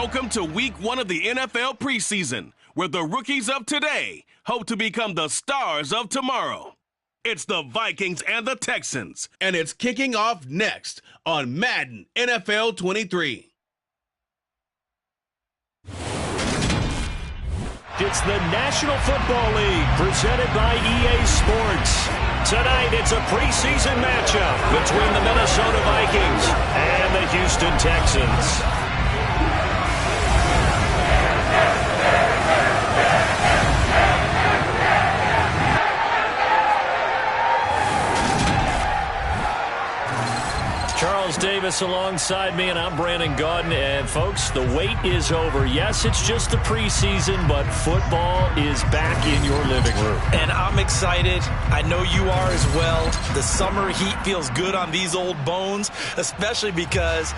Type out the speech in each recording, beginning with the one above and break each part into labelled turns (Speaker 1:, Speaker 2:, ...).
Speaker 1: Welcome to week 1 of the NFL preseason, where the rookies of today hope to become the stars of tomorrow. It's the Vikings and the Texans, and it's kicking off next on Madden NFL 23.
Speaker 2: It's the National Football League presented by EA Sports. Tonight, it's a preseason matchup between the Minnesota Vikings and the Houston Texans. Charles Davis alongside me, and I'm Brandon Gaudin. And, folks, the wait is over. Yes, it's just the preseason, but football is back in your living room.
Speaker 3: And I'm excited. I know you are as well. The summer heat feels good on these old bones, especially because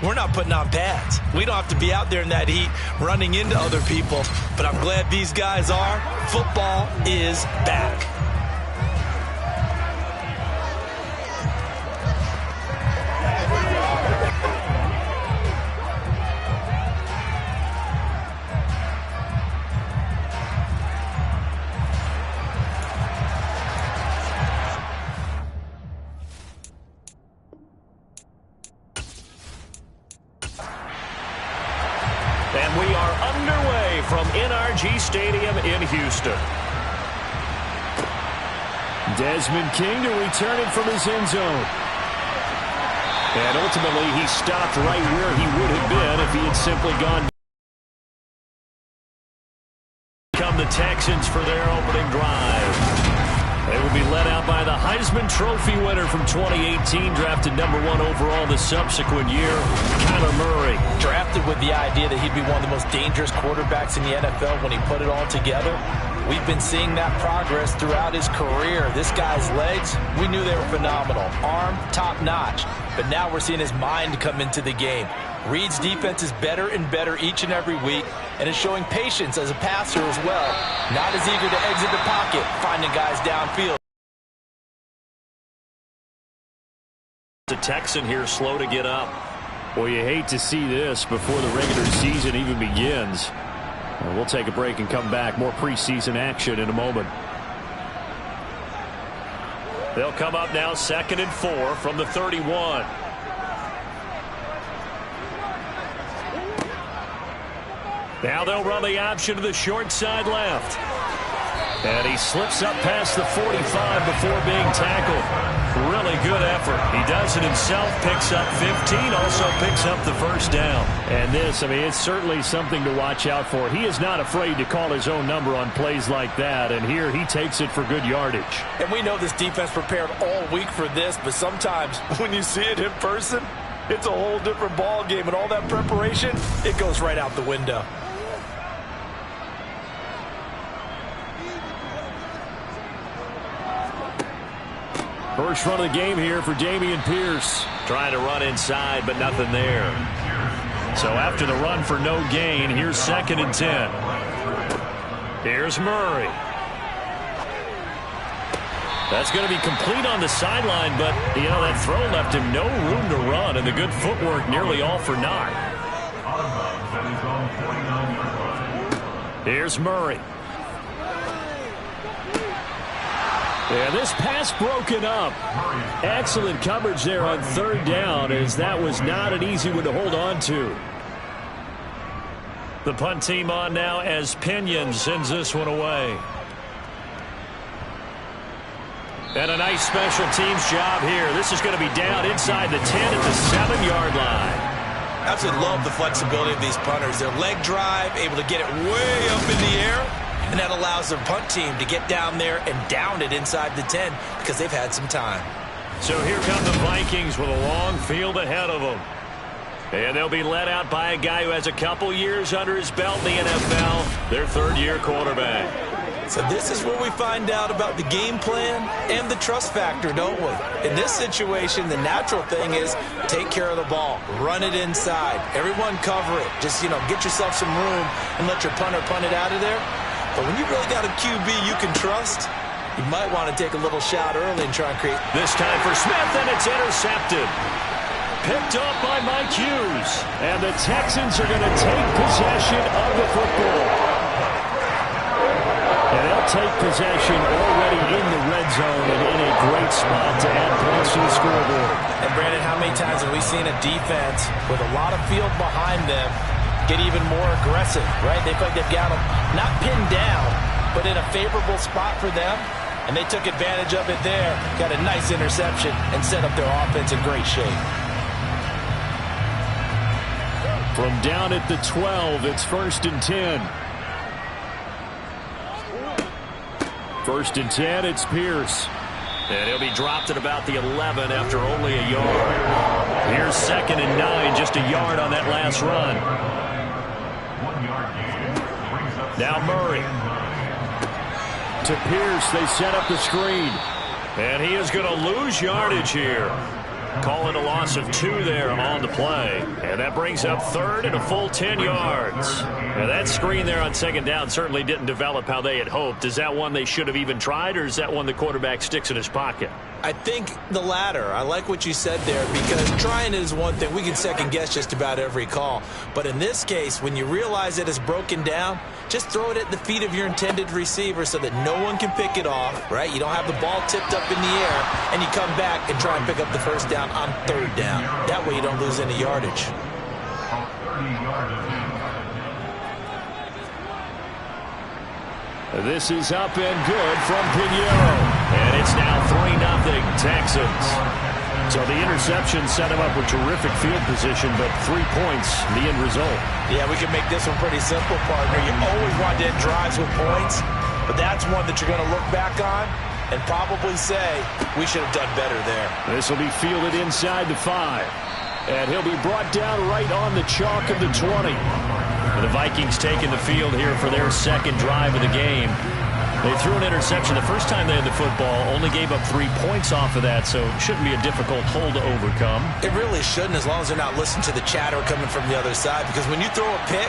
Speaker 3: we're not putting on pads. We don't have to be out there in that heat running into other people. But I'm glad these guys are. Football is back.
Speaker 2: And we are underway from NRG Stadium in Houston. Desmond King to return it from his end zone. And ultimately, he stopped right where he would have been if he had simply gone. Come the Texans for their opening drive. They will be led out by the Heisman Trophy winner from 2018, drafted #1 overall the subsequent year, Kyler Murray.
Speaker 3: Drafted with the idea that he'd be one of the most dangerous quarterbacks in the NFL when he put it all together. We've been seeing that progress throughout his career. This guy's legs, we knew they were phenomenal. Arm, top-notch. But now we're seeing his mind come into the game. Reed's defense is better and better each and every week, and is showing patience as a passer as well. Not as eager to exit the pocket, finding guys downfield.
Speaker 2: The Texan here slow to get up. Well, you hate to see this before the regular season even begins. We'll take a break and come back. More preseason action in a moment. They'll come up now 2nd and 4 from the 31. Now they'll run the option to the short side left. And he slips up past the 45 before being tackled. Really good effort. He does it himself, picks up 15, also picks up the first down. And this, I mean, it's certainly something to watch out for. He is not afraid to call his own number on plays like that, and here he takes it for good yardage.
Speaker 3: And we know this defense prepared all week for this, but sometimes when you see it in person, it's a whole different ball game, and all that preparation, it goes right out the window.
Speaker 2: First run of the game here for Dameon Pierce. Trying to run inside, but nothing there. So after the run for no gain, here's 2nd and 10. Here's Murray. That's going to be complete on the sideline, but, you know, that throw left him no room to run, and the good footwork nearly all for naught. Here's Murray. Yeah, this pass broken up. Excellent coverage there on 3rd down, as that was not an easy one to hold on to. The punt team on now as Pinion sends this one away. And a nice special teams job here. This is going to be down inside the 10 at the 7-yard line.
Speaker 3: Absolutely love the flexibility of these punters. Their leg drive, able to get it way up in the air. And that allows their punt team to get down there and down it inside the 10 because they've had some time.
Speaker 2: So here come the Vikings with a long field ahead of them. And they'll be led out by a guy who has a couple years under his belt in the NFL, their 3rd-year quarterback.
Speaker 3: So this is where we find out about the game plan and the trust factor, don't we? In this situation, the natural thing is take care of the ball, run it inside, everyone cover it. Just, you know, get yourself some room and let your punter punt it out of there. But when you really got a QB you can trust, you might want to take a little shot early and try and create.
Speaker 2: This time for Smith, and it's intercepted. picked up by Mike Hughes. And the Texans are going to take possession of the football. And they'll take possession already in the red zone and in a great spot to add points to the scoreboard.
Speaker 3: And Brandon, how many times have we seen a defense with a lot of field behind them get even more aggressive, right? They feel like they've got them not pinned down, but in a favorable spot for them. And they took advantage of it there. Got a nice interception and set up their offense in great shape.
Speaker 2: From down at the 12, it's 1st and 10. 1st and 10, it's Pierce. And he'll be dropped at about the 11 after only a yard. Here's 2nd and 9, just a yard on that last run. Now Murray. To Pierce, they set up the screen. And he is going to lose yardage here. Call it a loss of 2 there on the play. And that brings up 3rd and a full 10 yards. Now that screen there on 2nd down certainly didn't develop how they had hoped. Is that one they should have even tried, or is that one the quarterback sticks in his pocket?
Speaker 3: I think the latter. I like what you said there, because trying it is one thing. We can second guess just about every call. But in this case, when you realize it is broken down, just throw it at the feet of your intended receiver so that no one can pick it off, right? You don't have the ball tipped up in the air, and you come back and try and pick up the 1st down on 3rd down. That way you don't lose any yardage.
Speaker 2: This is up and good from Pinheiro. And it's now 3-0 Texans. So the interception set him up with terrific field position, but 3 points, the end result.
Speaker 3: Yeah, we can make this one pretty simple, partner. You always want to end drives with points, but that's one that you're going to look back on and probably say, we should have done better there.
Speaker 2: This will be fielded inside the 5. And he'll be brought down right on the chalk of the 20. And the Vikings taking the field here for their 2nd drive of the game. They threw an interception the first time they had the football, only gave up 3 points off of that, so it shouldn't be a difficult hole to overcome.
Speaker 3: It really shouldn't, as long as they're not listening to the chatter coming from the other side, because when you throw a pick,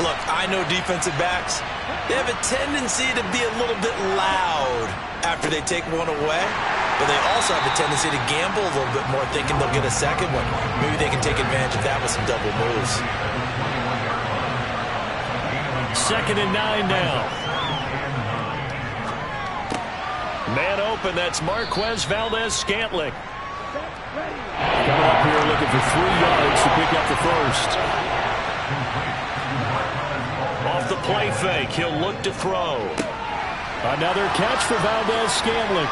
Speaker 3: look, I know defensive backs, they have a tendency to be a little bit loud after they take one away, but they also have a tendency to gamble a little bit more, thinking they'll get a second one. Maybe they can take advantage of that with some double moves.
Speaker 2: 2nd and 9 now. Man open, that's Marquez Valdez-Scantling. Coming up here looking for 3 yards to pick up the 1st. Off the play fake, he'll look to throw. Another catch for Valdez-Scantling.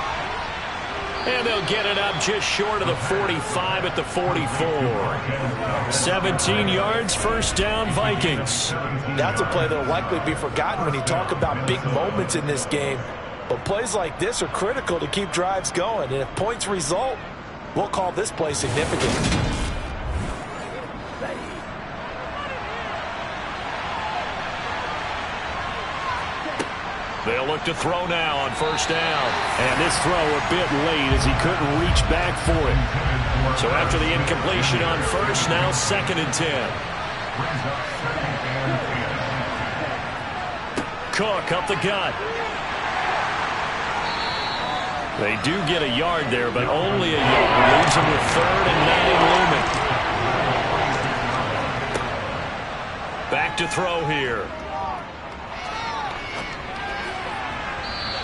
Speaker 2: And they'll get it up just short of the 45 at the 44. 17 yards, 1st down, Vikings.
Speaker 3: That's a play that will likely be forgotten when you talk about big moments in this game. But plays like this are critical to keep drives going. And if points result, we'll call this play significant.
Speaker 2: They'll look to throw now on 1st down. And this throw a bit late as he couldn't reach back for it. So after the incompletion on 1st, now 2nd and 10. Cook up the gut. They do get a yard there, but only a yard. Leaves them with 3rd and 9 looming. Back to throw here.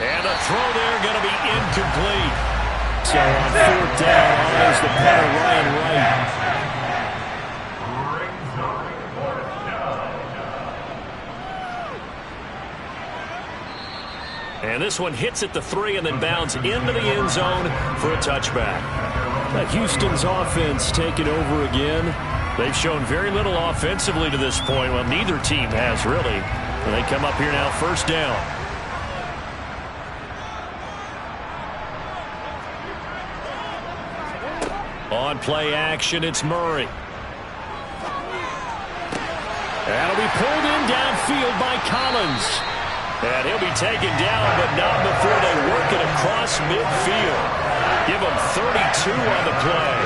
Speaker 2: And a throw there going to be incomplete. So on 4th down, is the punter Ryan Wright. And this one hits at the 3 and then bounds into the end zone for a touchback. Houston's offense taking over again. They've shown very little offensively to this point. Well, neither team has really. And they come up here now 1st down. On play action, it's Murray. That'll be pulled in downfield by Collins. And he'll be taken down, but not before they work it across midfield. Give him 32 on the play.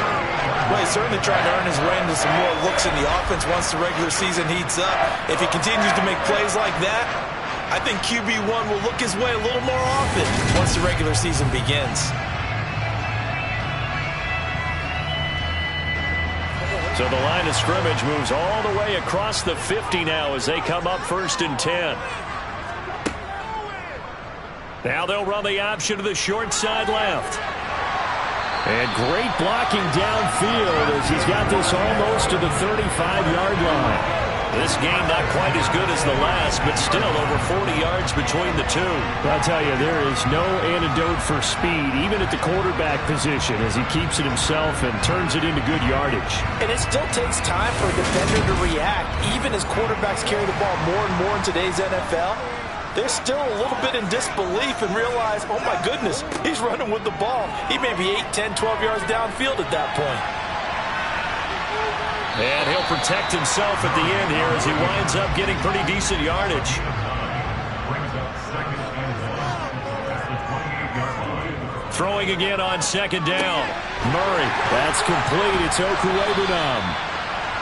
Speaker 3: Well, he's certainly trying to earn his way into some more looks in the offense once the regular season heats up. If he continues to make plays like that, I think QB1 will look his way a little more often once the regular season begins.
Speaker 2: So the line of scrimmage moves all the way across the 50 now as they come up 1st and 10. Now they'll run the option to the short side left. And great blocking downfield as he's got this almost to the 35-yard line. This game not quite as good as the last, but still over 40 yards between the two.
Speaker 4: I'll tell you, there is no antidote for speed, even at the quarterback position, as he keeps it himself and turns it into good yardage.
Speaker 3: And it still takes time for a defender to react. Even as quarterbacks carry the ball more and more in today's NFL, they're still a little bit in disbelief and realize, oh my goodness, he's running with the ball. He may be 8, 10, 12 yards downfield at that point.
Speaker 2: And he'll protect himself at the end here as he winds up getting pretty decent yardage. Throwing again on 2nd down.
Speaker 4: Murray, that's complete. It's Okulebanum.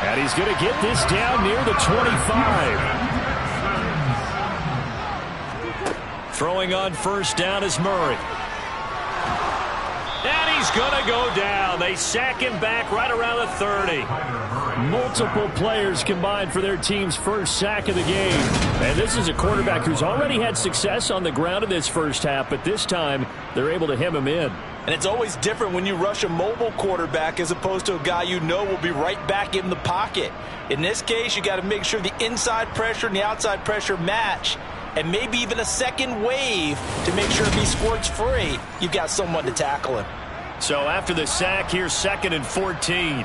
Speaker 4: And he's going to get this down near the 25.
Speaker 2: Throwing on 1st down is Murray. And he's going to go down. They sack him back right around the 30.
Speaker 4: Multiple players combined for their team's first sack of the game. And this is a quarterback who's already had success on the ground in this first half, but this time they're able to hem him in.
Speaker 3: And it's always different when you rush a mobile quarterback as opposed to a guy you know will be right back in the pocket. In this case, you got to make sure the inside pressure and the outside pressure match, and maybe even a second wave to make sure if he squirts free, you've got someone to tackle him.
Speaker 2: So after the sack, here's 2nd and 14.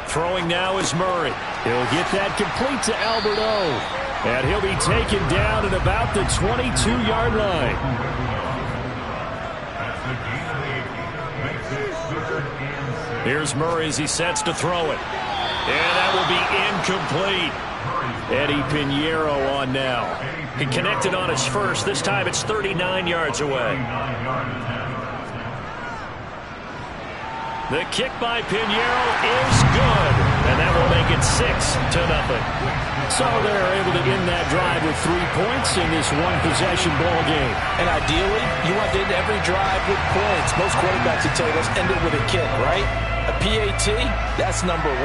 Speaker 2: Throwing now is Murray.
Speaker 4: He'll get that complete to Albert O. And he'll be taken down at about the 22-yard line.
Speaker 2: Here's Murray as he sets to throw it. And that will be incomplete.
Speaker 4: Eddie Pinheiro on now.
Speaker 2: He connected on his first. This time it's 39 yards away. The kick by Pinheiro is good. And that will make it 6-0.
Speaker 4: So they're able to end that drive with 3 points in this one-possession ball game.
Speaker 3: And ideally, you want to end every drive with points. Most quarterbacks would tell you, let's end it with a kick, right? A PAT, that's number 1.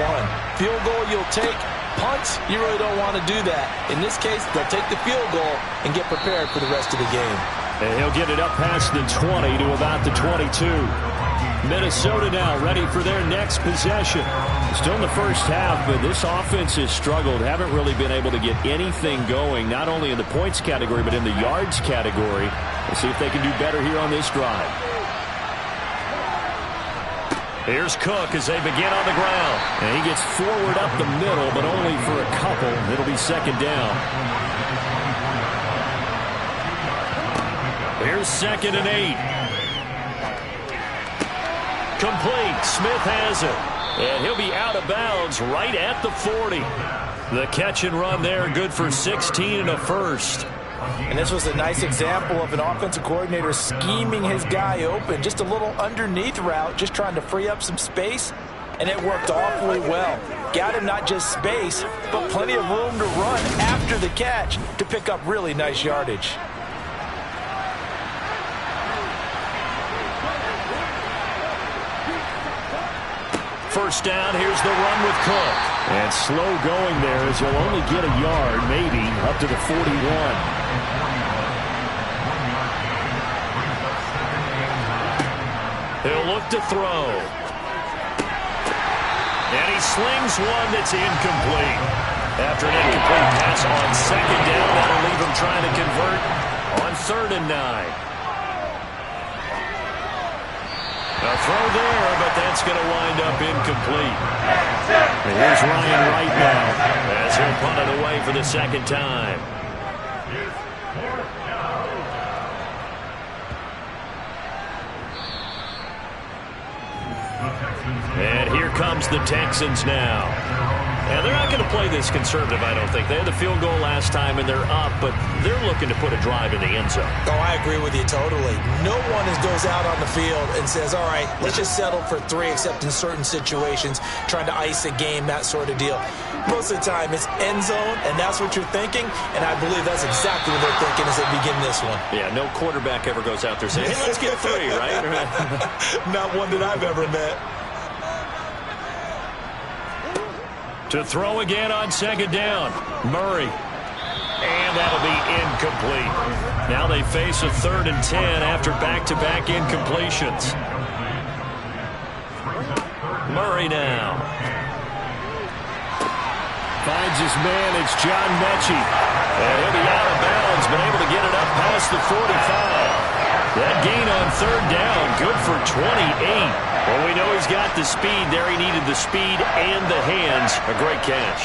Speaker 3: Field goal you'll take. Punts, you really don't want to do that. In this case, they'll take the field goal and get prepared for the rest of the game.
Speaker 4: And he'll get it up past the 20 to about the 22. Minnesota now ready for their next possession. Still in the first half, but this offense has struggled. Haven't really been able to get anything going, not only in the points category, but in the yards category. We'll see if they can do better here on this drive.
Speaker 2: Here's Cook as they begin on the ground.
Speaker 4: And he gets forward up the middle, but only for a couple. It'll be 2nd down.
Speaker 2: Here's 2nd and 8. Complete. Smith has it. And he'll be out of bounds right at the 40. The catch and run there, good for 16 and a first.
Speaker 3: And this was a nice example of an offensive coordinator scheming his guy open. Just a little underneath route, just trying to free up some space. And it worked awfully well. Got him not just space, but plenty of room to run after the catch to pick up really nice yardage.
Speaker 2: First down, here's the run with Cook.
Speaker 4: And slow going there as he'll only get a yard, maybe, up to the 41.
Speaker 2: He'll look to throw. And he slings one that's incomplete. After an incomplete pass on 2nd down, that'll leave him trying to convert on 3rd and 9. A throw there, but that's going to wind up incomplete.
Speaker 4: And here's Ryan Wright now.
Speaker 2: As he'll punt it away for the 2nd time. And here comes the Texans now. And they're not going to play this conservative, I don't think. They had the field goal last time, and they're up, but they're looking to put a drive in the end zone.
Speaker 3: Oh, I agree with you totally. No one goes out on the field and says, all right, let's just settle for 3, except in certain situations, trying to ice a game, that sort of deal. Most of the time, it's end zone, and that's what you're thinking, and I believe that's exactly what they're thinking as they begin this one.
Speaker 2: Yeah, no quarterback ever goes out there saying, hey, let's get 3, right?
Speaker 3: Not one that I've ever met.
Speaker 2: To throw again on second down. Murray. And that'll be incomplete. Now they face a 3rd and 10 after back-to-back incompletions. Murray now. Finds his man. It's John Mechie. And he'll be out of bounds, but able to get it up past the 45. That gain on 3rd down, good for 28. Well, we know he's got the speed there. He needed the speed and the hands. A great catch.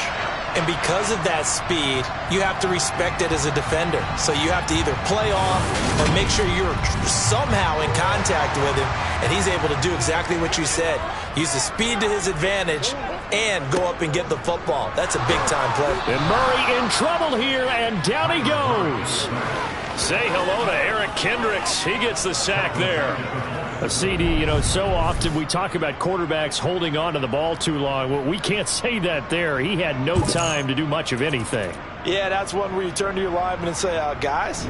Speaker 3: And because of that speed, you have to respect it as a defender. So you have to either play off or make sure you're somehow in contact with him. And he's able to do exactly what you said. Use the speed to his advantage and go up and get the football. That's a big-time play.
Speaker 2: And Murray in trouble here, and down he goes. Say hello to Eric Kendricks. He gets the sack there. A CD, you know, so often we talk about quarterbacks holding on to the ball too long. Well, we can't say that there. He had no time to do much of anything.
Speaker 3: Yeah, that's one where you turn to your lineman and say, guys,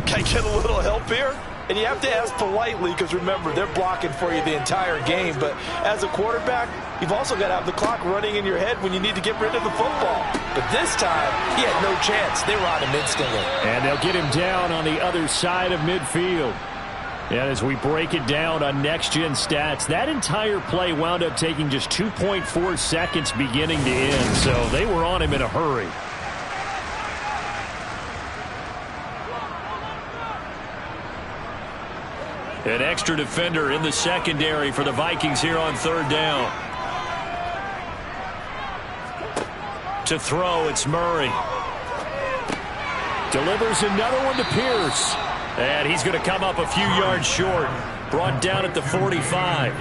Speaker 3: can I get a little help here? And you have to ask politely because, remember, they're blocking for you the entire game. But as a quarterback, you've also got to have the clock running in your head when you need to get rid of the football. But this time, he had no chance. They were on him instantly.
Speaker 2: And they'll get him down on the other side of midfield. And as we break it down on next-gen stats, that entire play wound up taking just 2.4 seconds beginning to end. So they were on him in a hurry. An extra defender in the secondary for the Vikings here on 3rd down. To throw, it's Murray. Delivers another one to Pierce. And he's going to come up a few yards short. Brought down at the 45.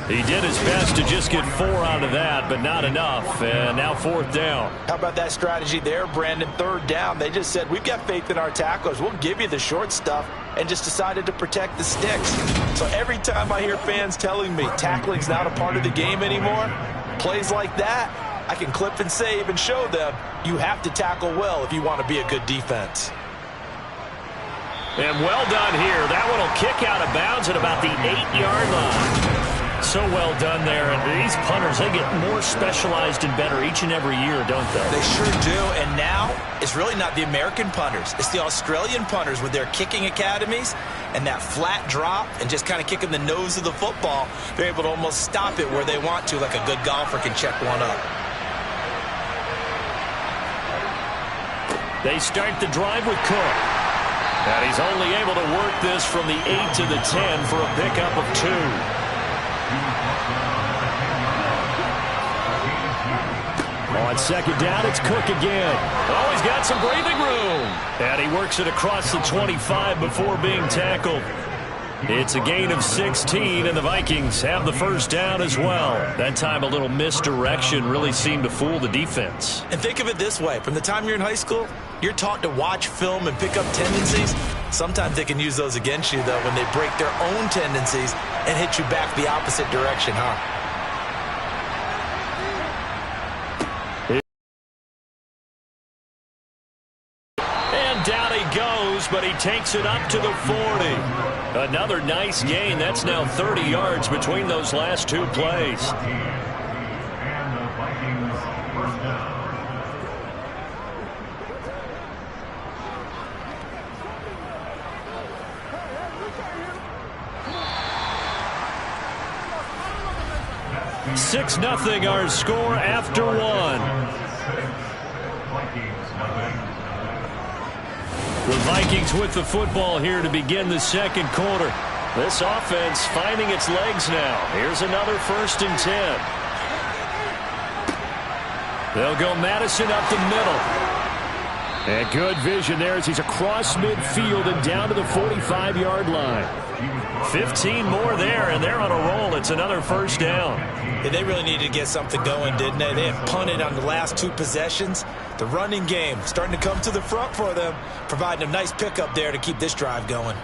Speaker 2: He did his best to just get 4 out of that, but not enough. And now 4th down.
Speaker 3: How about that strategy there, Brandon? 3rd down. They just said, we've got faith in our tacklers. We'll give you the short stuff, and just decided to protect the sticks. So every time I hear fans telling me tackling's not a part of the game anymore, plays like that, I can clip and save and show them you have to tackle well if you want to be a good defense.
Speaker 2: And well done here. That one will kick out of bounds at about the 8-yard line. So well done there. And these punters, they get more specialized and better each and every year, don't they?
Speaker 3: They sure do. And now it's really not the American punters. It's the Australian punters with their kicking academies and that flat drop and just kind of kicking the nose of the football. They're able to almost stop it where they want to, like a good golfer can check one up.
Speaker 2: They start the drive with Cook. And he's only able to work this from the 8 to the 10 for a pickup of 2. On 2nd down, it's Cook again. Oh, he's got some breathing room. And he works it across the 25 before being tackled. It's a gain of 16, and the Vikings have the 1st down as well. That time a little misdirection really seemed to fool the defense.
Speaker 3: And think of it this way. From the time you're in high school, you're taught to watch film and pick up tendencies. Sometimes they can use those against you, though, when they break their own tendencies and hit you back the opposite direction, huh?
Speaker 2: And down he goes, but he takes it up to the 40. Another nice gain. That's now 30 yards between those last 2 plays. Six 0 our score after 1. The Vikings with the football here to begin the 2nd quarter. This offense finding its legs now. Here's another 1st and 10. They'll go Madison up the middle. And good vision there as he's across midfield and down to the 45-yard line. 15 more there, and they're on a roll. It's another 1st down.
Speaker 3: Yeah, they really needed to get something going, didn't they? They had punted on the last 2 possessions. The running game starting to come to the front for them, providing a nice pickup there to keep this drive going.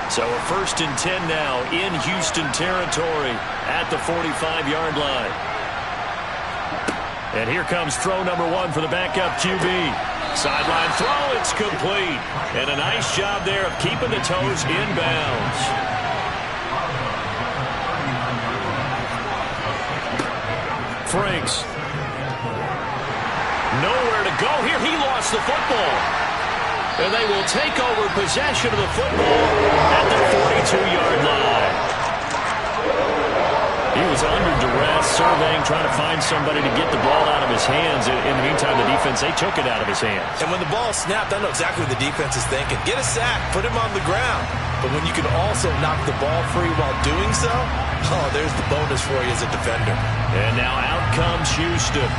Speaker 2: So a 1st and 10 now in Houston territory at the 45-yard line. And here comes throw number 1 for the backup QB. Sideline throw, it's complete. And a nice job there of keeping the toes in bounds. Franks. Nowhere to go here. He lost the football. And they will take over possession of the football at the 42-yard line. He was under duress, surveying, trying to find somebody to get the ball out of his hands. In the meantime, the defense, they took it out of his hands.
Speaker 3: And when the ball snapped, I know exactly what the defense is thinking. Get a sack, put him on the ground. But when you can also knock the ball free while doing so, oh, there's the bonus for you as a defender.
Speaker 2: And now out comes Houston.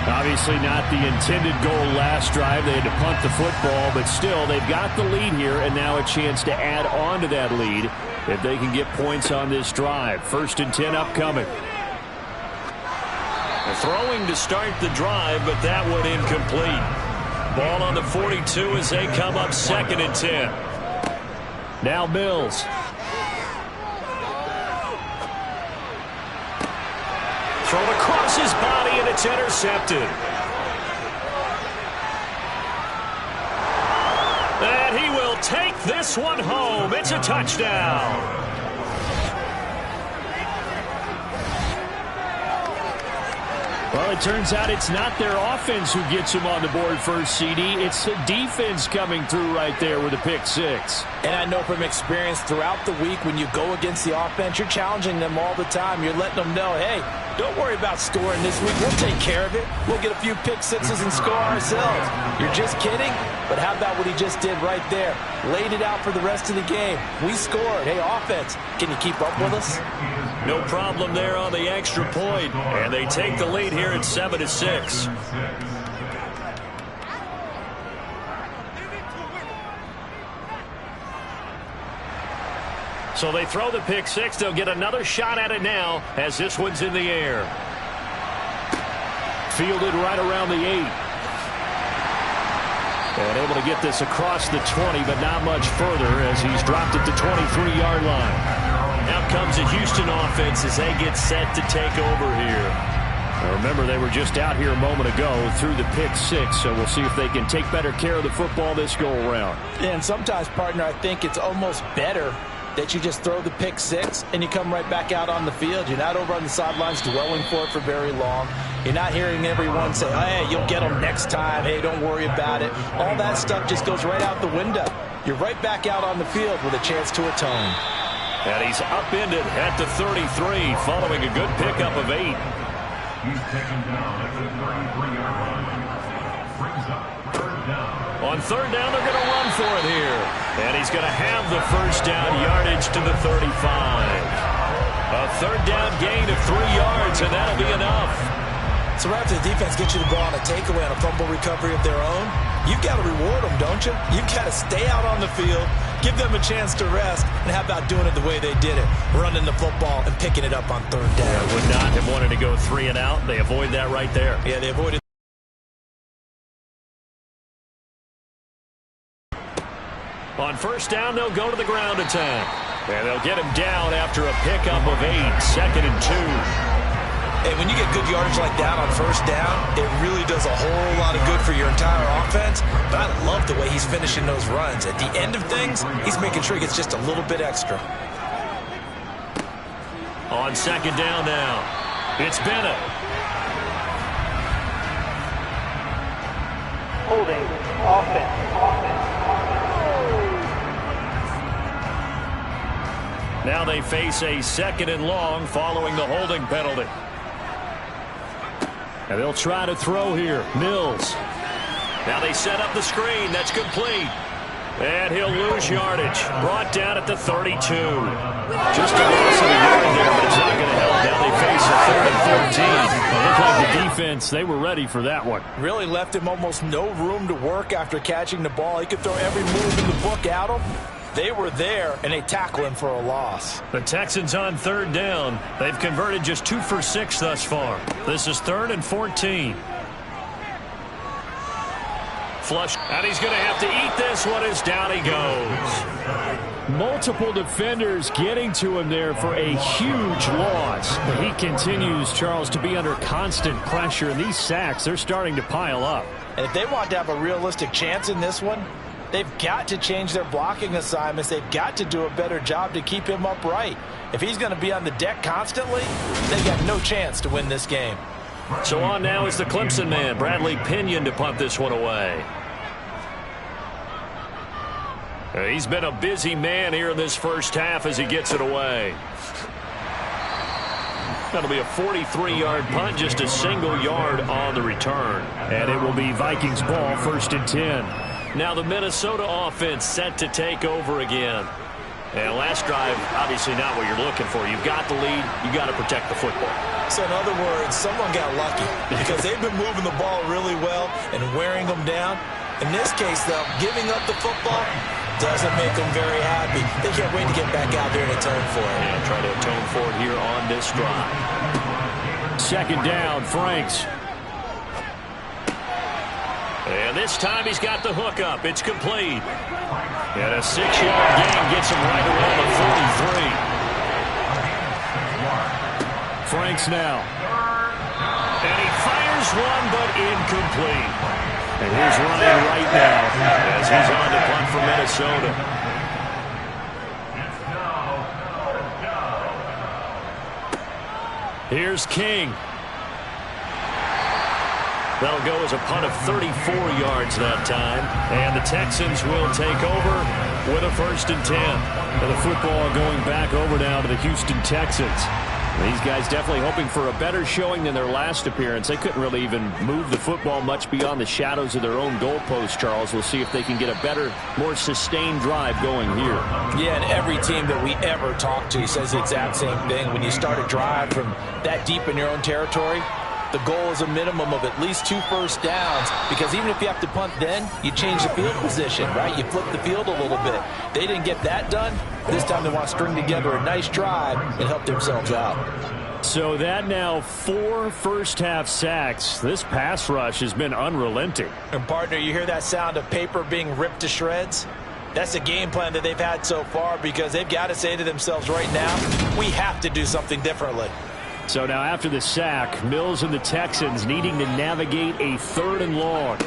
Speaker 4: Obviously not the intended goal last drive. They had to punt the football, but still, they've got the lead here, and now a chance to add on to that lead if they can get points on this drive. 1st and 10 upcoming.
Speaker 2: They're throwing to start the drive, but that one incomplete. Ball on the 42 as they come up 2nd and 10.
Speaker 4: Now Mills.
Speaker 2: Thrown across his body, and it's intercepted. And he will take this one home. It's a touchdown.
Speaker 4: Well, it turns out it's not their offense who gets him on the board first, CD. It's the defense coming through right there with a pick 6.
Speaker 3: And I know from experience throughout the week, when you go against the offense, you're challenging them all the time. You're letting them know, hey, don't worry about scoring this week. We'll take care of it. We'll get a few pick 6s and score ourselves. You're just kidding? But how about what he just did right there? Laid it out for the rest of the game. We scored. Hey, offense, can you keep up with us?
Speaker 2: No problem there on the extra point. And they take the lead here at 7-6. So they throw the pick 6. They'll get another shot at it now as this one's in the air.
Speaker 4: Fielded right around the 8. And able to get this across the 20, but not much further as he's dropped at the 23-yard line.
Speaker 2: Out comes the Houston offense as they get set to take over here.
Speaker 4: Now remember, they were just out here a moment ago through the pick 6, so we'll see if they can take better care of the football this go-around.
Speaker 3: And sometimes, partner, I think it's almost better that you just throw the pick 6 and you come right back out on the field. You're not over on the sidelines dwelling for it for very long. You're not hearing everyone say, hey, you'll get them next time. Hey, don't worry about it. All that stuff just goes right out the window. You're right back out on the field with a chance to atone.
Speaker 2: And he's upended at the 33 following a good pickup of 8.
Speaker 5: He's taken down at the 33-yard line. Brings up 3rd down.
Speaker 2: On 3rd down, they're going to run for it here. And he's going to have the 1st down yardage to the 35. A 3rd down gain of 3 yards, and that'll be enough.
Speaker 3: So right after the defense gets you the ball on a takeaway and a fumble recovery of their own, you've got to reward them, don't you? You've got to stay out on the field, give them a chance to rest, and how about doing it the way they did it, running the football and picking it up on 3rd down.
Speaker 2: They would not have wanted to go 3 and out. They avoid that right there.
Speaker 3: Yeah, they avoided.
Speaker 2: On 1st down, they'll go to the ground attack. And they'll get him down after a pickup of 8, 2nd and 2.
Speaker 3: Hey, when you get good yardage like that on 1st down, it really does a whole lot of good for your entire offense. But I love the way he's finishing those runs. At the end of things, he's making sure he gets just a little bit extra.
Speaker 2: On 2nd down now, it's Bennett.
Speaker 6: Holding offense.
Speaker 2: Now they face a 2nd and long following the holding penalty.
Speaker 4: And they'll try to throw here. Mills.
Speaker 2: Now they set up the screen. That's complete. And he'll lose yardage. Brought down at the 32. Just a loss of a yard there, but it's not going to help. Now they face a 3rd and 14.
Speaker 4: It looked like the defense, they were ready for that one.
Speaker 3: Really left him almost no room to work after catching the ball. He could throw every move in the book at him. They were there, and they tackle him for a loss.
Speaker 2: The Texans on 3rd down. They've converted just 2 for 6 thus far. This is 3rd and 14. Flush, and he's going to have to eat this one as down he goes.
Speaker 4: Multiple defenders getting to him there for a huge loss. He continues, Charles, to be under constant pressure, and these sacks, they're starting to pile up.
Speaker 3: And if they want to have a realistic chance in this one, they've got to change their blocking assignments. They've got to do a better job to keep him upright. If he's going to be on the deck constantly, they got no chance to win this game.
Speaker 2: So on now is the Clemson man, Bradley Pinion, to punt this one away. He's been a busy man here in this first half as he gets it away. That'll be a 43-yard punt, just a single yard on the return.
Speaker 4: And it will be Vikings ball, 1st and 10.
Speaker 2: Now the Minnesota offense set to take over again. And last drive, obviously not what you're looking for. You've got the lead. You've got to protect the football.
Speaker 3: So in other words, someone got lucky because they've been moving the ball really well and wearing them down. In this case, though, giving up the football doesn't make them very happy. They can't wait to get back out there and atone for it.
Speaker 2: And try to atone for it here on this drive.
Speaker 4: 2nd down, Franks.
Speaker 2: And this time he's got the hook up. It's complete. And a 6-yard gain gets him right around the 43.
Speaker 4: Franks now.
Speaker 2: And he fires one, but incomplete.
Speaker 4: And here's Ryan right now
Speaker 2: as he's on to punt for Minnesota.
Speaker 4: Here's King.
Speaker 2: That'll go as a punt of 34 yards that time. And the Texans will take over with a 1st and 10.
Speaker 4: And the football going back over now to the Houston Texans. These guys definitely hoping for a better showing than their last appearance. They couldn't really even move the football much beyond the shadows of their own goalpost, Charles. We'll see if they can get a better, more sustained drive going here.
Speaker 3: Yeah, and every team that we ever talk to says the exact same thing. When you start a drive from that deep in your own territory, the goal is a minimum of at least 2 first downs, because even if you have to punt then, you change the field position, right? You flip the field a little bit. They didn't get that done. This time they want to string together a nice drive and help themselves out.
Speaker 4: So that now 4 first-half sacks. This pass rush has been unrelenting.
Speaker 3: And, partner, you hear that sound of paper being ripped to shreds? That's the game plan that they've had so far, because they've got to say to themselves right now, we have to do something differently.
Speaker 4: So now after the sack, Mills and the Texans needing to navigate a 3rd and long.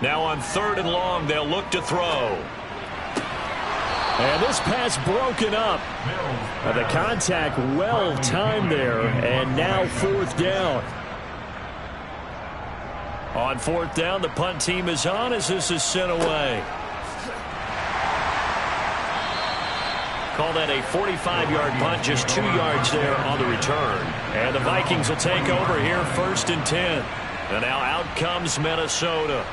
Speaker 2: Now on 3rd and long, they'll look to throw.
Speaker 4: And this pass broken up. The contact well timed there, and now 4th down.
Speaker 2: On 4th down, the punt team is on as this is sent away. Call that a 45-yard punt, just 2 yards there on the return. And the Vikings will take over here, 1st and 10. And now out comes Minnesota.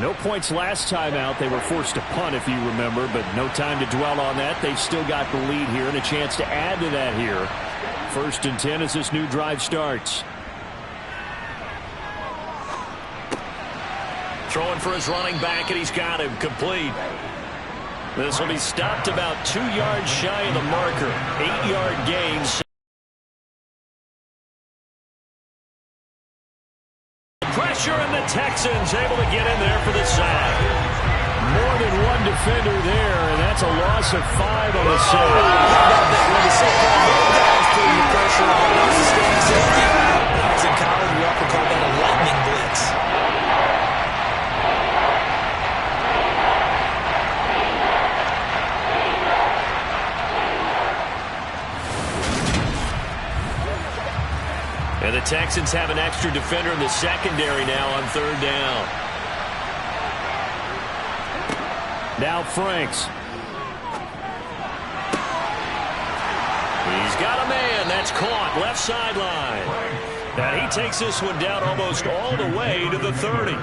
Speaker 4: No points last time out. They were forced to punt, if you remember, but no time to dwell on that. They've still got the lead here and a chance to add to that here. 1st and 10 as this new drive starts.
Speaker 2: Throwing for his running back, and he's got him complete. This will be stopped about 2 yards shy of the marker. 8-yard gain. Pressure, and the Texans able to get in there for the sack.
Speaker 4: More than one defender there, and that's a loss of 5 on the sack.
Speaker 3: When the second guys putting the pressure on, that's a strong safety. When I was in college, we often called that a lightning blitz.
Speaker 2: And the Texans have an extra defender in the secondary now on 3rd down.
Speaker 4: Now Franks.
Speaker 2: He's got a man. That's caught. Left sideline. And he takes this one down almost all the way to the 30.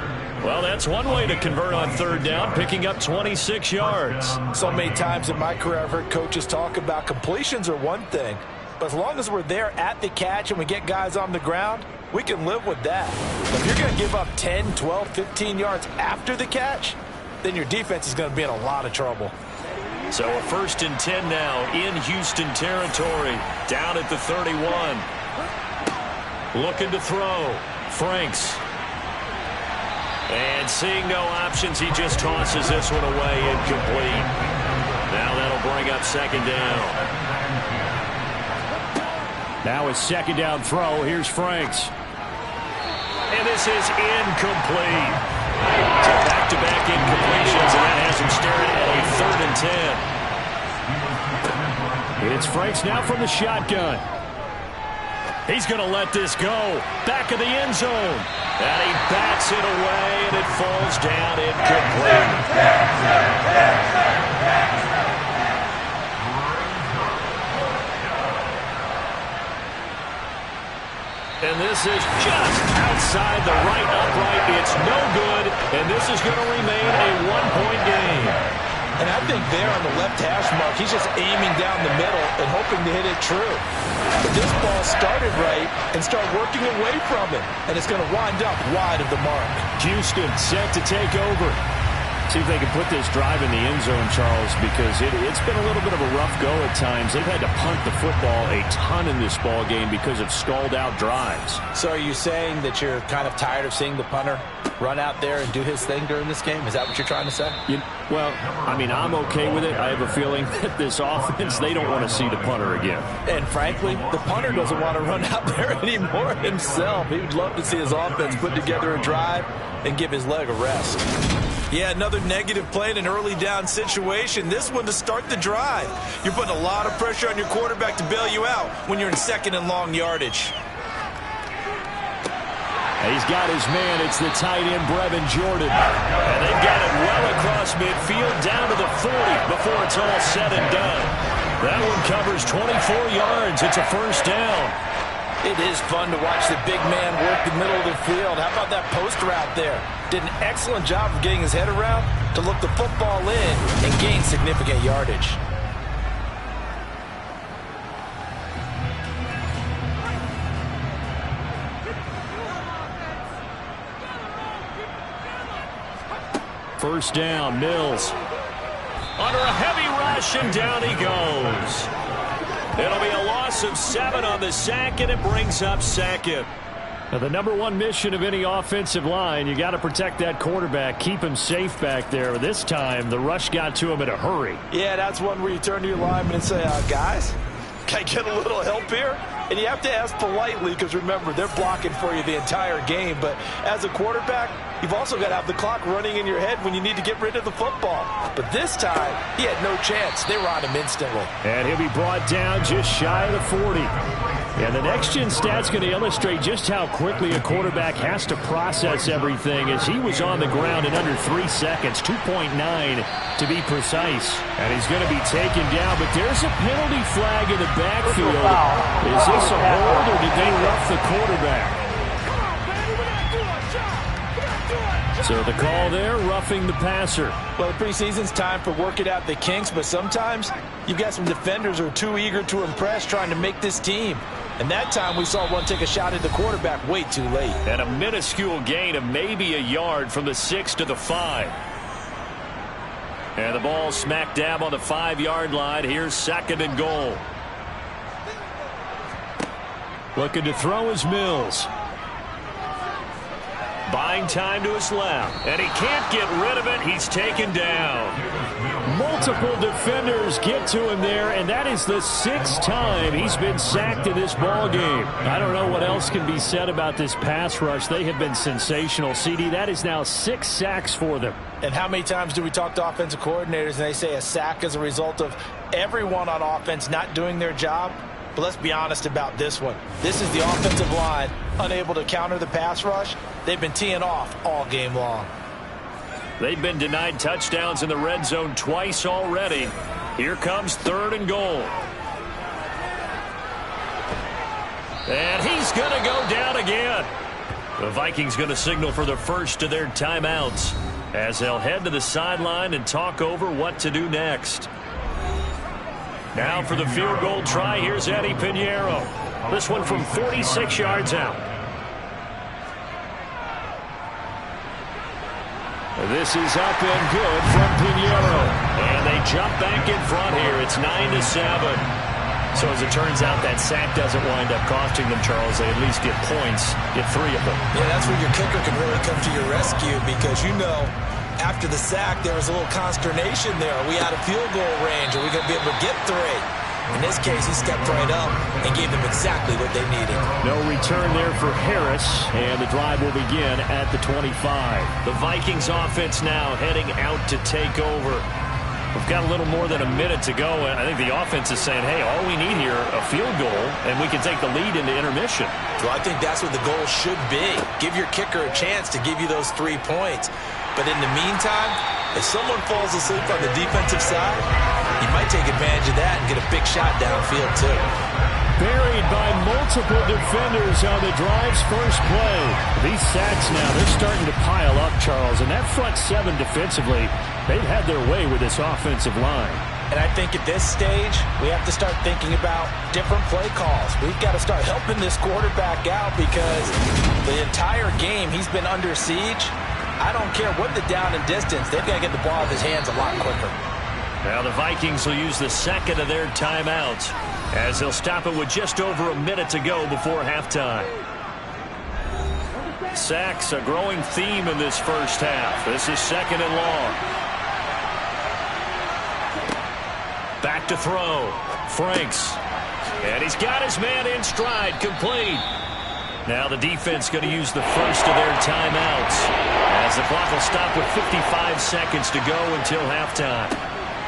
Speaker 2: Well, that's one way to convert on 3rd down, picking up 26 yards.
Speaker 3: So many times in my career I've heard coaches talk about completions are one thing. But as long as we're there at the catch and we get guys on the ground, we can live with that. If you're going to give up 10, 12, 15 yards after the catch, then your defense is going to be in a lot of trouble.
Speaker 2: So a 1st and 10 now in Houston territory, down at the 31. Looking to throw. Franks. And seeing no options, he just tosses this one away incomplete. Now that'll It'll bring up second down.
Speaker 4: Now it's second down throw. Here's Franks.
Speaker 2: And this is incomplete. So back-to-back incompletions, and that has him staring at a 3rd and 10.
Speaker 4: It's Franks now from the shotgun.
Speaker 2: He's going to let this go. Back of the end zone. And he bats it away, and it falls down incomplete. And this is just outside the right upright. It's no good, and this is going to remain a 1-point game.
Speaker 3: And I think there on the left hash mark, he's just aiming down the middle and hoping to hit it true. But this ball started right and started working away from him, and it's going to wind up wide of the mark.
Speaker 4: Houston set to take over. See if they can put this drive in the end zone, Charles, because it's been a little bit of a rough go at times. They've had to punt the football a ton in this ball game because of stalled-out drives.
Speaker 3: So are you saying that you're kind of tired of seeing the punter run out there and do his thing during this game? Is that what you're trying to say?
Speaker 4: Well, I mean, I'm okay with it. I have a feeling that this offense, they don't want to see the punter again.
Speaker 3: And frankly, the punter doesn't want to run out there anymore himself. He would love to see his offense put together a drive and give his leg a rest. Yeah, another negative play in an early down situation. This one to start the drive. You're putting a lot of pressure on your quarterback to bail you out when you're in 2nd and long yardage.
Speaker 4: He's got his man. It's the tight end, Brevin Jordan.
Speaker 2: And they've got it well across midfield down to the 40 before it's all said and done. That one covers 24 yards. It's a 1st down.
Speaker 3: It is fun to watch the big man work the middle of the field. How about that post route there? Did an excellent job of getting his head around to look the football in and gain significant yardage.
Speaker 4: First down, Mills.
Speaker 2: Under a heavy rush, and down he goes. It'll be a loss of 7 on the sack, and it brings up 2nd.
Speaker 4: Now, the number one mission of any offensive line, you got to protect that quarterback, keep him safe back there. This time, the rush got to him in a hurry.
Speaker 3: Yeah, that's one where you turn to your lineman and say, guys, can I get a little help here? And you have to ask politely because, remember, they're blocking for you the entire game. But as a quarterback, you've also got to have the clock running in your head when you need to get rid of the football. But this time, he had no chance. They were on him instantly.
Speaker 4: And he'll be brought down just shy of the 40. And the next-gen stat's going to illustrate just how quickly a quarterback has to process everything, as he was on the ground in under 3 seconds, 2.9 to be precise. And he's going to be taken down, but there's a penalty flag in the backfield. Is this a hold, or did they rough the quarterback? So the call there, roughing the passer.
Speaker 3: Well, the preseason's time for working out the kinks, but sometimes you've got some defenders who are too eager to impress, trying to make this team. And that time we saw one take a shot at the quarterback way too late.
Speaker 2: And a minuscule gain of maybe a yard from the 6 to the 5. And the ball smack dab on the 5-yard line. Here's 2nd and goal.
Speaker 4: Looking to throw is Mills.
Speaker 2: Buying time to his left. And he can't get rid of it. He's taken down.
Speaker 4: Multiple defenders get to him there, and that is the 6th time he's been sacked in this ball game. I don't know what else can be said about this pass rush. They have been sensational. CD, that is now 6 sacks for them.
Speaker 3: And how many times do we talk to offensive coordinators and they say a sack is a result of everyone on offense not doing their job? But let's be honest about this one. This is the offensive line unable to counter the pass rush. They've been teeing off all game long.
Speaker 2: They've been denied touchdowns in the red zone twice already. Here comes 3rd and goal. And he's going to go down again. The Vikings going to signal for the first of their timeouts as they'll head to the sideline and talk over what to do next. Now for the field goal try, here's Eddie Pinheiro. This one from 46 yards out.
Speaker 4: This is up and good from Pinheiro.
Speaker 2: And they jump back in front here. It's 9-7. So as it turns out, that sack doesn't wind up costing them, Charles. They at least get points, get 3 of them.
Speaker 3: Yeah, that's where your kicker can really come to your rescue, because you know after the sack, there was a little consternation there. Are we out of field goal range? Are we going to be able to get 3? In this case, he stepped right up and gave them exactly what they needed.
Speaker 4: No return there for Harris, and the drive will begin at the 25.
Speaker 2: The Vikings offense now heading out to take over. We've got a little more than a minute to go. I think the offense is saying, hey, all we need here, a field goal, and we can take the lead into intermission.
Speaker 3: Well, I think that's what the goal should be. Give your kicker a chance to give you those 3 points. But in the meantime, if someone falls asleep on the defensive side, you might take advantage of that and get a big shot downfield, too.
Speaker 4: Buried by multiple defenders on the drive's first play. These sacks now, they're starting to pile up, Charles. And that front 7 defensively, they've had their way with this offensive line.
Speaker 3: And I think at this stage, we have to start thinking about different play calls. We've got to start helping this quarterback out because the entire game he's been under siege. I don't care what the down and distance. They've got to get the ball in his hands a lot quicker.
Speaker 2: Now the Vikings will use the second of their timeouts as they'll stop it with just over a minute to go before halftime. Sacks, a growing theme in this first half. This is 2nd and long. Back to throw. Franks. And he's got his man in stride. Complete. Now the defense going to use the first of their timeouts as the clock will stop with 55 seconds to go until halftime.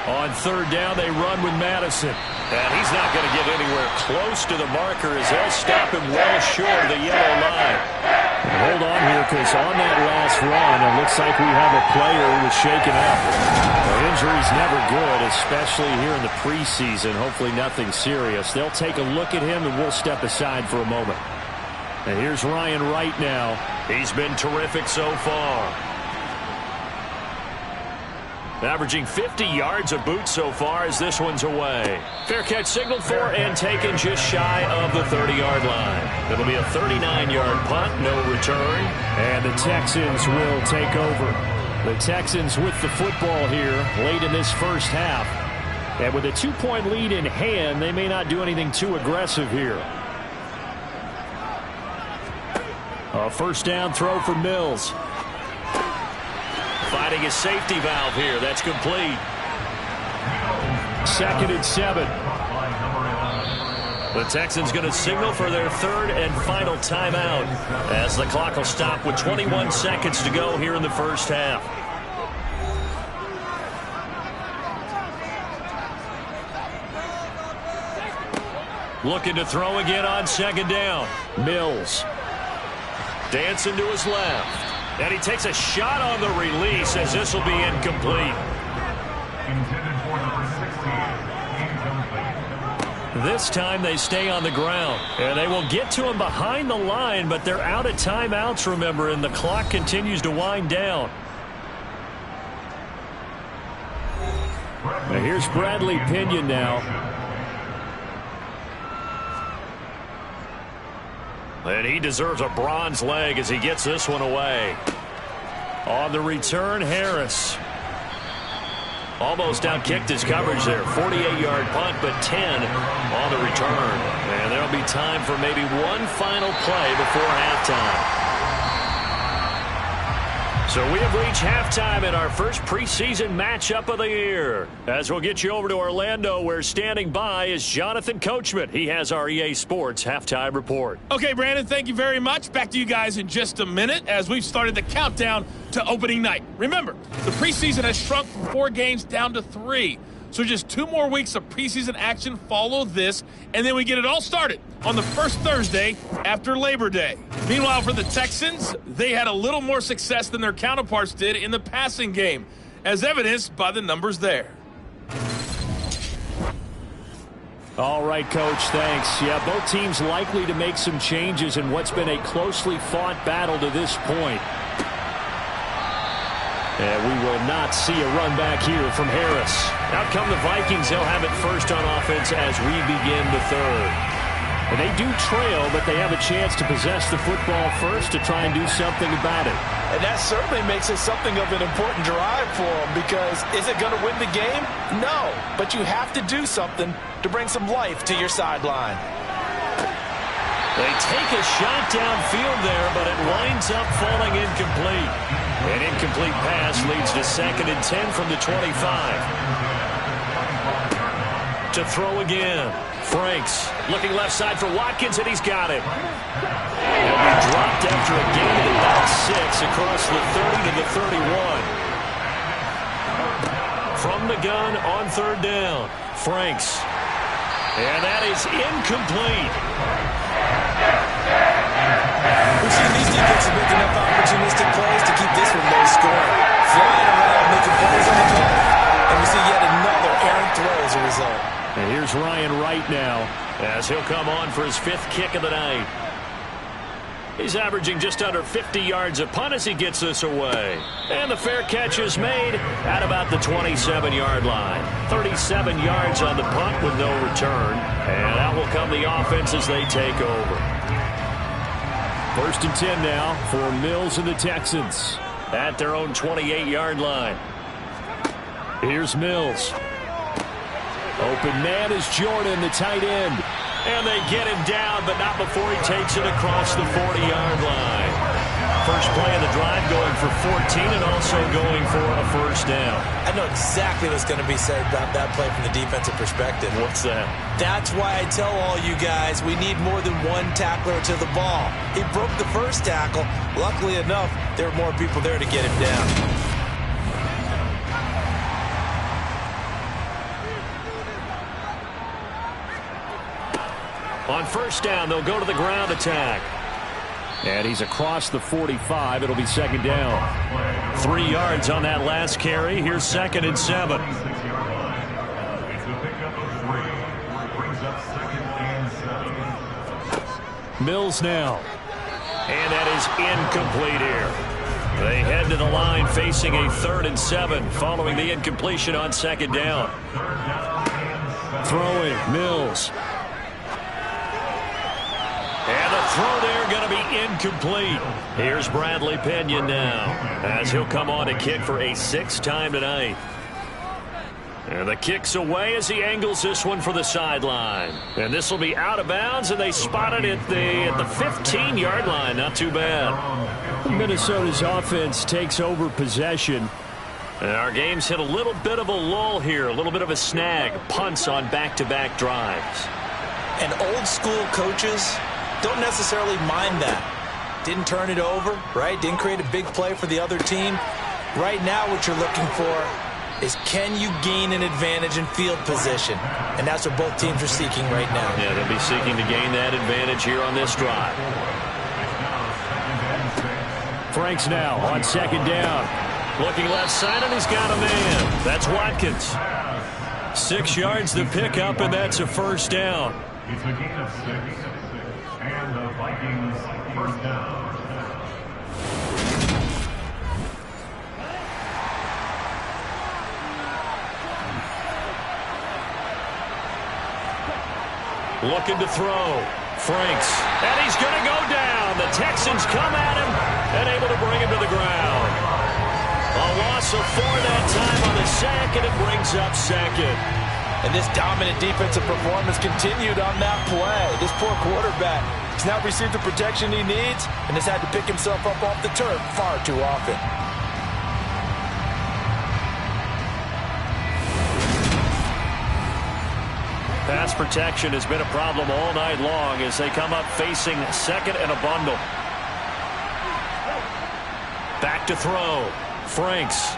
Speaker 2: On 3rd down, they run with Madison. And he's not going to get anywhere close to the marker as they'll stop him well short of the yellow line.
Speaker 4: And hold on here because on that last run, it looks like we have a player who was shaken up. Well, injury's never good, especially here in the preseason. Hopefully nothing serious. They'll take a look at him and we'll step aside for a moment. And here's Ryan Wright now.
Speaker 2: He's been terrific so far. Averaging 50 yards a boot so far as this one's away. Fair catch signaled for and taken just shy of the 30-yard line. It'll be a 39-yard punt, no return.
Speaker 4: And the Texans will take over. The Texans with the football here late in this first half. And with a 2-point lead in hand, they may not do anything too aggressive here. A first down throw for Mills.
Speaker 2: Finding his safety valve here. That's complete.
Speaker 4: 2nd and 7.
Speaker 2: The Texans going to signal for their 3rd and final timeout as the clock will stop with 21 seconds to go here in the first half. Looking to throw again on 2nd down.
Speaker 4: Mills.
Speaker 2: Dancing to his left. And he takes a shot on the release as this will be incomplete.
Speaker 5: Intended for number 16.
Speaker 2: This time they stay on the ground. And they will get to him behind the line, but they're out of timeouts, remember, and the clock continues to wind down.
Speaker 4: Now here's Bradley Pinion now.
Speaker 2: And he deserves a bronze leg as he gets this one away. On the return, Harris. Almost outkicked his coverage there. 48-yard punt, but 10 on the return. And there'll be time for maybe one final play before halftime. So we have reached halftime in our first preseason matchup of the year. As we'll get you over to Orlando, where standing by is Jonathan Coachman. He has our EA Sports halftime report.
Speaker 7: Okay, Brandon, thank you very much. Back to you guys in just a minute as we've started the countdown to opening night. Remember, the preseason has shrunk from 4 games down to 3. So just 2 more weeks of preseason action follow this, and then we get it all started on the first Thursday after Labor Day. Meanwhile, for the Texans, they had a little more success than their counterparts did in the passing game, as evidenced by the numbers there.
Speaker 4: All right, Coach, thanks. Yeah, both teams likely to make some changes in what's been a closely fought battle to this point. And we will not see a run back here from Harris.
Speaker 2: Out come the Vikings. They'll have it first on offense as we begin the 3rd.
Speaker 4: And they do trail, but they have a chance to possess the football first to try and do something about it.
Speaker 3: And that certainly makes it something of an important drive for them, because is it going to win the game? No, but you have to do something to bring some life to your sideline.
Speaker 2: They take a shot downfield there, but it winds up falling incomplete. An incomplete pass leads to 2nd and 10 from the 25. To throw again. Franks looking left side for Watkins, and he's got it. He'll be dropped after a gain of about 6 across the 30 to the 31. From the gun on 3rd down. Franks. And that is incomplete.
Speaker 3: We've seen these defenses make enough opportunistic plays to keep this one low scoring. Flying around, making plays on the cover. And we see yet another errant throw as a result.
Speaker 2: And here's Ryan Wright now as he'll come on for his 5th kick of the night. He's averaging just under 50 yards a punt as he gets this away. And the fair catch is made at about the 27-yard line. 37 yards on the punt with no return. And out will come the offense as they take over.
Speaker 4: 1st and 10 now for Mills and the Texans.
Speaker 2: At their own 28-yard line. Here's Mills.
Speaker 4: Open man is Jordan, the tight end.
Speaker 2: And they get him down, but not before he takes it across the 40-yard line. First play of the drive going for 14 and also going for a 1st down.
Speaker 3: I know exactly what's going to be said about that play from the defensive perspective.
Speaker 2: What's that?
Speaker 3: That's why I tell all you guys we need more than one tackler to the ball. He broke the first tackle. Luckily enough, there were more people there to get him down.
Speaker 2: On 1st down, they'll go to the ground attack.
Speaker 4: And he's across the 45. It'll be 2nd down.
Speaker 2: 3 yards on that last carry. Here's 2nd and 7.
Speaker 4: Mills now.
Speaker 2: And that is incomplete here. They head to the line facing a 3rd and 7 following the incompletion on 2nd down.
Speaker 4: Throwing, Mills.
Speaker 2: And the throw there going to be incomplete. Here's Bradley Pinion now as he'll come on to kick for a 6th time tonight. And the kick's away as he angles this one for the sideline. And this will be out of bounds, and they spot it at the 15-yard line. Not too bad.
Speaker 4: Minnesota's offense takes over possession.
Speaker 2: And our game's hit a little bit of a lull here, a little bit of a snag. Punts on back-to-back drives.
Speaker 3: And old-school coaches don't necessarily mind that. Didn't turn it over, right? Didn't create a big play for the other team. Right now what you're looking for is can you gain an advantage in field position? And that's what both teams are seeking right now.
Speaker 2: Yeah, they'll be seeking to gain that advantage here on this drive.
Speaker 4: Franks now on 2nd down.
Speaker 2: Looking left side, and he's got a man. That's Watkins. 6 yards to pick up, and that's a 1st down.
Speaker 5: It's a gain of 6. And the Vikings 1st down.
Speaker 2: Looking to throw. Franks. And he's going to go down. The Texans come at him and able to bring him to the ground. A loss of 4 that time on the sack, and it brings up 2nd.
Speaker 3: And this dominant defensive performance continued on that play. This poor quarterback has now received the protection he needs and has had to pick himself up off the turf far too often.
Speaker 2: Pass protection has been a problem all night long as they come up facing 2nd and a bundle. Back to throw. Franks.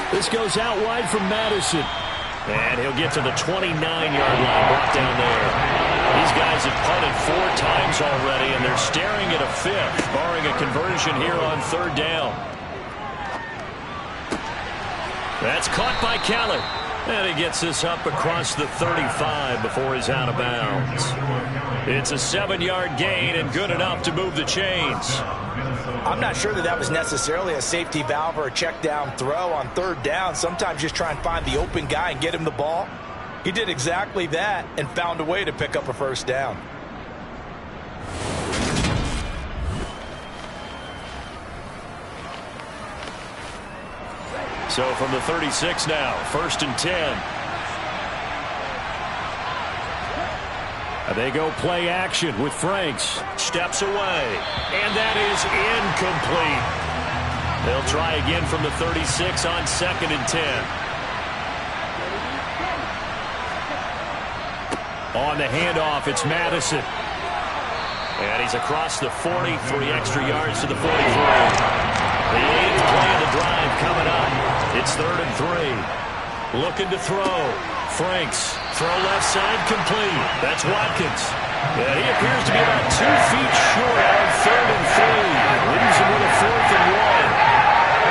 Speaker 4: This goes out wide from Madison.
Speaker 2: And he'll get to the 29-yard line, brought down there. These guys have punted 4 times already, and they're staring at a 5th, barring a conversion here on 3rd down. That's caught by Kelly. And he gets this up across the 35 before he's out of bounds. It's a 7-yard gain and good enough to move the chains.
Speaker 3: I'm not sure that was necessarily a safety valve or a check down throw on 3rd down. Sometimes just try and find the open guy and get him the ball. He did exactly that and found a way to pick up a 1st down.
Speaker 2: So from the 36 now, 1st and 10.
Speaker 4: They go play action with Franks.
Speaker 2: Steps away. And that is incomplete. They'll try again from the 36 on 2nd and 10. On the handoff, it's Madison. And he's across the 40, 3 extra yards to the 43. The 8th play of the drive coming up. It's 3rd and 3. Looking to throw. Franks, throw left side, complete. That's Watkins. And he appears to be about 2 feet short on 3rd and 3. Leaves him with a 4th and 1.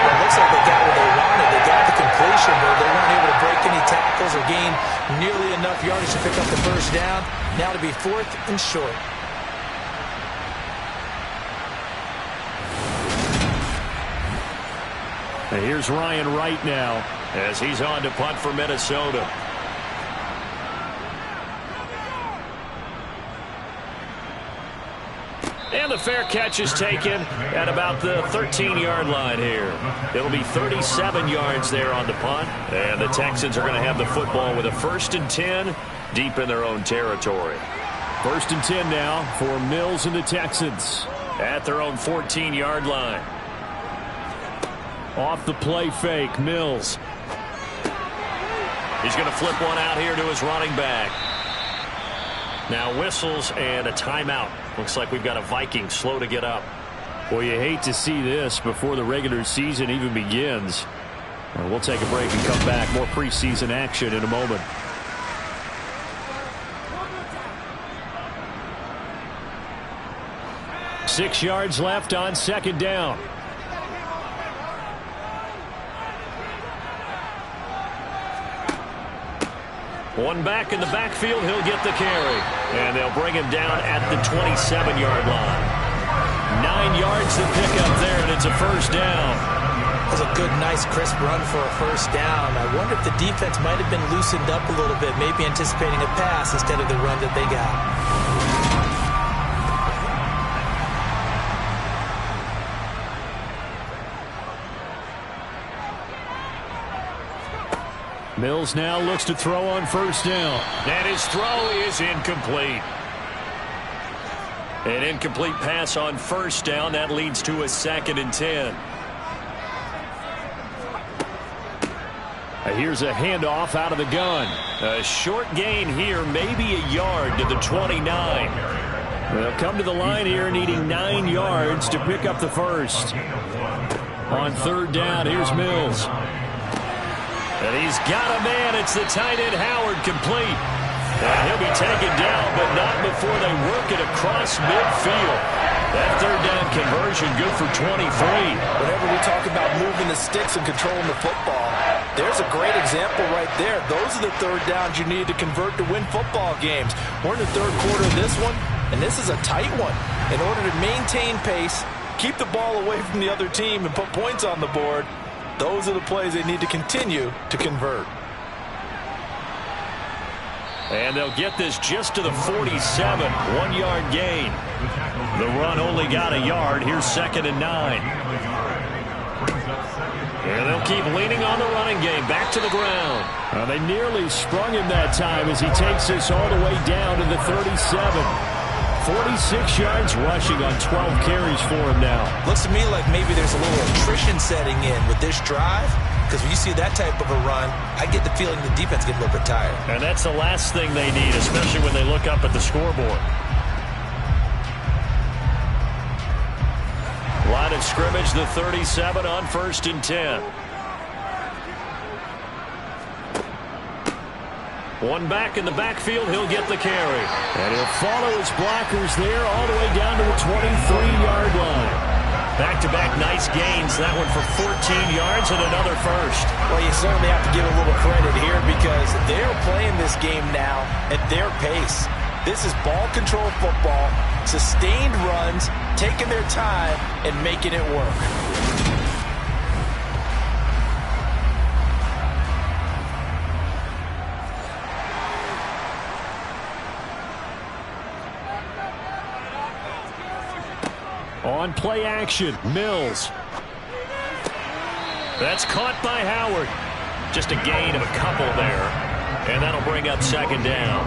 Speaker 3: It looks like they got what they wanted. They got the completion, but they weren't able to break any tackles or gain nearly enough yardage to pick up the first down. Now to be 4th and short.
Speaker 4: And here's Ryan Wright now
Speaker 2: as he's on to punt for Minnesota. And the fair catch is taken at about the 13-yard line here. It'll be 37 yards there on the punt. And the Texans are going to have the football with a 1st and 10 deep in their own territory.
Speaker 4: 1st and 10 now for Mills and the Texans.
Speaker 2: At their own 14-yard line.
Speaker 4: Off the play fake, Mills.
Speaker 2: He's going to flip one out here to his running back. Now whistles and a timeout. Looks like we've got a Viking slow to get up.
Speaker 4: Well, you hate to see this before the regular season even begins. We'll take a break and come back. More preseason action in a moment. Six yards left on 2nd down.
Speaker 2: One back in the backfield, he'll get the carry. And they'll bring him down at the 27-yard line. 9 yards to pick up there, and it's a first down.
Speaker 3: That was a good, nice, crisp run for a first down. I wonder if the defense might have been loosened up a little bit, maybe anticipating a pass instead of the run that they got.
Speaker 4: Mills now looks to throw on first down.
Speaker 2: And his throw is incomplete. An incomplete pass on first down. That leads to a 2nd and 10.
Speaker 4: Here's a handoff out of the gun.
Speaker 2: A short gain here, maybe a yard to the 29.
Speaker 4: They'll come to the line here needing 9 yards to pick up the first. On 3rd down, here's Mills.
Speaker 2: And he's got a man. It's the tight end Howard, complete. And he'll be taken down, but not before they work it across midfield. That 3rd down conversion good for 23.
Speaker 3: Whenever we talk about moving the sticks and controlling the football, there's a great example right there. Those are the 3rd downs you need to convert to win football games. We're in the 3rd quarter of this one, and this is a tight one. In order to maintain pace, keep the ball away from the other team, and put points on the board, those are the plays they need to continue to convert.
Speaker 2: And they'll get this just to the 47. 1-yard gain. The run only got a yard. Here's 2nd and 9. And they'll keep leaning on the running game. Back to the ground.
Speaker 4: They nearly sprung him that time as he takes this all the way down to the 37. 46 yards rushing on 12 carries for him now.
Speaker 3: Looks to me like maybe there's a little attrition setting in with this drive, because when you see that type of a run, I get the feeling the defense gets a little bit tired.
Speaker 2: And that's the last thing they need, especially when they look up at the scoreboard. Line of scrimmage, the 37 on 1st and 10. One back in the backfield, he'll get the carry.
Speaker 4: And he'll follow his blockers there all the way down to the 23-yard line.
Speaker 2: Back-to-back nice gains. That one for 14 yards and another first.
Speaker 3: Well, you certainly have to give a little credit here because they're playing this game now at their pace. This is ball control football, sustained runs, taking their time, and making it work.
Speaker 4: On play action, Mills.
Speaker 2: That's caught by Howard. Just a gain of a couple there. And that'll bring up 2nd down.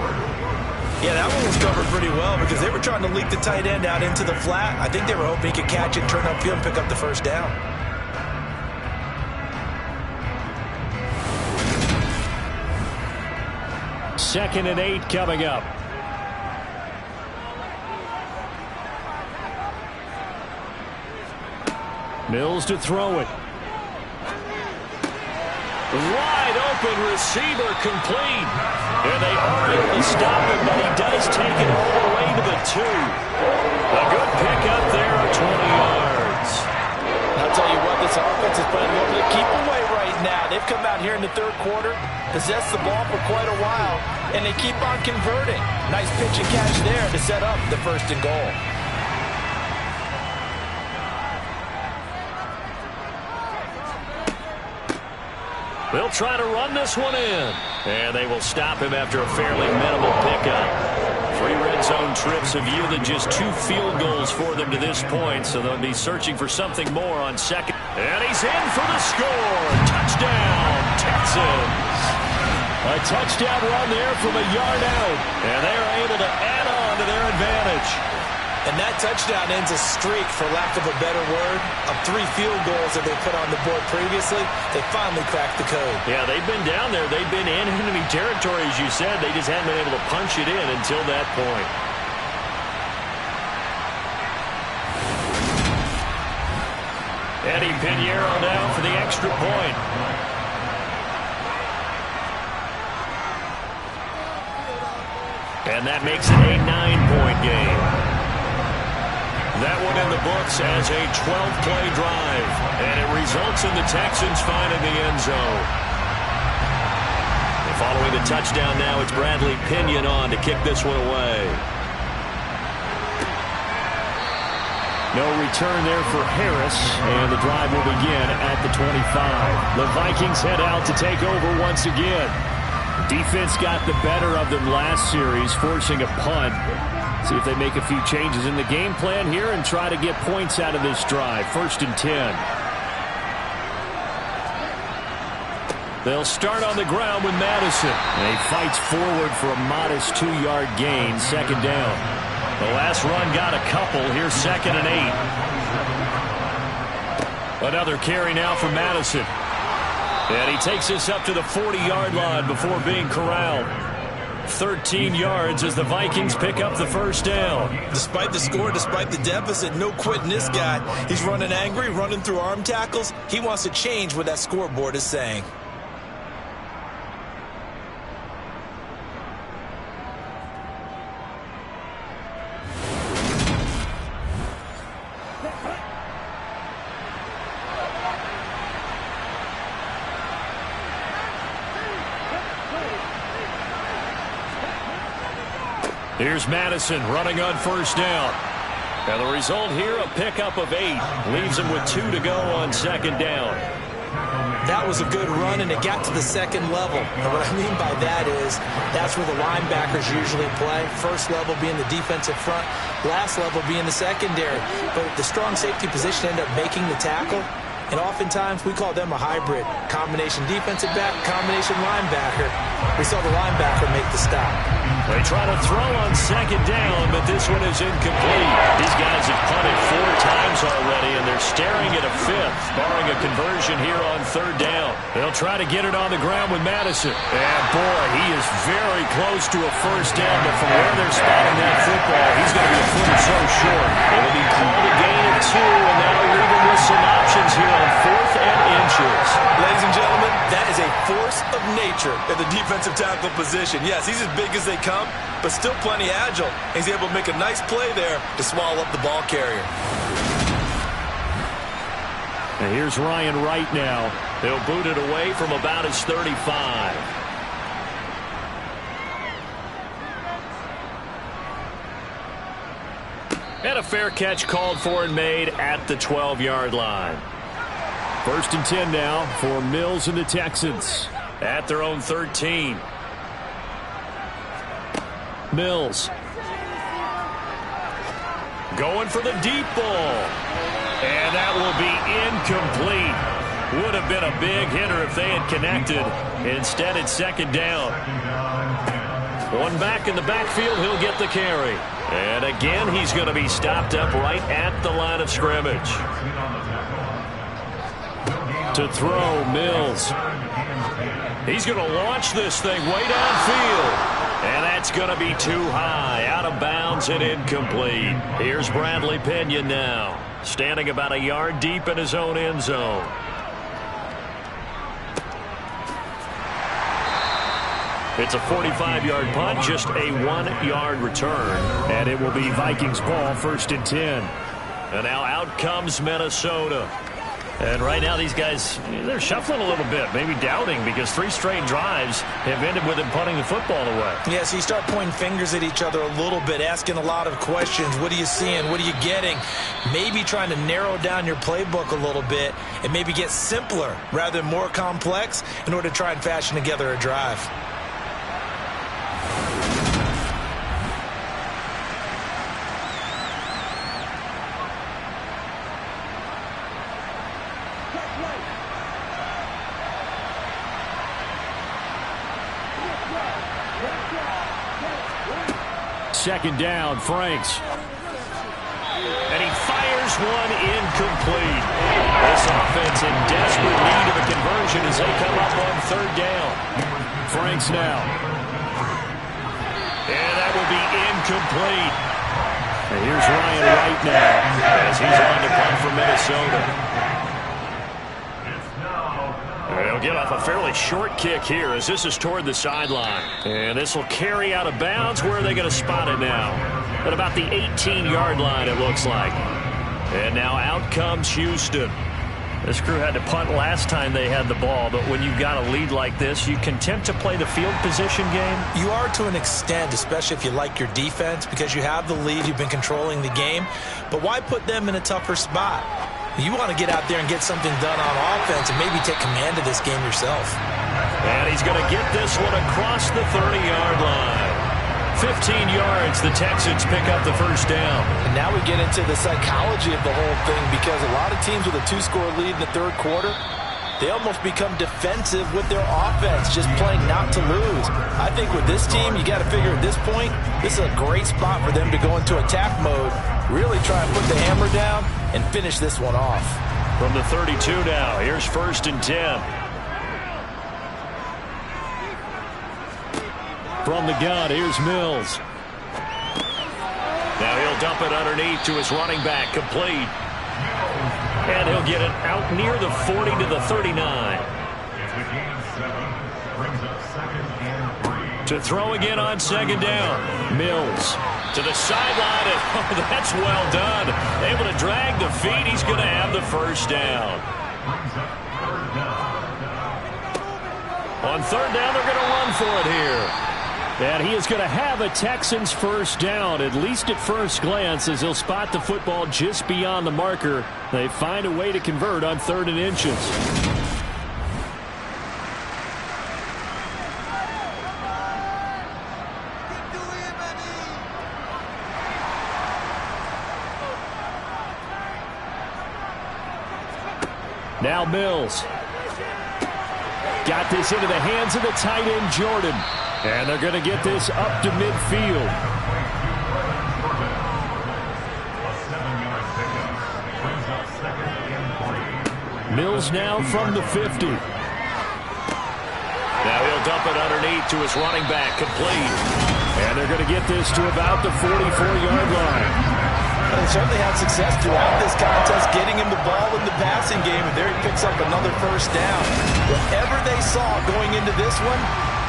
Speaker 3: Yeah, that one was covered pretty well because they were trying to leak the tight end out into the flat. I think they were hoping he could catch it, turn upfield, and pick up the first down.
Speaker 4: Second and 8 coming up. Mills to throw it. Wide open receiver complete. And they are able to stop him, but he does take it all the way to the 2. A good pickup there of 20 yards.
Speaker 3: I'll tell you what, this offense is playing a little bit of keep away right now. They've come out here in the third quarter, possessed the ball for quite a while, and they keep on converting. Nice pitch and catch there to set up the first and goal.
Speaker 4: They'll try to run this one in. And they will stop him after a fairly minimal pickup. 3 red zone trips have yielded just 2 field goals for them to this point, so they'll be searching for something more on second. And he's in for the score. Touchdown, Texans. A touchdown run there from a yard out. And they are able to add on to their advantage.
Speaker 3: And that touchdown ends a streak, for lack of a better word, of 3 field goals that they put on the board previously. They finally cracked the code.
Speaker 4: Yeah, they've been down there. They've been in enemy territory, as you said. They just hadn't been able to punch it in until that point. Eddie Pinheiro down for the extra point. And that makes it a 9-point game. That one in the books as a 12-play drive. And it results in the Texans finding the end zone. And following the touchdown now, it's Bradley Pinion on to kick this one away. No return there for Harris, and the drive will begin at the 25. The Vikings head out to take over once again. Defense got the better of them last series, forcing a punt. See if they make a few changes in the game plan here and try to get points out of this drive. 1st and 10. They'll start on the ground with Madison. And he fights forward for a modest 2-yard gain. 2nd down. The last run got a couple. Here's 2nd and 8. Another carry now for Madison. And he takes this up to the 40-yard line before being corralled. 13 yards as the Vikings pick up the first down.
Speaker 3: Despite the score, despite the deficit, no quitting this guy. He's running angry, running through arm tackles. He wants to change what that scoreboard is saying.
Speaker 4: Here's Madison running on 1st down. And the result here, a pickup of 8. Leaves him with 2 to go on 2nd down.
Speaker 3: That was a good run, and it got to the 2nd level. And what I mean by that is that's where the linebackers usually play. First level being the defensive front, last level being the secondary. But the strong safety position ended up making the tackle. And oftentimes we call them a hybrid. Combination defensive back, combination linebacker. We saw the linebacker make the stop.
Speaker 4: They try to throw on 2nd down, but this one is incomplete. These guys have punted 4 times already, and they're staring at a 5th, barring a conversion here on 3rd down. They'll try to get it on the ground with Madison. And boy, he is very close to a 1st down, but from where they're spotting that football, he's going to be a foot or so short. It'll be called a gain of 2, and now leaving with some options here on 4th and inches.
Speaker 3: Ladies and gentlemen, that is a force of nature at the defensive tackle position. Yes, he's as big as they come, but still plenty agile. He's able to make a nice play there to swallow up the ball carrier.
Speaker 4: And here's Ryan Wright now. He'll boot it away from about his 35. And a fair catch called for and made at the 12-yard line. 1st and 10 now for Mills and the Texans at their own 13. Mills going for the deep ball. And that will be incomplete. Would have been a big hitter if they had connected. Instead, it's 2nd down.
Speaker 2: One back in the backfield, he'll get the carry. And again, he's going to be stopped up right at the line of scrimmage. To throw, Mills. He's going to launch this thing way downfield. And that's going to be too high, out of bounds and incomplete. Here's Bradley Pena now, standing about a yard deep in his own end zone. It's a 45-yard punt, just a 1-yard return. And it will be Vikings ball, 1st and 10. And now out comes Minnesota. And right now these guys, they're shuffling a little bit, maybe doubting, because 3 straight drives have ended with them punting the football away.
Speaker 3: Yeah, so you start pointing fingers at each other a little bit, asking a lot of questions. What are you seeing? What are you getting? Maybe trying to narrow down your playbook a little bit and maybe get simpler rather than more complex in order to try and fashion together a drive.
Speaker 4: Second down, Franks.
Speaker 2: And he fires one incomplete. This offense in desperate need of a conversion as they come up on 3rd down.
Speaker 4: Franks now.
Speaker 2: And that will be incomplete.
Speaker 4: And here's Ryan Wright now,
Speaker 2: as he's on to punt for Minnesota. They'll get off a fairly short kick here as this is toward the sideline. And this will carry out of bounds. Where are they going to spot it now? At about the 18-yard line, it looks like. And now out comes Houston. This crew had to punt last time they had the ball, but when you've got a lead like this, you content to play the field position game?
Speaker 3: You are to an extent, especially if you like your defense, because you have the lead, you've been controlling the game. But why put them in a tougher spot? You want to get out there and get something done on offense and maybe take command of this game yourself.
Speaker 2: And he's going to get this one across the 30-yard line. 15 yards, the Texans pick up the 1st down.
Speaker 3: And now we get into the psychology of the whole thing, because a lot of teams with a 2-score lead in the 3rd quarter, they almost become defensive with their offense, just playing not to lose. I think with this team, you got to figure at this point, this is a great spot for them to go into attack mode, really try and put the hammer down and finish this one off.
Speaker 2: From the 32 now, here's 1st and 10.
Speaker 4: From the gun, here's Mills.
Speaker 2: Now he'll dump it underneath to his running back, complete. And he'll get it out near the 40 to the 39. To throw again on 2nd down. Mills to the sideline, and oh, that's well done. Able to drag the feet. He's going to have the 1st down. On 3rd down, they're going to run for it here.
Speaker 4: And he is going to have a Texans 1st down, at least at first glance, as he'll spot the football just beyond the marker. They find a way to convert on 3rd and inches. Now Mills. Got this into the hands of the tight end, Jordan. And they're going to get this up to midfield. Mills now from the 50.
Speaker 2: Now he'll dump it underneath to his running back, complete.
Speaker 4: And they're going to get this to about the 44-yard line.
Speaker 3: They certainly had success throughout this contest, getting him the ball in the passing game, and there he picks up another 1st down. Whatever they saw going into this one,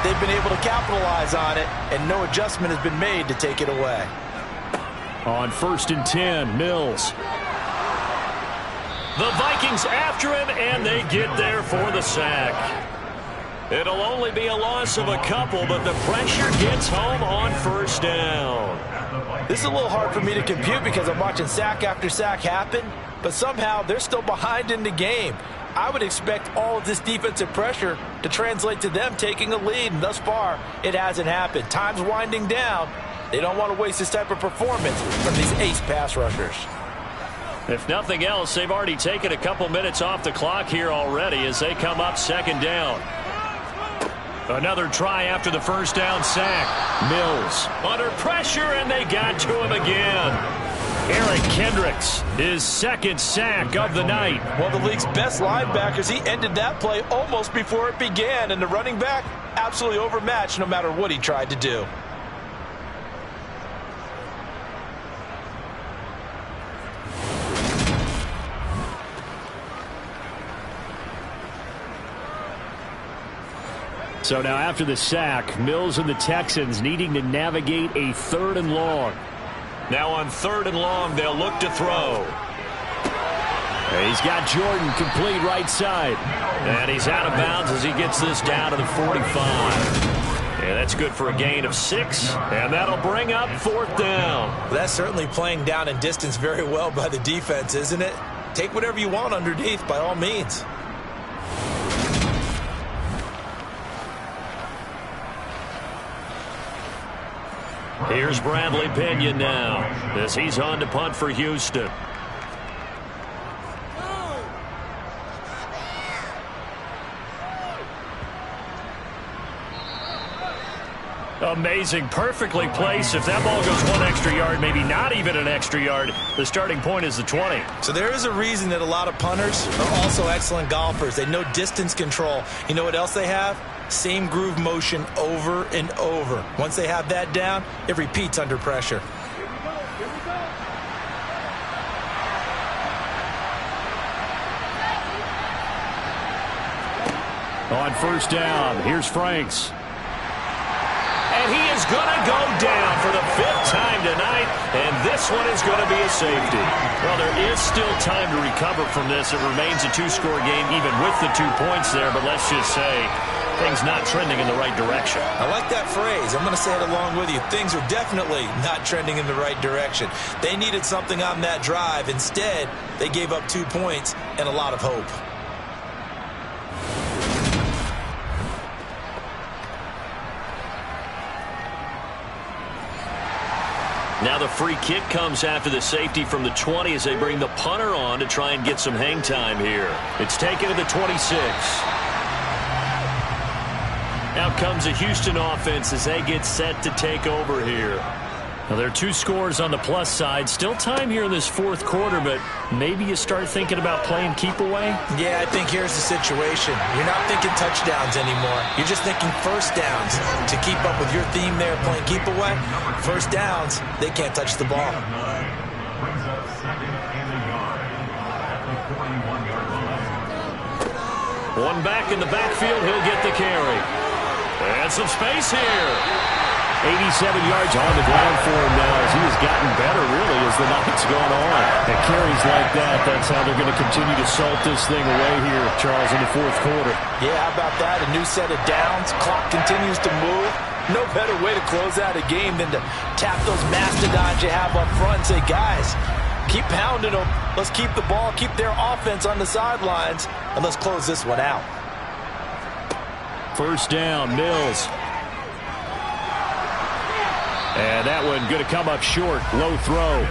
Speaker 3: they've been able to capitalize on it, and no adjustment has been made to take it away.
Speaker 4: On 1st and 10, Mills.
Speaker 2: The Vikings after him, and they get there for the sack. It'll only be a loss of a couple, but the pressure gets home on 1st down.
Speaker 3: This is a little hard for me to compute because I'm watching sack after sack happen, but somehow they're still behind in the game. I would expect all of this defensive pressure to translate to them taking a lead, and thus far, it hasn't happened. Time's winding down. They don't want to waste this type of performance from these ace pass rushers.
Speaker 2: If nothing else, they've already taken a couple minutes off the clock here already as they come up 2nd down. Another try after the first down sack. Mills under pressure, and they got to him again. Eric Kendricks, his second sack of the night.
Speaker 3: One of the league's best linebackers, he ended that play almost before it began, and the running back absolutely overmatched no matter what he tried to do.
Speaker 4: So now after the sack, Mills and the Texans needing to navigate a 3rd and long.
Speaker 2: Now on 3rd and long, they'll look to throw.
Speaker 4: He's got Jordan complete right side.
Speaker 2: And he's out of bounds as he gets this down to the 45. Yeah, that's good for a gain of 6. And that'll bring up 4th down.
Speaker 3: That's certainly playing down and distance very well by the defense, isn't it? Take whatever you want underneath, by all means.
Speaker 2: Here's Bradley Pinion now as he's on to punt for Houston. Amazing, perfectly placed. If that ball goes 1 extra yard, maybe not even an extra yard, the starting point is the 20.
Speaker 3: So there is a reason that a lot of punters are also excellent golfers. They know distance control. You know what else they have? Same groove motion over and over. Once they have that down, it repeats under pressure.
Speaker 4: On 1st down, here's Franks.
Speaker 2: And he is going to go down for the 5th time tonight, and this one is going to be a safety. Well, there is still time to recover from this. It remains a 2-score game even with the 2 points there, but let's just say things not trending in the right direction.
Speaker 3: I like that phrase. I'm going to say it along with you. Things are definitely not trending in the right direction. They needed something on that drive. Instead, they gave up 2 points and a lot of hope.
Speaker 2: Now the free kick comes after the safety from the 20 as they bring the punter on to try and get some hang time here. It's taken to the 26. Now comes a Houston offense as they get set to take over here. Now there are 2 scores on the plus side. Still time here in this 4th quarter, but maybe you start thinking about playing keep away?
Speaker 3: Yeah, I think here's the situation. You're not thinking touchdowns anymore. You're just thinking first downs. To keep up with your theme there, playing keep away, first downs, they can't touch the ball.
Speaker 2: One back in the backfield, he'll get the carry. And some space here.
Speaker 4: 87 yards on the ground for him now as he has gotten better, really, as the night's gone on. And carries like that, that's how they're going to continue to salt this thing away here, Charles, in the 4th quarter.
Speaker 3: Yeah, how about that? A new set of downs. Clock continues to move. No better way to close out a game than to tap those mastodons you have up front and say, guys, keep pounding them. Let's keep the ball, keep their offense on the sidelines, and let's close this one out.
Speaker 4: 1st down, Mills. And that one going to come up short. Low throw.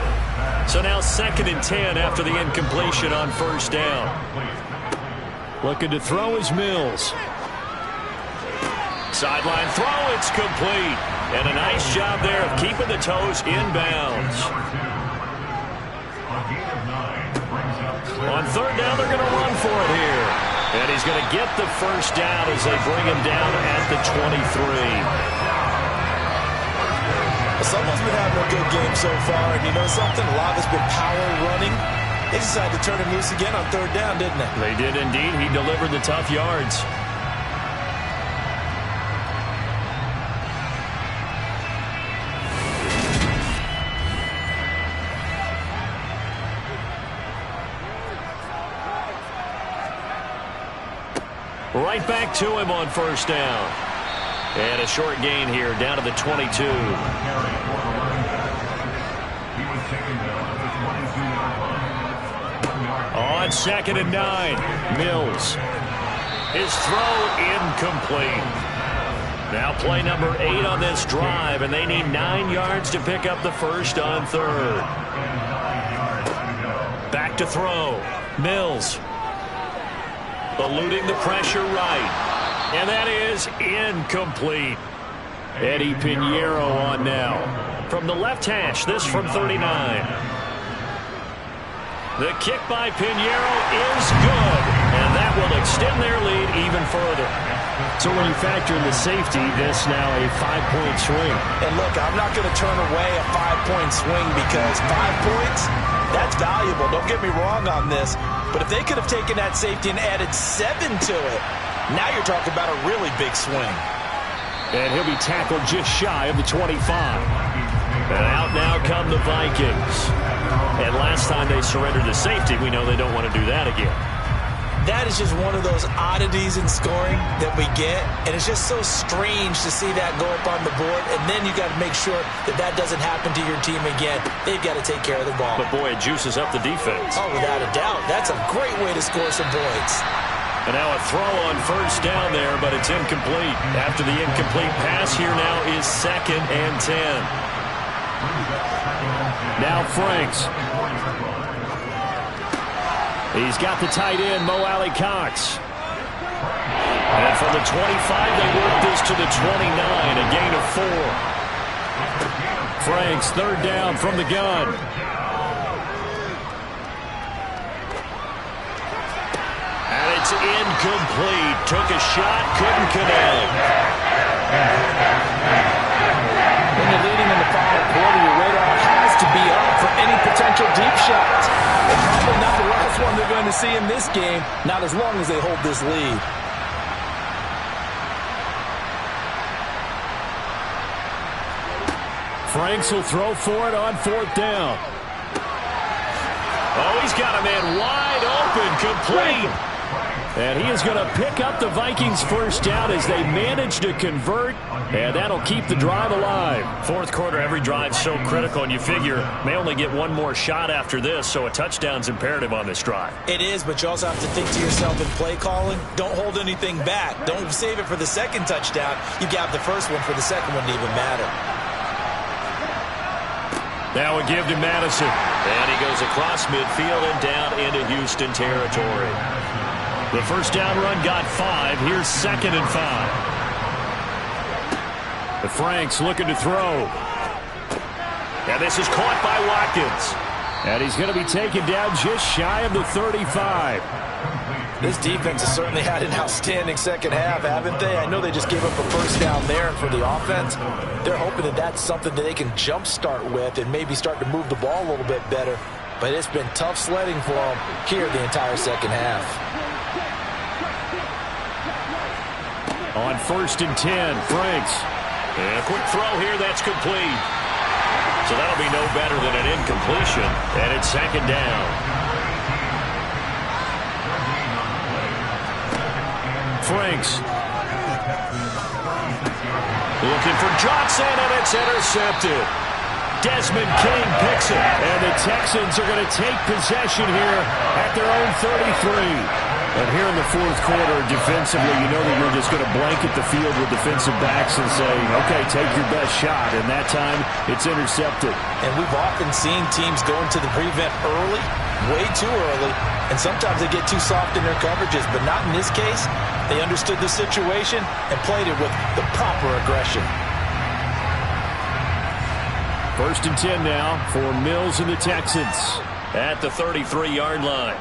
Speaker 2: So now 2nd and 10 after the incompletion on 1st down.
Speaker 4: Looking to throw is Mills.
Speaker 2: Sideline throw, it's complete. And a nice job there of keeping the toes inbounds. On 3rd down, they're going to run for it here. And he's going to get the 1st down as they bring him down at the 23.
Speaker 3: Someone's been having a good game so far, and you know something? A lot has been power running. They decided to turn him loose again on 3rd down, didn't they?
Speaker 2: They did indeed. He delivered the tough yards. Right back to him on 1st down. And a short gain here, down to the 22. On 2nd and 9, Mills. His throw incomplete. Now play number 8 on this drive, and they need 9 yards to pick up the 1st on 3rd. Back to throw. Mills. Eluding the pressure right. And that is incomplete. Eddie Pinheiro on now. From the left hash, this from 39. The kick by Pinheiro is good, and that will extend their lead even further. So when you factor in the safety, this now a 5-point swing.
Speaker 3: And look, I'm not going to turn away a 5-point swing because 5 points, that's valuable. Don't get me wrong on this. But if they could have taken that safety and added 7 to it, now you're talking about a really big swing.
Speaker 2: And he'll be tackled just shy of the 25. And out now come the Vikings. And last time they surrendered the safety, we know they don't want to do that again.
Speaker 3: That is just one of those oddities in scoring that we get. And it's just so strange to see that go up on the board. And then you got to make sure that that doesn't happen to your team again. They've got to take care of the ball.
Speaker 2: But, boy, it juices up the defense.
Speaker 3: Oh, without a doubt. That's a great way to score some points.
Speaker 2: And now a throw on first down there, but it's incomplete. After the incomplete pass, here now is 2nd and 10. Now Franks. He's got the tight end, Mo Alley-Cox. And from the 25, they work this to the 29, a gain of 4. Franks, 3rd down from the gun. And it's incomplete. Took a shot, couldn't connect.
Speaker 3: When you're leading in the final quarter, your radar has to be up for any potential deep shots. And probably not the last one they're going to see in this game, not as long as they hold this lead.
Speaker 2: Franks will throw for it on 4th down. Oh, he's got a man wide open, complete. And he is going to pick up the Vikings' first down as they manage to convert, and that'll keep the drive alive. 4th quarter, every drive's so critical, and you figure may only get one more shot after this, so a touchdown's imperative on this drive.
Speaker 3: It is, but you also have to think to yourself in play calling, don't hold anything back. Don't save it for the second touchdown. You got the first one for the second one to even matter.
Speaker 2: Now a give to Madison, and he goes across midfield and down into Houston territory. The first down run got 5. Here's 2nd and 5. The Franks looking to throw. And this is caught by Watkins. And he's going to be taken down just shy of the 35.
Speaker 3: This defense has certainly had an outstanding second half, haven't they? I know they just gave up a first down there, and for the offense, they're hoping that that's something that they can jumpstart with and maybe start to move the ball a little bit better. But it's been tough sledding for them here the entire second half.
Speaker 2: On 1st and 10, Franks. And a quick throw here, that's complete. So that'll be no better than an incompletion. And it's 2nd down. Franks. Looking for Johnson, and it's intercepted. Desmond King picks it. And the Texans are going to take possession here at their own 33. And here in the 4th quarter, defensively, you know that you're just going to blanket the field with defensive backs and say, okay, take your best shot. And that time, it's intercepted.
Speaker 3: And we've often seen teams go into the prevent early, way too early, and sometimes they get too soft in their coverages. But not in this case. They understood the situation and played it with the proper aggression.
Speaker 2: 1st and 10 now for Mills and the Texans at the 33-yard line.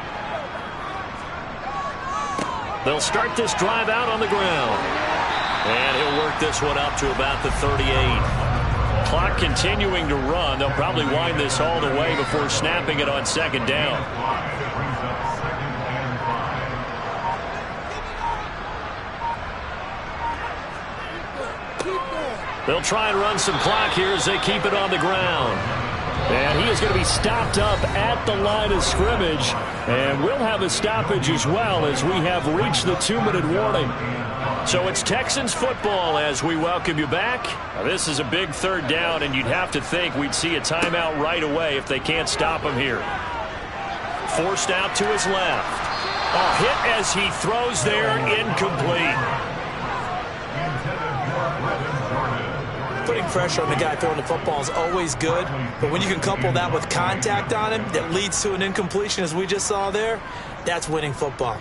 Speaker 2: They'll start this drive out on the ground. And he'll work this one up to about the 38. Clock continuing to run. They'll probably wind this all the way before snapping it on 2nd down. They'll try and run some clock here as they keep it on the ground. And he is going to be stopped up at the line of scrimmage. And we'll have a stoppage as well as we have reached the 2-minute warning. So it's Texans football as we welcome you back. Now, this is a big 3rd down, and you'd have to think we'd see a timeout right away if they can't stop him here. Forced out to his left. A hit as he throws there, incomplete.
Speaker 3: Putting pressure on the guy throwing the football is always good, but when you can couple that with contact on him that leads to an incompletion as we just saw there, that's winning football.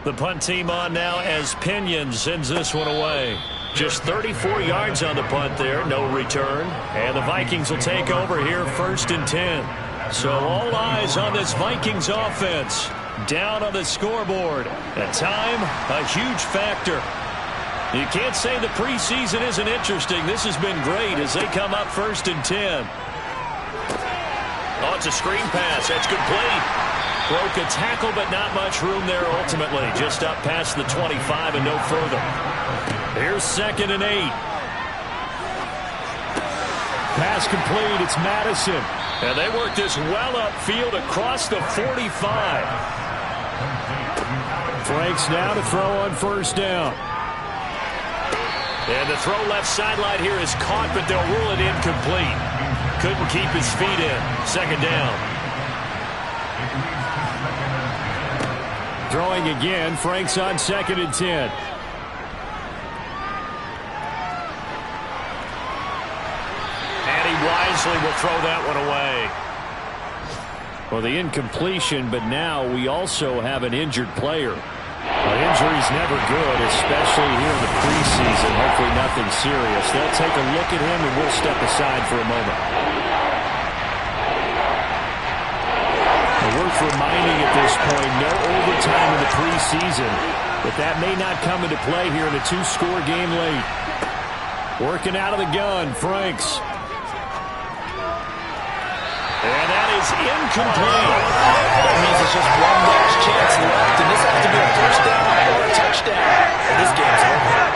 Speaker 2: The punt team on now as Pinion sends this one away. Just 34 yards on the punt there, no return. And the Vikings will take over here 1st and 10. So all eyes on this Vikings offense. Down on the scoreboard. At time, a huge factor. You can't say the preseason isn't interesting. This has been great as they come up 1st and 10. Oh, it's a screen pass. That's complete. Broke a tackle, but not much room there ultimately. Just up past the 25 and no further. Here's 2nd and 8.
Speaker 4: Pass complete. It's Madison.
Speaker 2: And they work this well upfield across the 45.
Speaker 4: Franks now to throw on 1st down.
Speaker 2: And the throw left sideline here is caught, but they'll rule it incomplete. Couldn't keep his feet in. 2nd down.
Speaker 4: Throwing again. Franks on 2nd and 10.
Speaker 2: And he wisely will throw that one away.
Speaker 4: Well, the incompletion, but now we also have an injured player. Injury's never good, especially here in the preseason. Hopefully nothing serious. They'll take a look at him, and we'll step aside for a moment. Worth reminding at this point, no overtime in the preseason, but that may not come into play here in a 2-score game late. Working out of the gun, Franks.
Speaker 2: And that is incomplete.
Speaker 3: That means it's just one last chance left, and this has to be a 1st down or a touchdown, and this game's over.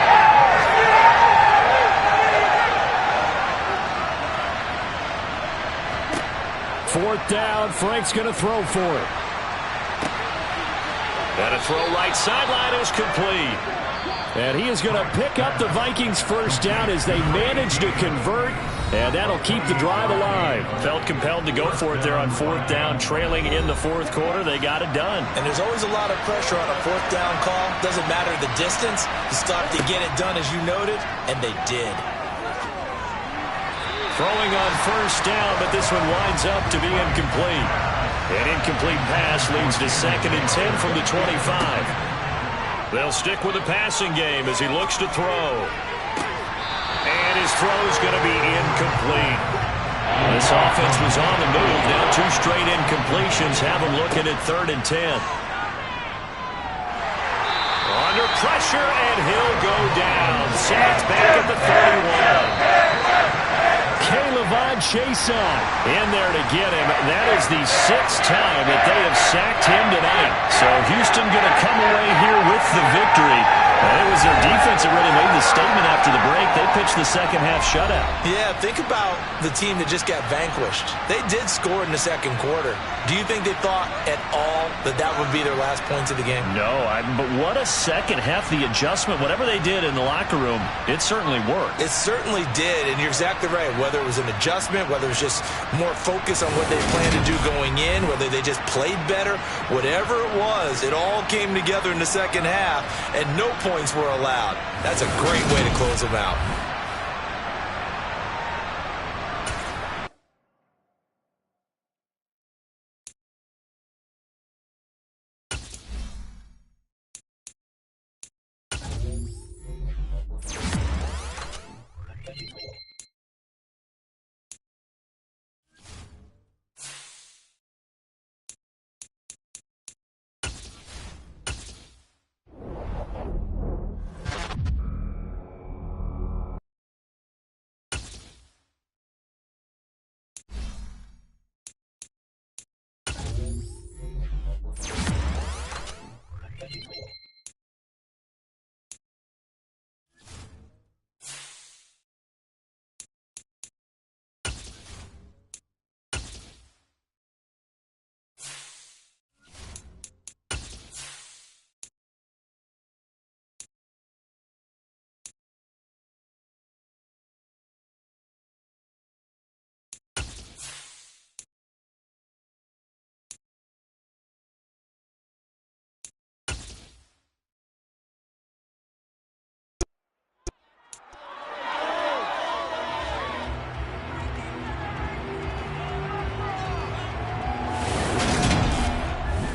Speaker 4: 4th down. Frank's going to throw for it.
Speaker 2: And a throw right sideline is complete.
Speaker 4: And he is going to pick up the Vikings 1st down as they manage to convert. And that'll keep the drive alive.
Speaker 2: Felt compelled to go for it there on 4th down, trailing in the 4th quarter. They got it done.
Speaker 3: And there's always a lot of pressure on a 4th down call. Doesn't matter the distance. You stop to get it done, as you noted, and they did.
Speaker 2: Throwing on 1st down, but this one winds up to be incomplete. An incomplete pass leads to 2nd and 10 from the 25. They'll stick with the passing game as he looks to throw. And his throw's going to be incomplete. This offense was on the move. Now 2 straight incompletions have them looking at 3rd and 10. Under pressure, and he'll go down. Sacked back at the 31.
Speaker 4: K'Lavon Chaisson
Speaker 2: in there to get him. That is the 6th time that they have sacked him tonight. So Houston going to come away here with the victory. And it was their defense that really made the statement after the break. They pitched the 2nd half shutout.
Speaker 3: Yeah, think about the team that just got vanquished. They did score in the 2nd quarter. Do you think they thought at all that that would be their last points of the game?
Speaker 2: No, but what a 2nd half. The adjustment, whatever they did in the locker room, it certainly worked.
Speaker 3: It certainly did, and you're exactly right. Whether it was an adjustment, whether it was just more focus on what they planned to do going in, whether they just played better, whatever it was, it all came together in the 2nd half, and no points were allowed. That's a great way to close them out.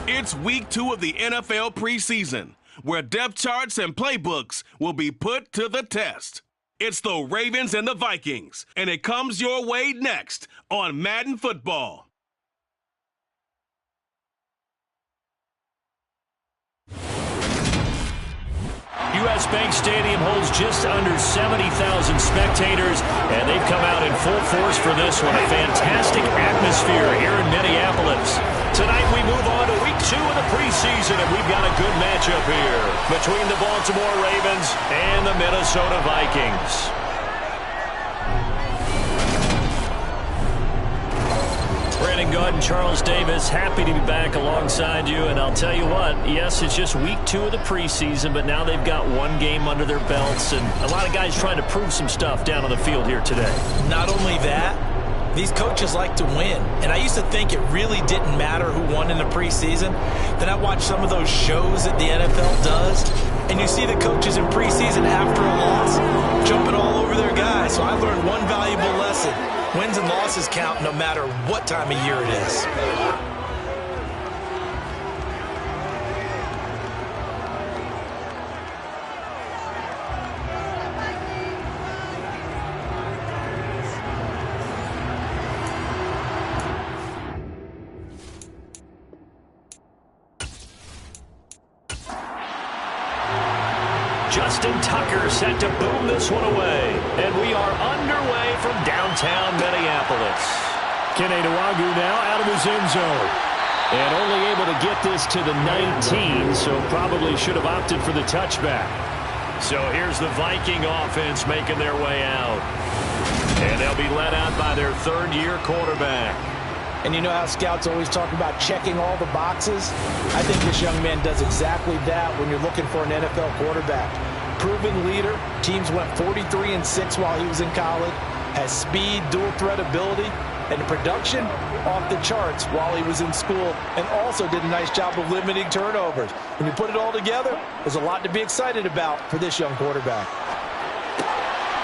Speaker 1: It's week 2 of the NFL preseason. where depth charts and playbooks will be put to the test. It's the Ravens and the Vikings, and it comes your way next on Madden Football.
Speaker 2: U.S. Bank Stadium holds just under 70,000 spectators, and they've come out in full force for this one. A fantastic atmosphere here in Minneapolis. Tonight we move on to week 2 of the preseason, and we've got a good matchup here between the Baltimore Ravens and the Minnesota Vikings. Brandon Gaud and Charles Davis, happy to be back alongside you. And I'll tell you what, yes, it's just week 2 of the preseason, but now they've got one game under their belts, and a lot of guys trying to prove some stuff down on the field here today.
Speaker 3: Not only that, these coaches like to win. And I used to think it really didn't matter who won in the preseason. Then I watched some of those shows that the NFL does, and you see the coaches in preseason after a loss jumping all over their guys. So I learned one valuable lesson. Wins and losses count no matter what time of year it is.
Speaker 2: Justin Tucker set to boom this one away. And we are underway from downtown Minneapolis.
Speaker 4: Kene Nwangwu now out of his end zone. And only able to get this to the 19, so probably should have opted for the touchback.
Speaker 2: So here's the Viking offense making their way out. And they'll be led out by their third-year quarterback.
Speaker 3: And you know how scouts always talk about checking all the boxes? I think this young man does exactly that when you're looking for an NFL quarterback. Proven leader. Teams went 43-6 while he was in college. Has speed, dual threat ability, and production off the charts while he was in school, and also did a nice job of limiting turnovers. When you put it all together, there's a lot to be excited about for this young quarterback.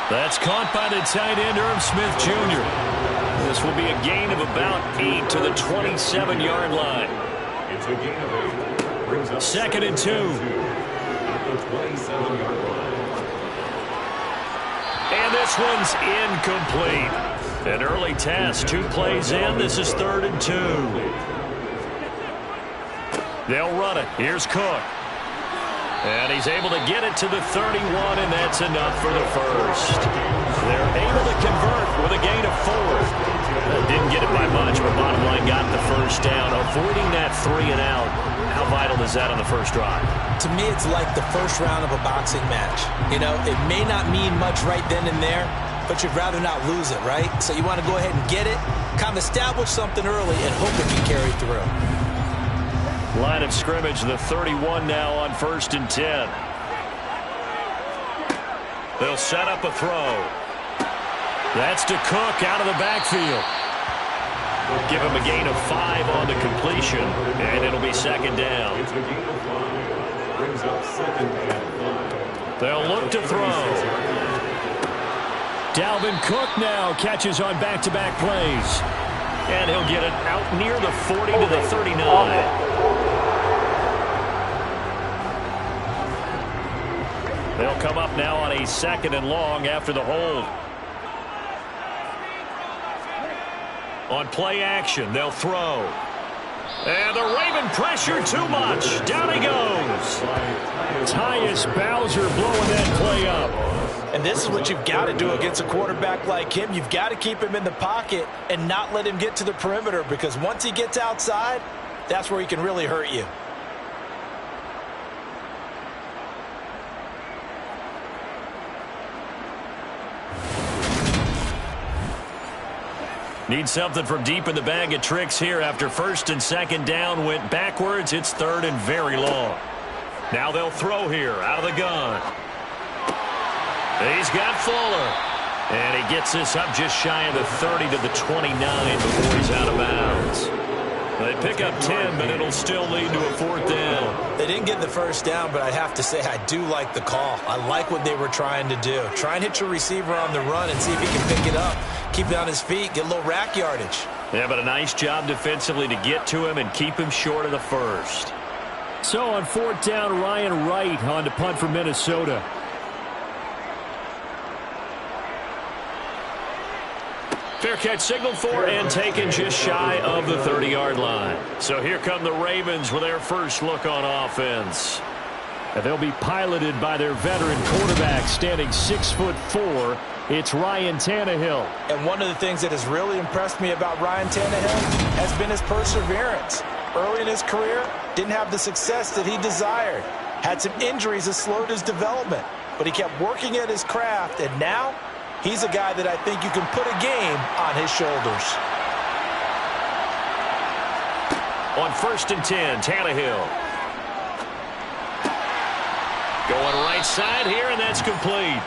Speaker 2: That's caught by the tight end, Irv Smith Jr. This will be a gain of about 8 to the 27-yard line.
Speaker 5: It's a gain of 8. Brings up
Speaker 2: 2nd and 2.
Speaker 5: At the 27-yard line.
Speaker 2: And this one's incomplete. An early test, 2 plays in. This is 3rd and 2. They'll run it. Here's Cook. And he's able to get it to the 31, and that's enough for the first. They're able to convert with a gain of 4. Didn't get it by much, but bottom line got the first down. Avoiding that 3-and-out. How vital is that on the first drive?
Speaker 3: To me, it's like the first round of a boxing match. You know, it may not mean much right then and there, but you'd rather not lose it, right? So you want to go ahead and get it, kind of establish something early, and hope it can carry through.
Speaker 2: Line of scrimmage, the 31 now on 1st and 10. They'll set up a throw. That's to Cook out of the backfield. Give him a gain of 5 on the completion, and it'll be 2nd down.
Speaker 5: It's a gain of 5. Brings up 2nd and 5.
Speaker 2: They'll look to throw.
Speaker 4: Dalvin Cook now catches on back-to-back plays.
Speaker 2: And he'll get it out near the 40 to the 39. They'll come up now on a 2nd and long after the hold. On play action, they'll throw. And the Raven pressure too much. Down he goes.
Speaker 4: Tyus Bowser blowing that play up.
Speaker 3: And this is what you've got to do against a quarterback like him. You've got to keep him in the pocket and not let him get to the perimeter, because once he gets outside, that's where he can really hurt you.
Speaker 2: Need something from deep in the bag of tricks here after 1st and 2nd down went backwards. It's 3rd and very long. Now they'll throw here out of the gun. He's got Fuller. And he gets this up just shy of the 30 to the 29 before he's out of bounds. They pick up 10, but it'll still lead to a 4th down.
Speaker 3: They didn't get the first down, but I have to say I do like the call. I like what they were trying to do. Try and hit your receiver on the run and see if he can pick it up. Keep it on his feet, get a little rack yardage.
Speaker 2: Yeah, but a nice job defensively to get to him and keep him short of the first.
Speaker 4: So on fourth down, Ryan Wright on to punt for Minnesota.
Speaker 2: Fair catch signaled for and taken just shy of the 30-yard line. So here come the Ravens with their first look on offense.
Speaker 4: And they'll be piloted by their veteran quarterback, standing 6'4". It's Ryan Tannehill.
Speaker 3: And one of the things that has really impressed me about Ryan Tannehill has been his perseverance. Early in his career, didn't have the success that he desired. Had some injuries that slowed his development. But he kept working at his craft, and now he's a guy that I think you can put a game on his shoulders.
Speaker 2: On 1st and 10, Tannehill. Going right side here, and that's complete.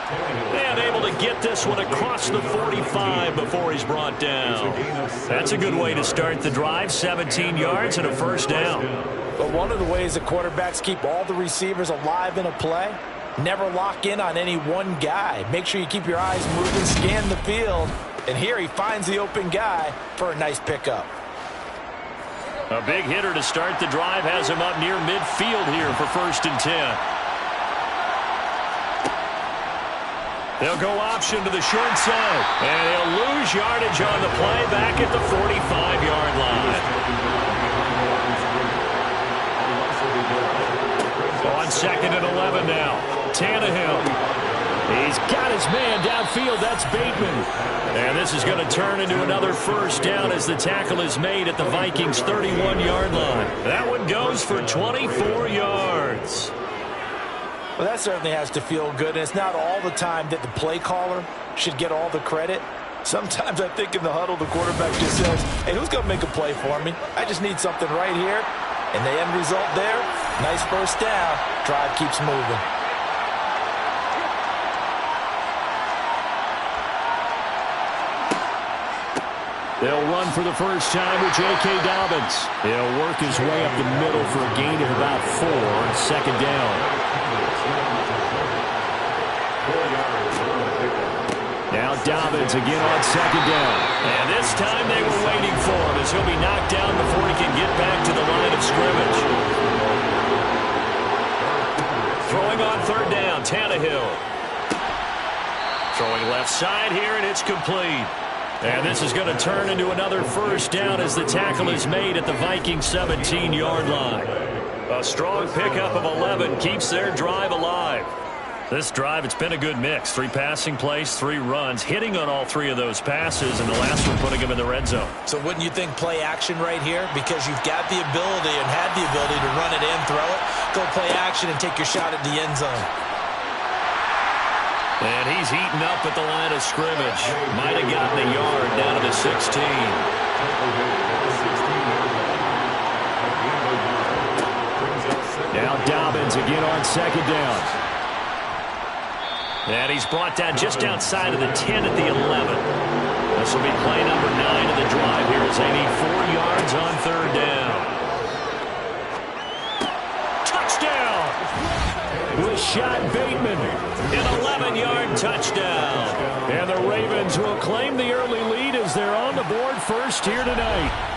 Speaker 2: And able to get this one across the 45 before he's brought down. That's a good way to start the drive, 17 yards and a first down.
Speaker 3: But one of the ways that quarterbacks keep all the receivers alive in a play, never lock in on any one guy. Make sure you keep your eyes moving, scan the field. And here he finds the open guy for a nice pickup.
Speaker 2: A big hitter to start the drive has him up near midfield here for 1st and 10. They'll go option to the short side. And he'll lose yardage on the play back at the 45-yard line. On 2nd and 11 now. Tannehill. He's got his man downfield. That's Bateman. And this is going to turn into another first down as the tackle is made at the Vikings' 31-yard line. That one goes for 24 yards.
Speaker 3: Well, that certainly has to feel good, and it's not all the time that the play caller should get all the credit. Sometimes I think in the huddle the quarterback just says, hey, who's going to make a play for me? I just need something right here. And the end result there, nice first down. Drive keeps moving.
Speaker 4: They'll run for the first time with J.K. Dobbins. He'll work his way up the middle for a gain of about 4 on 2nd down. Now Dobbins again on 2nd down.
Speaker 2: And this time they were waiting for him as he'll be knocked down before he can get back to the line of scrimmage. Throwing on 3rd down, Tannehill. Throwing left side here, and it's complete. And this is going to turn into another first down as the tackle is made at the Vikings 17-yard line. A strong pickup of 11 keeps their drive alive. This drive, it's been a good mix. 3 passing plays, 3 runs, hitting on all 3 of those passes, and the last one putting him in the red zone.
Speaker 3: So wouldn't you think play action right here? Because you've got the ability and had the ability to run it in, throw it, go play action, and take your shot at the end zone.
Speaker 2: And he's heating up at the line of scrimmage. Might have gotten a yard down to the 16.
Speaker 4: Now Dobbins again on 2nd down.
Speaker 2: And he's brought down just outside of the 10 at the 11. This will be play number 9 of the drive here as they need 4 yards on 3rd down. Touchdown!
Speaker 4: Rashad Bateman.
Speaker 2: An 11-yard touchdown.
Speaker 4: And the Ravens will claim the early lead as they're on the board first here tonight.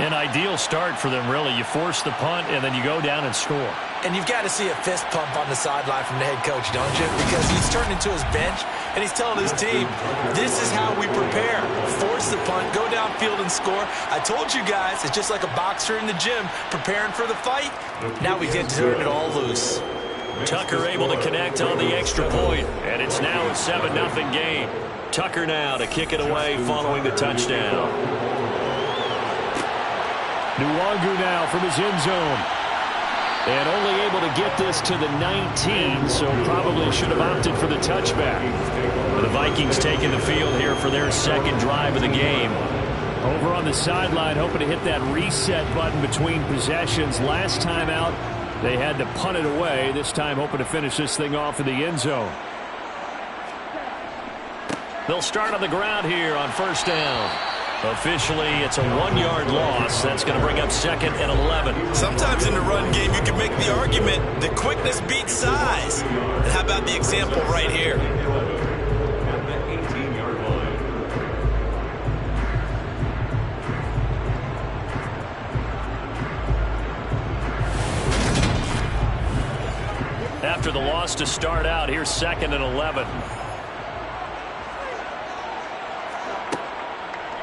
Speaker 2: An ideal start for them, really. You force the punt, and then you go down and score.
Speaker 3: And you've got to see a fist pump on the sideline from the head coach, don't you? Because he's turned into his bench, and he's telling his team, this is how we prepare. Force the punt, go downfield and score. I told you guys, it's just like a boxer in the gym preparing for the fight. Now we get to turn it all loose.
Speaker 2: Tucker able to connect on the extra point, and it's now a 7-0 game. Tucker now to kick it away following the touchdown.
Speaker 4: Nwangu now from his end zone. And only able to get this to the 19, so probably should have opted for the touchback.
Speaker 2: The Vikings taking the field here for their 2nd drive of the game.
Speaker 4: Over on the sideline, hoping to hit that reset button between possessions. Last time out, they had to punt it away. This time hoping to finish this thing off in the end zone.
Speaker 2: They'll start on the ground here on 1st down. Officially, it's a 1-yard loss. That's going to bring up 2nd and 11.
Speaker 3: Sometimes in the run game, you can make the argument that quickness beats size. And how about the example right here?
Speaker 2: after the loss to start out. Here's 2nd and 11.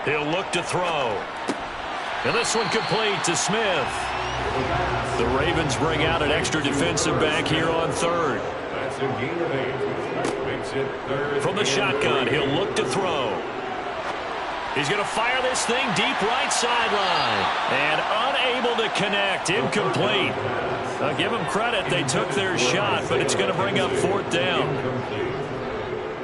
Speaker 2: He'll look to throw. And this one complete to Smith. The Ravens bring out an extra defensive back here on 3rd.
Speaker 5: That's a gain of 8. Makes it 3rd.
Speaker 2: From the shotgun, he'll look to throw. He's going to fire this thing deep right sideline. And unable to connect. Incomplete. I'll give them credit. They took their shot, but it's going to bring up 4th down.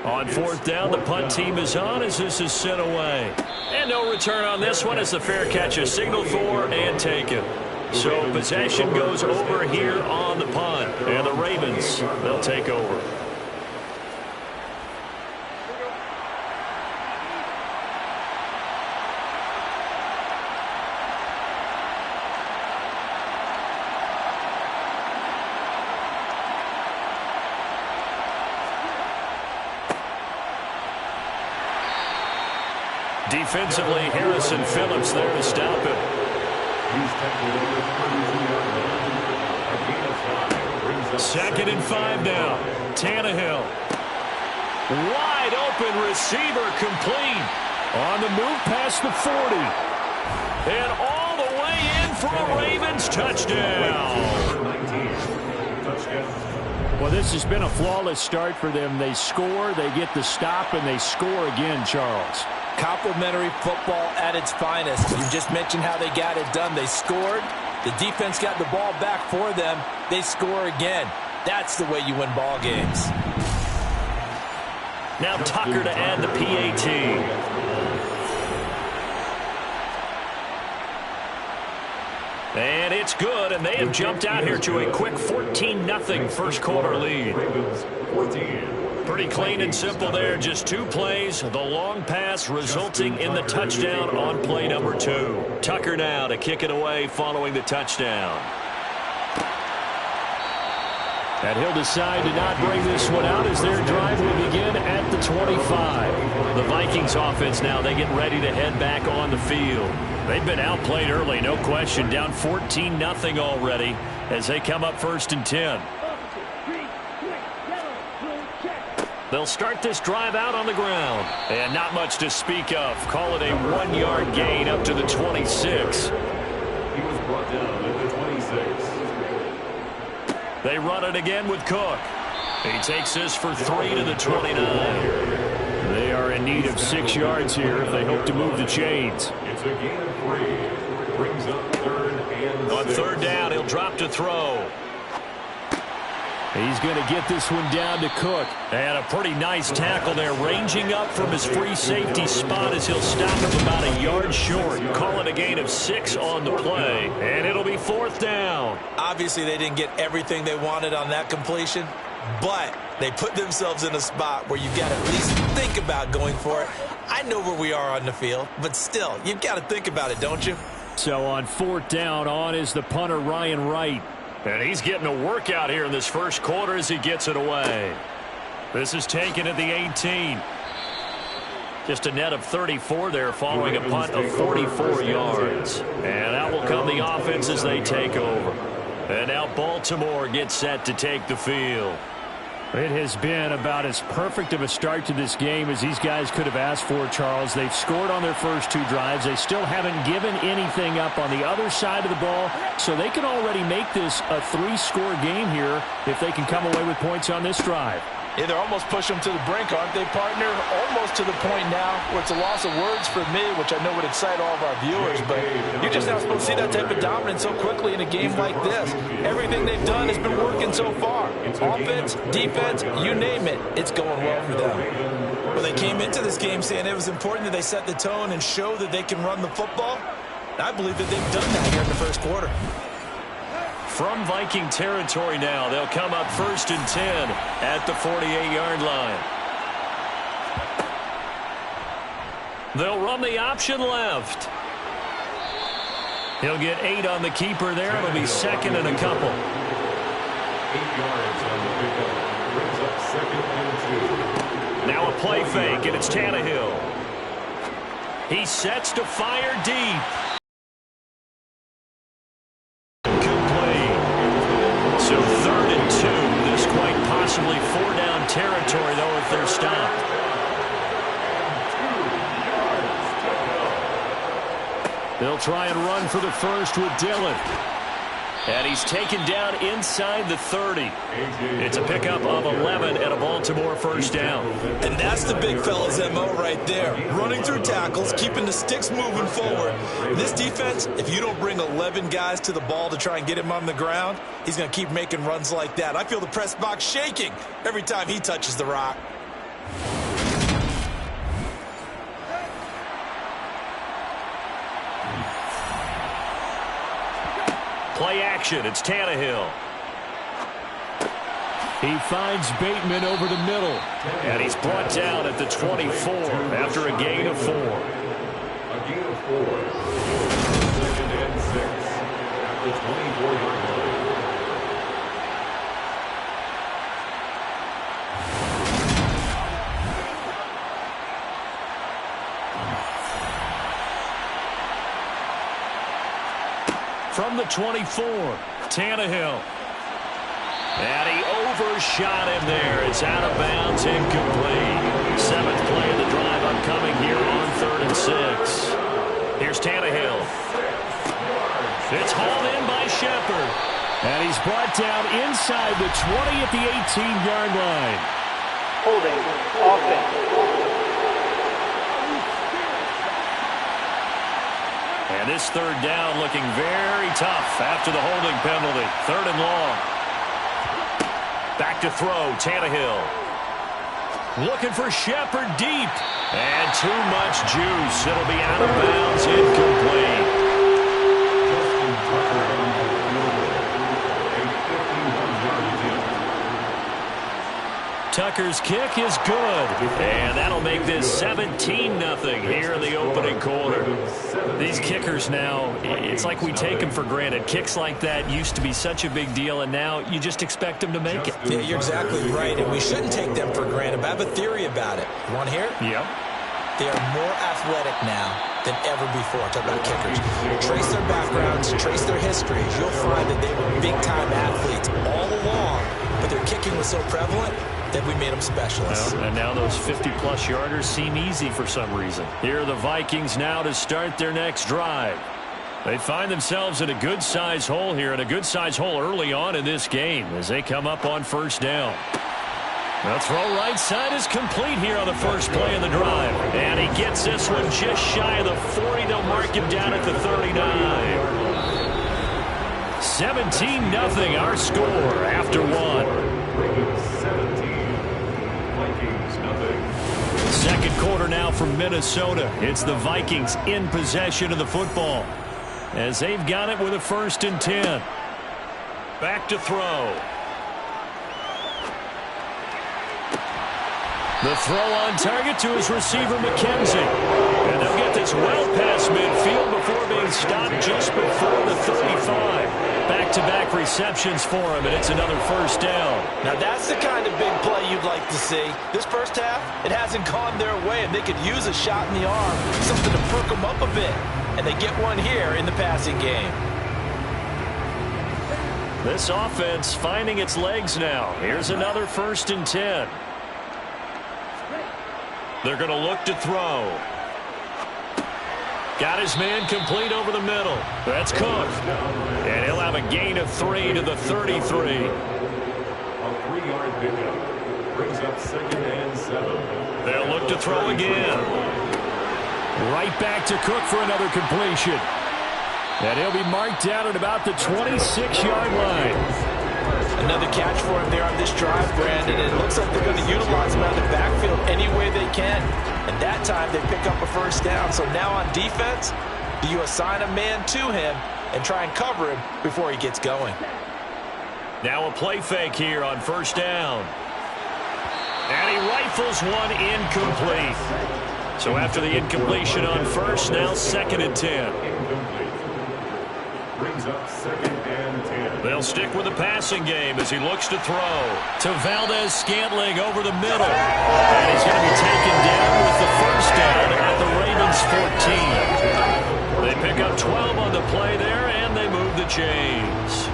Speaker 2: On 4th down, the punt team is on as this is sent away. And no return on this one as the fair catch is signaled for and taken. So possession goes over here on the punt. And the Ravens, they'll take over. Defensively, Harrison Phillips there to stop him.
Speaker 5: He's tackled over 32-yard line. A gain of 5. Brings up
Speaker 2: 2nd and 5 now. Tannehill. Wide open receiver complete. On the move past the 40. And all the way in for a Ravens touchdown.
Speaker 4: Well, this has been a flawless start for them. They score, they get the stop, and they score again, Charles.
Speaker 3: Complimentary football at its finest. You just mentioned how they got it done. They scored. The defense got the ball back for them. They score again. That's the way you win ball games.
Speaker 2: Now Tucker to add the PAT. And it's good, and they have jumped out here to a quick 14-0 first quarter lead. Pretty clean and simple there. Just 2 plays. The long pass resulting in the touchdown on play number 2. Tucker now to kick it away following the touchdown.
Speaker 4: And he'll decide to not bring this one out as their drive will begin at the 25.
Speaker 2: The Vikings offense now, they get ready to head back on the field. They've been outplayed early, no question. Down 14-0 already as they come up 1st and 10. They'll start this drive out on the ground. And not much to speak of. Call it a 1-yard gain up to the 26.
Speaker 5: He was brought down at the 26.
Speaker 2: They run it again with Cook. He takes this for 3 to the 29.
Speaker 4: They are in need of 6 yards here if they hope to move the chains.
Speaker 5: It's a gain of 3. Brings up 3rd and 6.
Speaker 2: On 3rd down, he'll drop to throw.
Speaker 4: He's going to get this one down to Cook.
Speaker 2: And a pretty nice tackle there, ranging up from his free safety spot as he'll stop him about a yard short. Call it a gain of 6 on the play, and it'll be 4th down.
Speaker 3: Obviously, they didn't get everything they wanted on that completion, but they put themselves in a spot where you've got to at least think about going for it. I know where we are on the field, but still, you've got to think about it, don't you?
Speaker 4: So on 4th down, on is the punter, Ryan Wright.
Speaker 2: And he's getting a workout here in this first quarter as he gets it away. This is taken at the 18. Just a net of 34 there following a punt of 44 yards. And out will come the offense as they take over. And now Baltimore gets set to take the field.
Speaker 4: It has been about as perfect of a start to this game as these guys could have asked for, Charles. They've scored on their first 2 drives. They still haven't given anything up on the other side of the ball, so they can already make this a 3-score game here if they can come away with points on this drive.
Speaker 3: Yeah, they're almost pushing them to the brink, aren't they, partner? Almost to the point now where it's a loss of words for me, which I know would excite all of our viewers, but you're just not supposed to see that type of dominance so quickly in a game like this. Everything they've done has been working so far. Offense, defense, you name it, it's going well for them. Well, they came into this game saying it was important that they set the tone and show that they can run the football. I believe that they've done that here in the first quarter.
Speaker 2: From Viking territory now, they'll come up 1st and 10 at the 48-yard line. They'll run the option left. He'll get 8 on the keeper there. It'll be 2nd and a couple.
Speaker 5: 8 yards on the pickup. Brings up 2nd and 2.
Speaker 2: Now a play fake, and it's Tannehill. He sets to fire deep. So 3rd and 2, this
Speaker 4: They'll try and run for the first with Dillon. And he's taken down inside the 30. It's a pickup of 11 and a Baltimore first down.
Speaker 3: And that's the big fella's MO right there. Running through tackles, keeping the sticks moving forward. This defense, if you don't bring 11 guys to the ball to try and get him on the ground, he's going to keep making runs like that. I feel the press box shaking every time he touches the rock.
Speaker 4: Play action. It's Tannehill. He finds Bateman over the middle. And he's brought down at the 24 after a gain of 4.
Speaker 5: A gain of 4. 2nd and 6 at the 24-yard line.
Speaker 4: From the 24, Tannehill. And he overshot him there. It's out of bounds, incomplete. 7th play of the drive upcoming here on 3rd and 6. Here's Tannehill. It's hauled in by Shepard. And he's brought down inside the 20 at the 18-yard line.
Speaker 6: Holding offense.
Speaker 4: And this 3rd down looking very tough after the holding penalty. 3rd and long. Back to throw, Tannehill. Looking for Shepard deep. And too much juice. It'll be out of bounds, incomplete. Tucker's kick is good. And that'll make this 17-0 here in the opening quarter. These kickers now, it's like we take them for granted. Kicks like that used to be such a big deal, and now you just expect them to make it.
Speaker 3: Yeah, you're exactly right, and we shouldn't take them for granted. But I have a theory about it. You want to hear it?
Speaker 4: Yep.
Speaker 3: They are more athletic now than ever before. Talk about kickers. Trace their backgrounds, trace their histories. You'll find that they were big-time athletes all along, but their kicking was so prevalent that we made them specialists.
Speaker 4: Well, and now those 50-plus yarders seem easy for some reason. Here are the Vikings now to start their next drive. They find themselves in a good-size hole here, and a good-size hole early on in this game as they come up on 1st down. The throw right side is complete here on the first play of the drive. And he gets this one just shy of the 40. They'll mark him down at the 39. 17-0 our score after 1. 2nd quarter now from Minnesota. It's the Vikings in possession of the football as they've got it with a 1st and 10. Back to throw. The throw on target to his receiver, McKenzie. And they'll get this well past midfield before being stopped just before the 35. Back-to-back receptions for him, and it's another 1st down.
Speaker 3: Now that's the kind of big play you'd like to see. This first half, it hasn't gone their way, and they could use a shot in the arm, something to perk them up a bit. And they get one here in the passing game.
Speaker 4: This offense finding its legs now. Here's another 1st and 10. They're going to look to throw. Got his man complete over the middle. That's Cook. And he'll have a gain of 3 to the 33.
Speaker 5: A 3-yard pickup brings up 2nd and 7.
Speaker 4: They'll look to throw again. Right back to Cook for another completion. And he'll be marked down at about the 26-yard line.
Speaker 3: Another catch for him there on this drive, Brandon. And it looks like they're going to utilize him out of the backfield any way they can. And that time they pick up a 1st down. So now on defense, do you assign a man to him and try and cover him before he gets going?
Speaker 4: Now a play fake here on 1st down. And he rifles one incomplete. So after the incompletion on 1st, now 2nd and 10.
Speaker 5: Brings up 2nd and 10.
Speaker 4: They'll stick with the passing game as he looks to throw. To Valdez-Scantling over the middle. And he's going to be taken down with the 1st down at the Ravens 14. They pick up 12 on the play there, and they move the chains.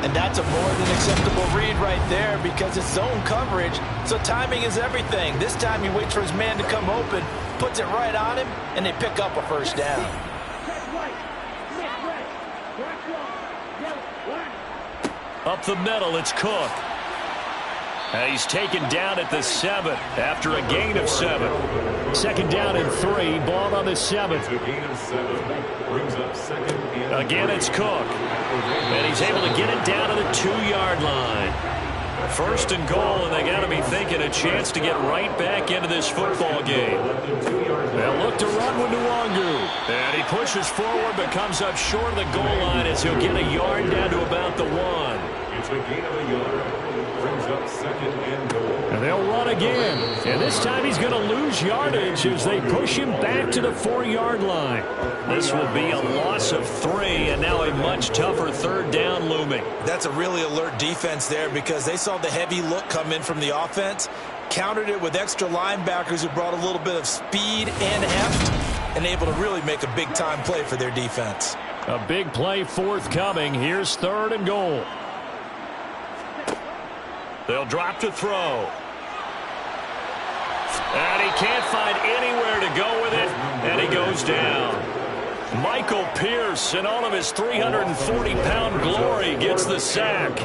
Speaker 3: And that's a more than acceptable read right there because it's zone coverage, so timing is everything. This time he waits for his man to come open, puts it right on him, and they pick up a 1st down.
Speaker 2: Up the middle, it's Cook. And he's taken down at the 7 after a gain of 7.
Speaker 4: 2nd down and 3, ball on the 7.
Speaker 5: It's a gain of 7. Brings up 2nd and
Speaker 2: Again, it's Cook. And he's able to get it down to the 2-yard line. 1st and goal, and they got to be thinking a chance to get right back into this football game. They'll look to run with Nwangu. And he pushes forward, but comes up short of the goal line as he'll get a yard down to about the 1.
Speaker 5: it's a gain of a yard. Brings up 2nd and goal.
Speaker 4: And they'll run again. And this time he's going to lose yardage as they push him back to the 4-yard line.
Speaker 2: This will be a loss of 3, and now a much tougher 3rd down looming.
Speaker 3: That's a really alert defense there because they saw the heavy look come in from the offense, countered it with extra linebackers who brought a little bit of speed and heft, and able to really make a big-time play for their defense.
Speaker 4: A big play forthcoming. Here's 3rd and goal.
Speaker 2: They'll drop to throw. And he can't find anywhere to go with it, and he goes down. Michael Pierce, in all of his 340-pound glory, gets the sack.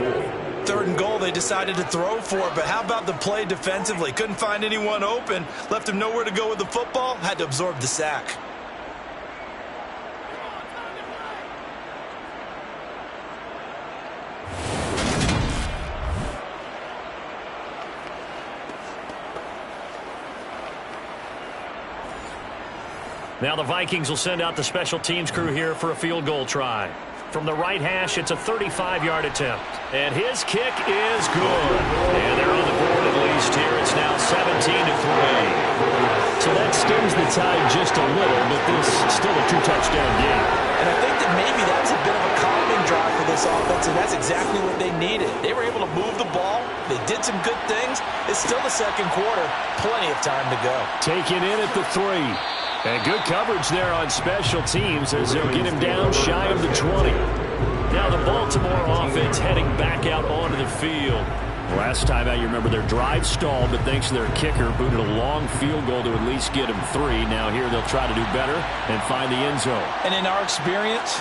Speaker 3: 3rd and goal they decided to throw for, but how about the play defensively? Couldn't find anyone open, left him nowhere to go with the football, had to absorb the sack.
Speaker 2: Now the Vikings will send out the special teams crew here for a field goal try. From the right hash, it's a 35-yard attempt. And his kick is good. And they're on the board at least here. It's now 17-3.
Speaker 4: So that stems the tide just a little, but this is still a 2-touchdown game.
Speaker 3: And I think that maybe that's a bit of a calming drive for this offense, and that's exactly what they needed. They were able to move the ball. They did some good things. It's still the 2nd quarter. Plenty of time to go.
Speaker 4: Taken in at the 3. And good coverage there on special teams as they'll get him down shy of the 20.
Speaker 2: Now the Baltimore offense heading back out onto the field.
Speaker 4: Last time out, you remember their drive stalled, but thanks to their kicker, booted a long field goal to at least get him 3. Now here they'll try to do better and find the end zone.
Speaker 3: And in our experience,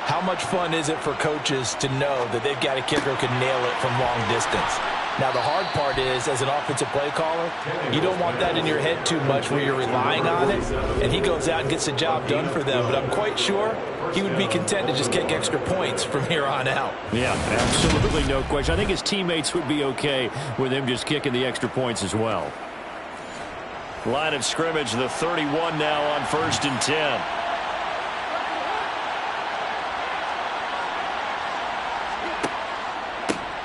Speaker 3: how much fun is it for coaches to know that they've got a kicker who can nail it from long distance? Now, the hard part is, as an offensive play caller, you don't want that in your head too much where you're relying on it, and he goes out and gets the job done for them. But I'm quite sure he would be content to just kick extra points from here on out.
Speaker 4: Yeah, absolutely no question. I think his teammates would be okay with him just kicking the extra points as well.
Speaker 2: Line of scrimmage, the 31 now on 1st and 10.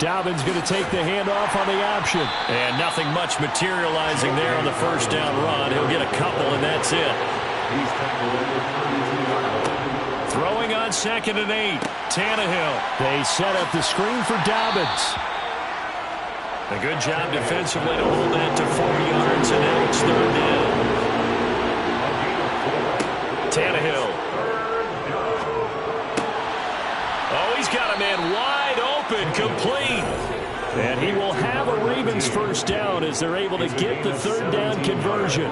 Speaker 4: Dobbins going to take the handoff on the option.
Speaker 2: And nothing much materializing there on the 1st down run. He'll get a couple, and that's it. Throwing on 2nd and 8. Tannehill.
Speaker 4: They set up the screen for Dobbins.
Speaker 2: A good job defensively to hold that to 4 yards, and now it's 3rd down. Tannehill. Oh, he's got a man wide open, complete.
Speaker 4: And he will have a Ravens 1st down as they're able to get the 3rd down conversion.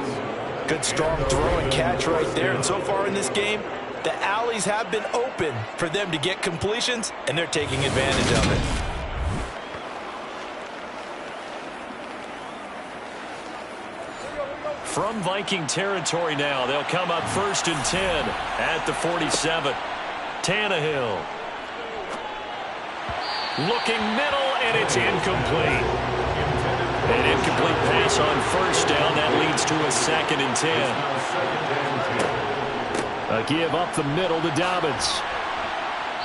Speaker 3: Good strong throw and catch right there. And so far in this game, the alleys have been open for them to get completions, and they're taking advantage of it.
Speaker 2: From Viking territory now, they'll come up 1st and 10 at the 47. Tannehill. Looking middle, and it's incomplete. An incomplete pass on 1st down. That leads to a 2nd and 10.
Speaker 4: A give up the middle to Dobbins.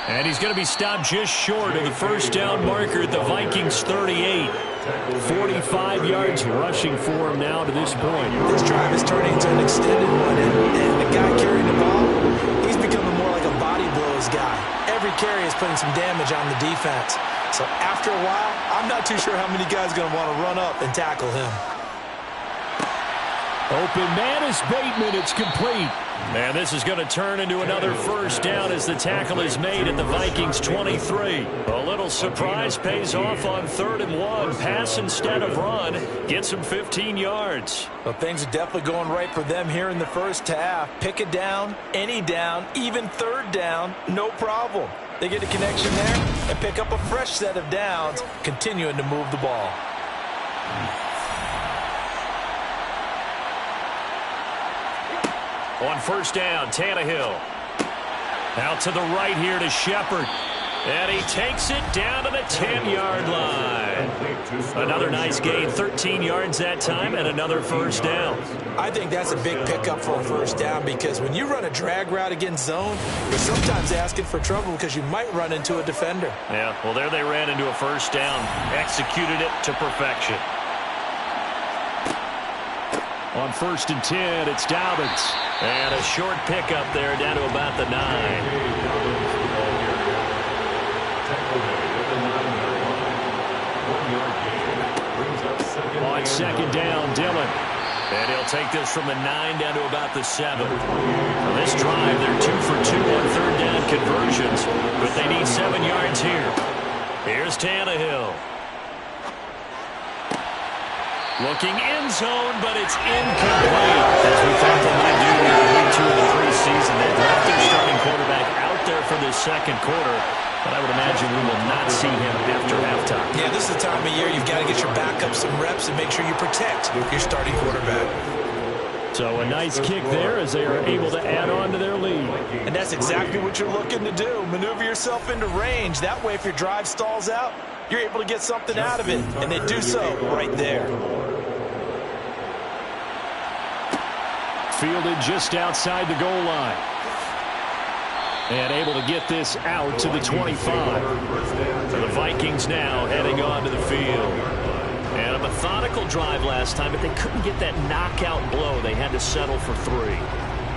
Speaker 2: And he's going to be stopped just short of the 1st down marker at the Vikings 38.
Speaker 4: 45 yards rushing for him now to this point.
Speaker 3: This drive is turning into an extended one, and the guy carrying the ball, he's becoming more like a body blows guy. Every carry is putting some damage on the defense. So after a while, I'm not too sure how many guys are going to want to run up and tackle him.
Speaker 4: Open man is Bateman. It's complete.
Speaker 2: And this is going to turn into another first down as the tackle is made at the Vikings 23. A little surprise pays off on 3rd and 1. Pass instead of run. Gets him 15 yards.
Speaker 3: Well, things are definitely going right for them here in the first half. Pick a down, any down, even 3rd down, no problem. They get a connection there and pick up a fresh set of downs, continuing to move the ball.
Speaker 2: On first down, Tannehill. Out to the right here to Shepard. And he takes it down to the 10-yard line. Another nice gain, 13 yards that time, and another first down.
Speaker 3: I think that's a big pickup for a first down because when you run a drag route against zone, you're sometimes asking for trouble because you might run into a defender.
Speaker 2: Yeah, well, there they ran into a first down. Executed it to perfection. On 1st and 10, it's Dobbins. And a short pickup there down to about the 9. On 2nd down, Dillon. And he'll take this from the 9 down to about the 7. On this drive, they're 2 for 2 on 3rd down conversions, but they need 7 yards here. Here's Tannehill. Looking end zone, but it's incomplete. As we thought they might do here in week 2 of the preseason, they left their starting quarterback out there for this second quarter. But I would imagine we will not see him after halftime.
Speaker 3: Yeah, this is the time of year you've got to get your backup some reps and make sure you protect your starting quarterback.
Speaker 4: So a nice kick there as they are able to add on to their lead.
Speaker 3: And that's exactly what you're looking to do. Maneuver yourself into range. That way, if your drive stalls out, you're able to get something out of it. And they do so right there.
Speaker 4: Fielded just outside the goal line. And able to get this out to the 25.
Speaker 2: So the Vikings now heading onto the field. And a methodical drive last time, but they couldn't get that knockout blow. They had to settle for 3.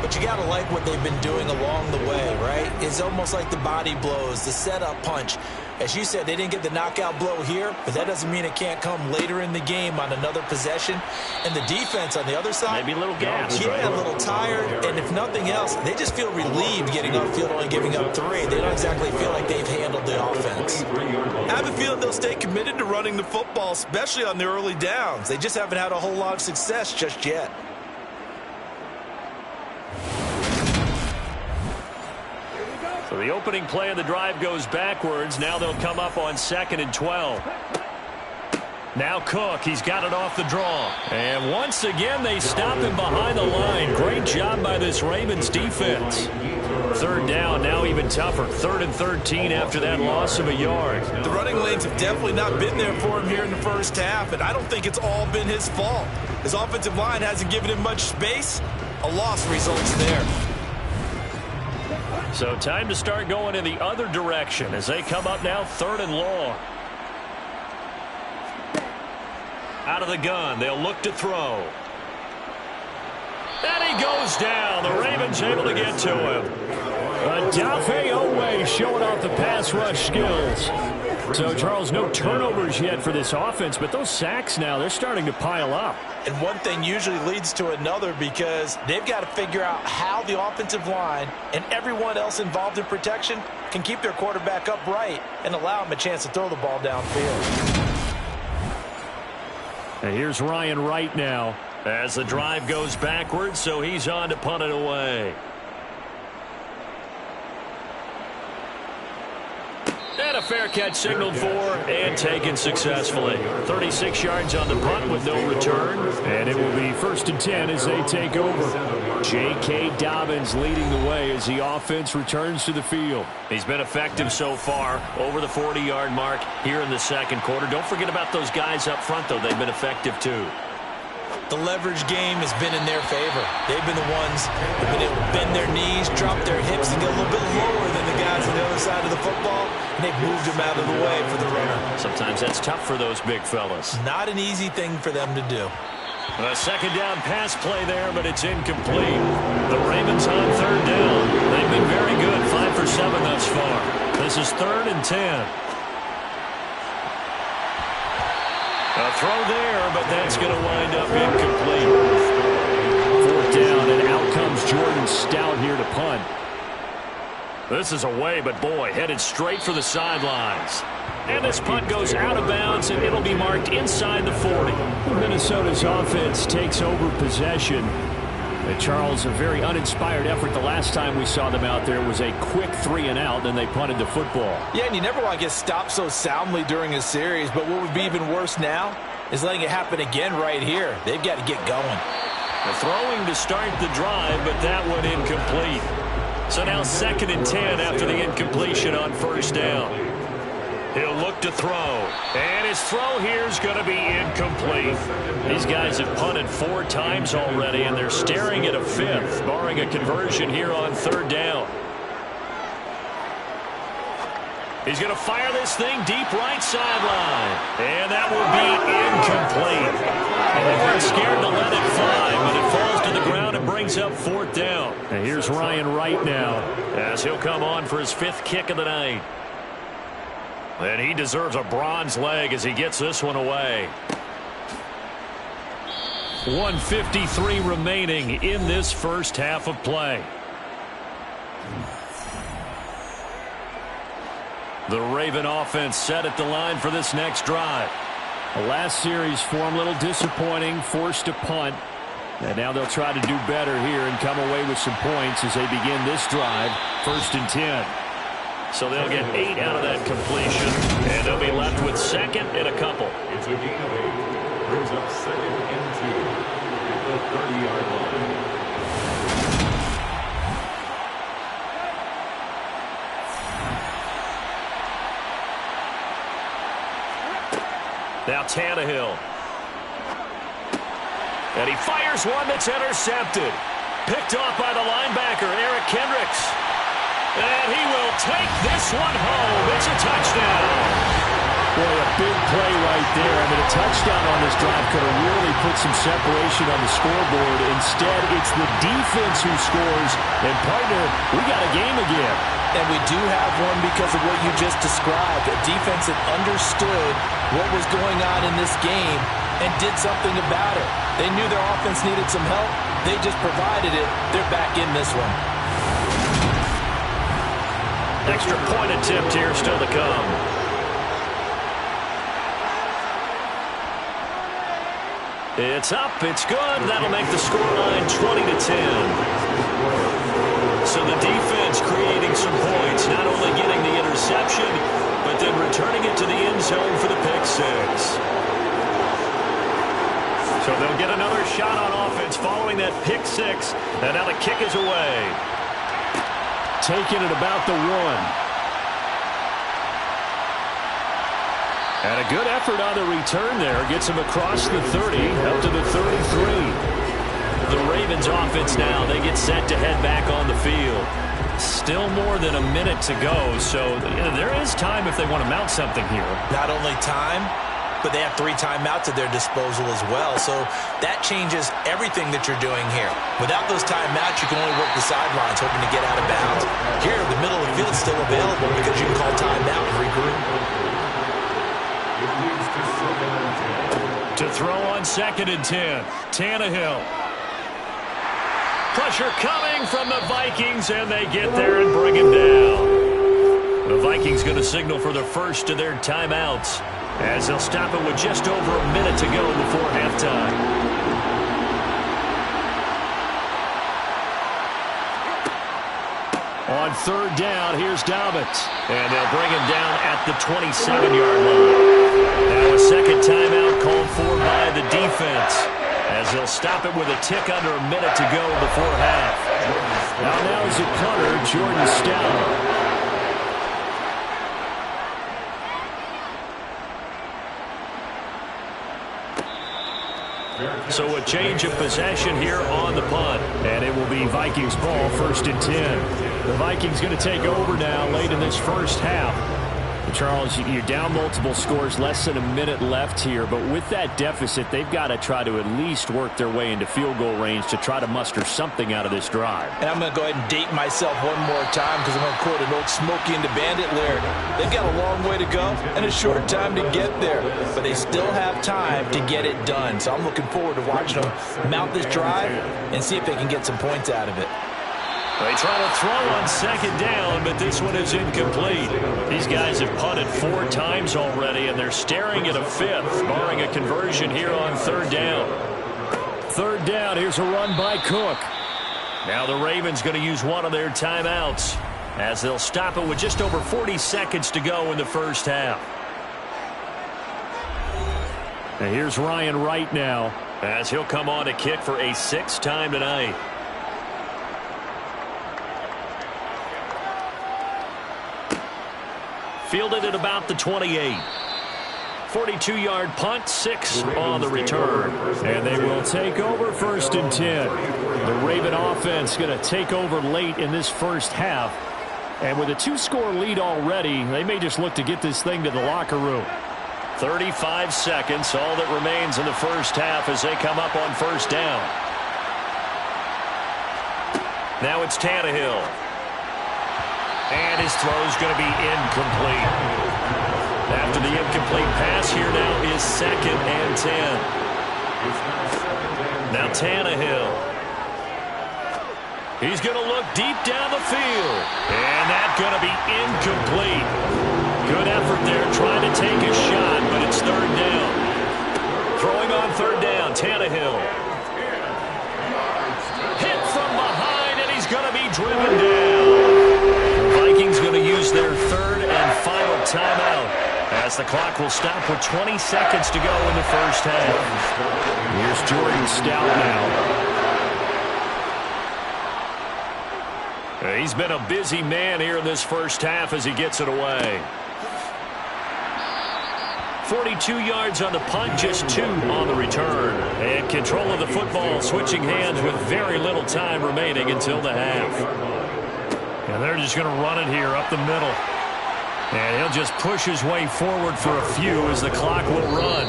Speaker 3: But you got to like what they've been doing along the way, right? It's almost like the body blows, the setup punch. As you said, they didn't get the knockout blow here, but that doesn't mean it can't come later in the game on another possession. And the defense on the other side,
Speaker 2: maybe a little gassed,
Speaker 3: yeah,
Speaker 2: right?
Speaker 3: a little tired. And if nothing else, they just feel relieved getting upfield, only giving up 3. They don't exactly feel like they've handled the offense. I have a feeling they'll stay committed to running the football, especially on the early downs. They just haven't had a whole lot of success just yet.
Speaker 2: So the opening play of the drive goes backwards. Now they'll come up on 2nd and 12. Now Cook, he's got it off the draw. And once again, they stop him behind the line. Great job by this Ravens defense. 3rd down, now even tougher. 3rd and 13 after that loss of a yard.
Speaker 3: The running lanes have definitely not been there for him here in the first half, and I don't think it's all been his fault. His offensive line hasn't given him much space. A loss results there.
Speaker 2: So time to start going in the other direction as they come up now 3rd and long. Out of the gun, they'll look to throw. And he goes down. The Ravens able to get to him.
Speaker 4: Odafe Oweh showing off the pass rush skills. So, Charles, no turnovers yet for this offense, but those sacks now, they're starting to pile up.
Speaker 3: And one thing usually leads to another because they've got to figure out how the offensive line and everyone else involved in protection can keep their quarterback upright and allow him a chance to throw the ball downfield.
Speaker 4: And here's Ryan Wright now.
Speaker 2: As the drive goes backwards, so he's on to punt it away. And a fair catch signaled for and taken successfully. 36 yards on the punt with no return.
Speaker 4: And it will be 1st and 10 as they take over. J.K. Dobbins leading the way as the offense returns to the field.
Speaker 2: He's been effective so far, over the 40-yard mark here in the second quarter. Don't forget about those guys up front, though. They've been effective, too.
Speaker 3: The leverage game has been in their favor. They've been the ones who have been able to bend their knees, drop their hips, and get a little bit lower than the guys on the other side of the football, and they've moved them out of the way for the runner.
Speaker 2: Sometimes that's tough for those big fellas.
Speaker 3: Not an easy thing for them to do.
Speaker 2: A 2nd down pass play there, but it's incomplete. The Ravens on 3rd down. They've been very good, 5 for 7 thus far. This is 3rd and 10. A throw there, but that's going to wind up incomplete. 4th down, and out comes
Speaker 4: Jordan Stout here to punt.
Speaker 2: This is away, but boy, headed straight for the sidelines. And this punt goes out of bounds, and it'll be marked inside the 40.
Speaker 4: Minnesota's offense takes over possession. And Charles, a very uninspired effort. The last time we saw them out there was a quick 3-and-out, then they punted the football.
Speaker 3: Yeah, and you never want to get stopped so soundly during a series, but what would be even worse now is letting it happen again right here. They've got to get going.
Speaker 2: The throwing to start the drive, but that one incomplete. So now 2nd and 10 after the incompletion on first down. He'll look to throw. And his throw here is going to be incomplete. These guys have punted 4 times already, and they're staring at a 5th, barring a conversion here on 3rd down. He's going to fire this thing deep right sideline. And that will be incomplete. And they weren't scared to let it fly, but it falls to the ground and brings up 4th down.
Speaker 4: And here's Ryan Wright now,
Speaker 2: as he'll come on for his 5th kick of the night. And he deserves a bronze leg as he gets this one away. 1:53 remaining in this first half of play. The Raven offense set at the line for this next drive.
Speaker 4: The last series for him, a little disappointing, forced to punt. And now they'll try to do better here and come away with some points as they begin this drive, 1st and 10.
Speaker 2: So they'll get 8 out of that completion, and they'll be left with 2nd and a couple.
Speaker 5: It's a gain of 8. Brings up 2nd and 2 at the 30-yard line.
Speaker 2: Now Tannehill. And he fires one that's intercepted. Picked off by the linebacker, Eric Kendricks. And he will take this one home. It's a touchdown.
Speaker 4: Boy, a big play right there. I mean, a touchdown on this drive could have really put some separation on the scoreboard. Instead, it's the defense who scores. And, partner, we got a game again.
Speaker 3: And we do have one because of what you just described. A defense that understood what was going on in this game and did something about it. They knew their offense needed some help. They just provided it. They're back in this one.
Speaker 2: Extra point attempt here still to come. It's up, it's good. That'll make the scoreline 20-10. So the defense creating some points, not only getting the interception, but then returning it to the end zone for the pick 6. So they'll get another shot on offense following that pick 6, and now the kick is away.
Speaker 4: Taking it about the 1. And a good effort on the return there. Gets him across the 30, up to the 33.
Speaker 2: The Ravens offense now, they get set to head back on the field. Still more than a minute to go, so there is time if they want to mount something here.
Speaker 3: Not only time, but they have 3 timeouts at their disposal as well, so that changes everything that you're doing here. Without those timeouts, you can only work the sidelines, hoping to get out of bounds. Here, the middle of the field is still available because you can call timeout and regroup.
Speaker 2: To throw on 2nd and 10, Tannehill. Pressure coming from the Vikings, and they get there and bring him down. The Vikings going to signal for the first of their timeouts, as they'll stop it with just over a minute to go before halftime.
Speaker 4: On 3rd down, here's Dobbins.
Speaker 2: And they'll bring him down at the 27-yard line. Now a second timeout called for by the defense, as they'll stop it with a tick under a minute to go before half.
Speaker 4: Now is a punter, Jordan Stout.
Speaker 2: So a change of possession here on the punt.
Speaker 4: And it will be Vikings ball, 1st and 10. The Vikings going to take over now late in this first half. Charles, you're down multiple scores, less than a minute left here, but with that deficit, they've got to try to at least work their way into field goal range to try to muster something out of this drive.
Speaker 3: And I'm going to go ahead and date myself one more time because I'm going to quote an old Smokey and the Bandit lyric. They've got a long way to go and a short time to get there, but they still have time to get it done. So I'm looking forward to watching them mount this drive and see if they can get some points out of it.
Speaker 2: They try to throw on second down, but this one is incomplete. These guys have punted 4 times already, and they're staring at a 5th, barring a conversion here on third down.
Speaker 4: Third down, here's a run by Cook.
Speaker 2: Now the Ravens going to use one of their timeouts as they'll stop it with just over 40 seconds to go in the first half.
Speaker 4: And here's Ryan Wright now,
Speaker 2: as he'll come on to kick for a 6th time tonight. Fielded at about the 28. 42-yard punt, 6 on the return.
Speaker 4: And they will take over 1st and 10. The Raven offense going to take over late in this first half. And with a 2-score lead already, they may just look to get this thing to the locker room.
Speaker 2: 35 seconds, all that remains in the first half as they come up on 1st down. Now it's Tannehill. And his throw is going to be incomplete. After the incomplete pass, here now is 2nd and 10. Now Tannehill. He's going to look deep down the field. And that's going to be incomplete. Good effort there trying to take a shot, but it's 3rd down. Throwing on 3rd down, Tannehill. Hit from behind, and he's going to be driven down. Vikings going to use their 3rd and final timeout as the clock will stop with 20 seconds to go in the first half.
Speaker 4: Here's Jordan Stout now.
Speaker 2: He's been a busy man here in this first half as he gets it away. 42 yards on the punt, just 2 on the return. And control of the football, switching hands with very little time remaining until the half. And they're just going to run it here up the middle. And he'll just push his way forward for a few as the clock will run.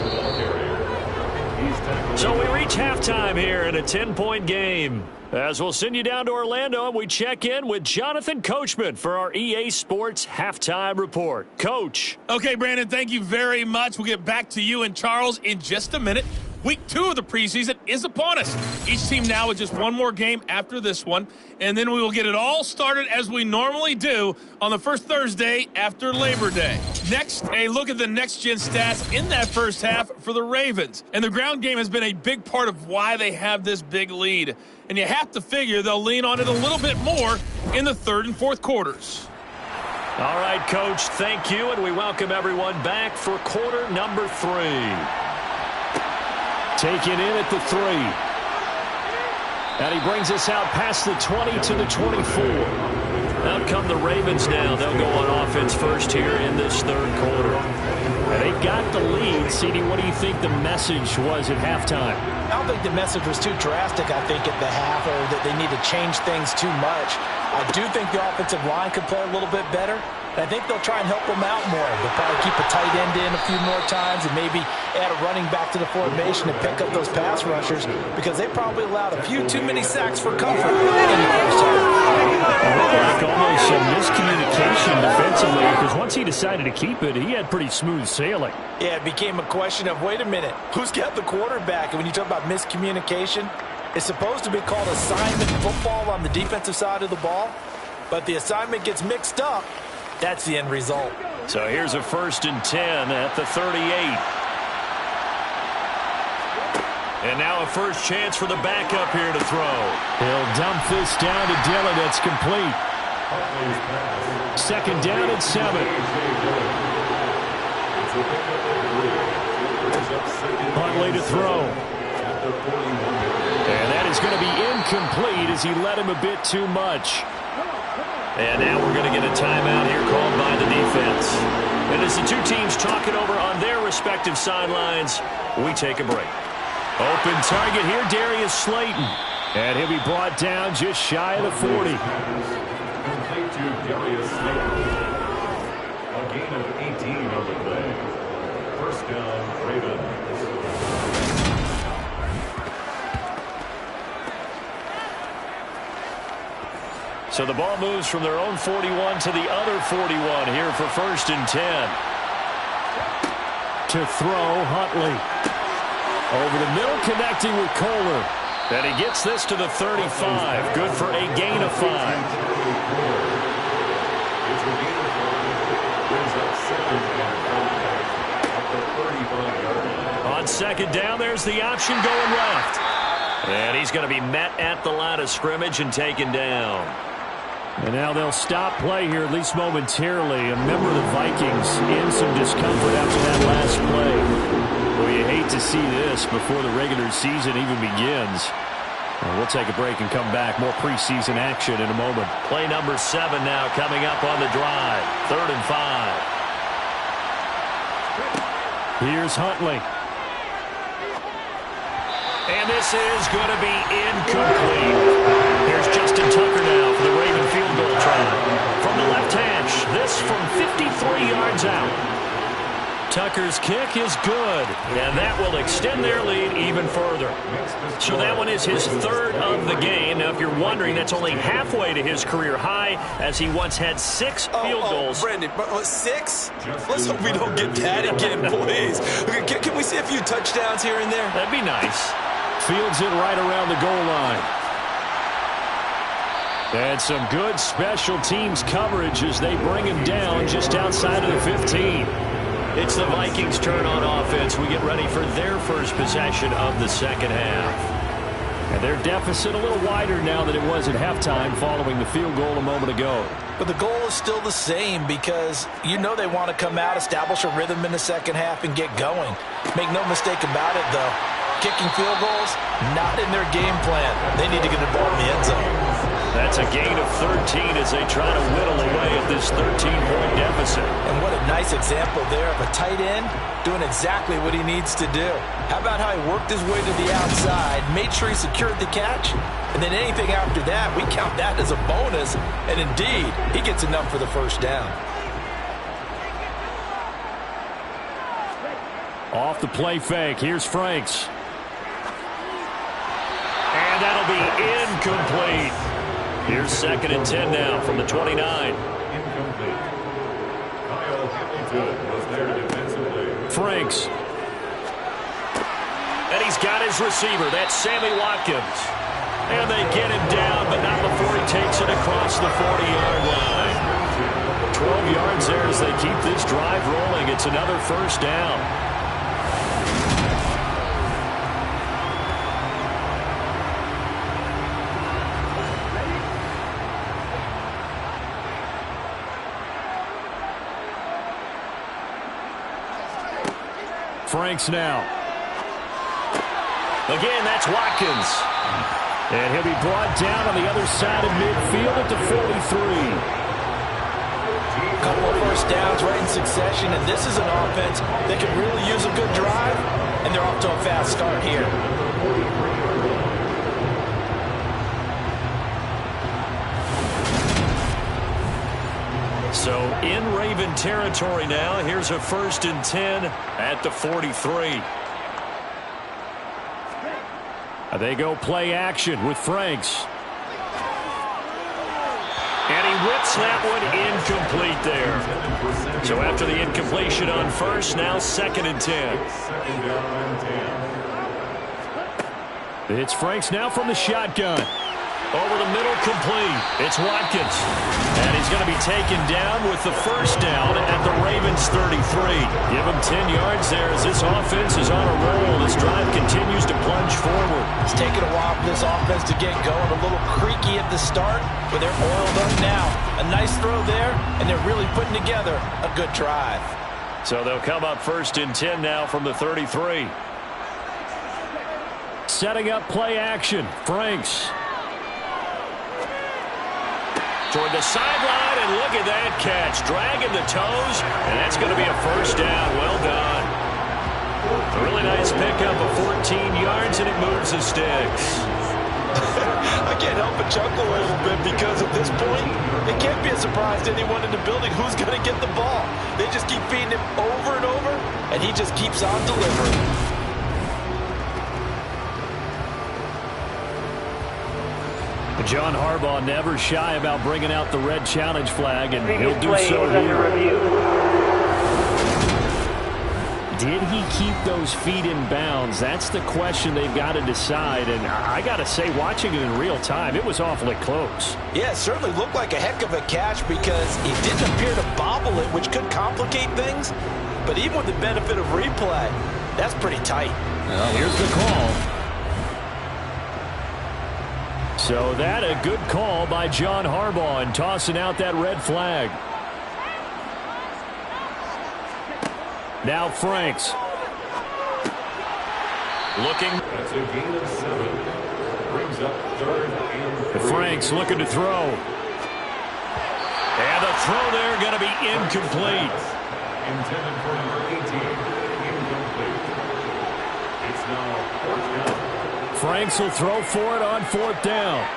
Speaker 2: So we reach halftime here in a 10-point game. As we'll send you down to Orlando, and we check in with Jonathan Coachman for our EA Sports Halftime Report. Coach.
Speaker 7: Okay, Brandon, thank you very much. We'll get back to you and Charles in just a minute. Week 2 of the preseason is upon us. Each team now with just one more game after this one, and then we will get it all started as we normally do on the first Thursday after Labor Day. Next, a look at the next-gen stats in that first half for the Ravens. And the ground game has been a big part of why they have this big lead. And you have to figure they'll lean on it a little bit more in the 3rd and 4th quarters.
Speaker 2: All right, Coach, thank you, and we welcome everyone back for quarter number 3.
Speaker 4: Taken in at the 3. And he brings us out past the 20 to the 24.
Speaker 2: Out come the Ravens now. They'll go on offense first here in this 3rd quarter.
Speaker 4: And they've got the lead. CD, what do you think the message was at halftime?
Speaker 3: I don't think the message was too drastic, I think, at the half, or that they need to change things too much. I do think the offensive line could play a little bit better. And I think they'll try and help them out more. They'll probably keep a tight end in a few more times and maybe add a running back to the formation to pick up those pass rushers because they probably allowed a few too many sacks for comfort in the first half.
Speaker 4: It looked like almost some miscommunication defensively because once he decided to keep it, he had pretty smooth sailing.
Speaker 3: Yeah, it became a question of, wait a minute, who's got the quarterback? And when you talk about miscommunication, it's supposed to be called assignment football on the defensive side of the ball, but the assignment gets mixed up. That's the end result.
Speaker 2: So here's a 1st and 10 at the 38. And now a first chance for the backup here to throw.
Speaker 4: He'll dump this down to Dillon. That's complete. 2nd down and 7. Huntley to throw. And that is going to be incomplete as he led him a bit too much.
Speaker 2: And now we're going to get a timeout here called by the defense. And as the two teams talk it over on their respective sidelines, we take a break.
Speaker 4: Open target here, Darius Slayton. And he'll be brought down just shy of the 40.
Speaker 5: Complete to Darius Slayton. A gain of 8. down, Ravens.
Speaker 2: So the ball moves from their own 41 to the other 41 here for 1st and 10.
Speaker 4: To throw, Huntley. Over the middle, connecting with Kohler.
Speaker 2: And he gets this to the 35. Good for a gain of 5.
Speaker 5: It's a gain of 5. Brings up 2nd and 5 at the 35-yard line.
Speaker 2: On 2nd down, there's the option going left. And he's going to be met at the line of scrimmage and taken down.
Speaker 4: And now they'll stop play here, at least momentarily. A member of the Vikings in some discomfort after that last play. Well, you hate to see this before the regular season even begins. We'll take a break and come back. More preseason action in a moment.
Speaker 2: Play number 7 now coming up on the drive. 3rd and 5.
Speaker 4: Here's Huntley.
Speaker 2: And this is going to be incomplete. Here's Justin Tucker now for the Raven field goal try. From the left hash, this from 53 yards out. Tucker's kick is good, and that will extend their lead even further. So that one is his 3rd of the game. Now, if you're wondering, that's only halfway to his career high, as he once had 6 field goals.
Speaker 3: Brendan, 6? Let's hope we don't get that again, please. Can we see a few touchdowns here and there?
Speaker 2: That'd be nice.
Speaker 4: Fields it right around the goal line. And some good special teams coverage as they bring him down just outside of the 15.
Speaker 2: It's the Vikings' turn on offense. We get ready for their first possession of the 2nd half.
Speaker 4: And their deficit a little wider now than it was at halftime following the field goal a moment ago.
Speaker 3: But the goal is still the same because you know they want to come out, establish a rhythm in the 2nd half, and get going. Make no mistake about it, though. Kicking field goals, not in their game plan. They need to get the ball in the end zone.
Speaker 2: That's a gain of 13 as they try to whittle away at this 13-point deficit.
Speaker 3: And what a nice example there of a tight end doing exactly what he needs to do. How about how he worked his way to the outside, made sure he secured the catch, and then anything after that, we count that as a bonus. And indeed, he gets enough for the 1st down.
Speaker 4: Off the play fake, here's Franks.
Speaker 2: And that'll be incomplete. Here's 2nd and 10 now from the 29.
Speaker 5: Incomplete. Kyle Hamilton was there defensively.
Speaker 4: Franks.
Speaker 2: And he's got his receiver. That's Sammy Watkins. And they get him down, but not before he takes it across the 40-yard line. 12 yards there as they keep this drive rolling. It's another 1st down.
Speaker 4: Franks now.
Speaker 2: Again, that's Watkins.
Speaker 4: And he'll be brought down on the other side of midfield at the 43.
Speaker 3: Couple of 1st downs right in succession, and this is an offense that can really use a good drive, and they're off to a fast start here.
Speaker 2: So in Raven territory now, here's a 1st and 10 at the 43.
Speaker 4: They go play action with Franks.
Speaker 2: And he whips that one incomplete there. So after the incompletion on 1st, now 2nd and 10.
Speaker 5: 2nd down and 10.
Speaker 4: It's Franks now from the shotgun.
Speaker 2: Over the middle, complete. It's Watkins. And he's going to be taken down with the 1st down at the Ravens 33. Give him 10 yards there as this offense is on a roll. This drive continues to plunge forward.
Speaker 3: It's taken a while for this offense to get going. A little creaky at the start, but they're oiled up now. A nice throw there, and they're really putting together a good drive.
Speaker 2: So they'll come up 1st and 10 now from the 33.
Speaker 4: Setting up play action. Franks.
Speaker 2: Toward the sideline, and look at that catch. Dragging the toes, and that's going to be a 1st down. Well done. A really nice pickup of 14 yards, and it moves the sticks.
Speaker 3: I can't help but chuckle a little bit because at this point, it can't be a surprise to anyone in the building who's going to get the ball. They just keep feeding him over and over, and he just keeps on delivering.
Speaker 4: John Harbaugh never shy about bringing out the red challenge flag, and he'll do so here. Did he keep those feet in bounds? That's the question they've got to decide. And I got to say, watching it in real time, it was awfully close.
Speaker 3: Yeah, it certainly looked like a heck of a catch because he didn't appear to bobble it, which could complicate things. But even with the benefit of replay, that's pretty tight.
Speaker 4: Well, here's the call. So that a good call by John Harbaugh in tossing out that red flag. Now Franks.
Speaker 2: Looking.
Speaker 5: That's a gain of 7. Brings up 3rd and 3.
Speaker 4: Franks looking to throw.
Speaker 2: And the throw there going to be incomplete.
Speaker 5: Intended for number 18. Incomplete. It's now 4th down.
Speaker 4: Franks will throw for it on 4th down.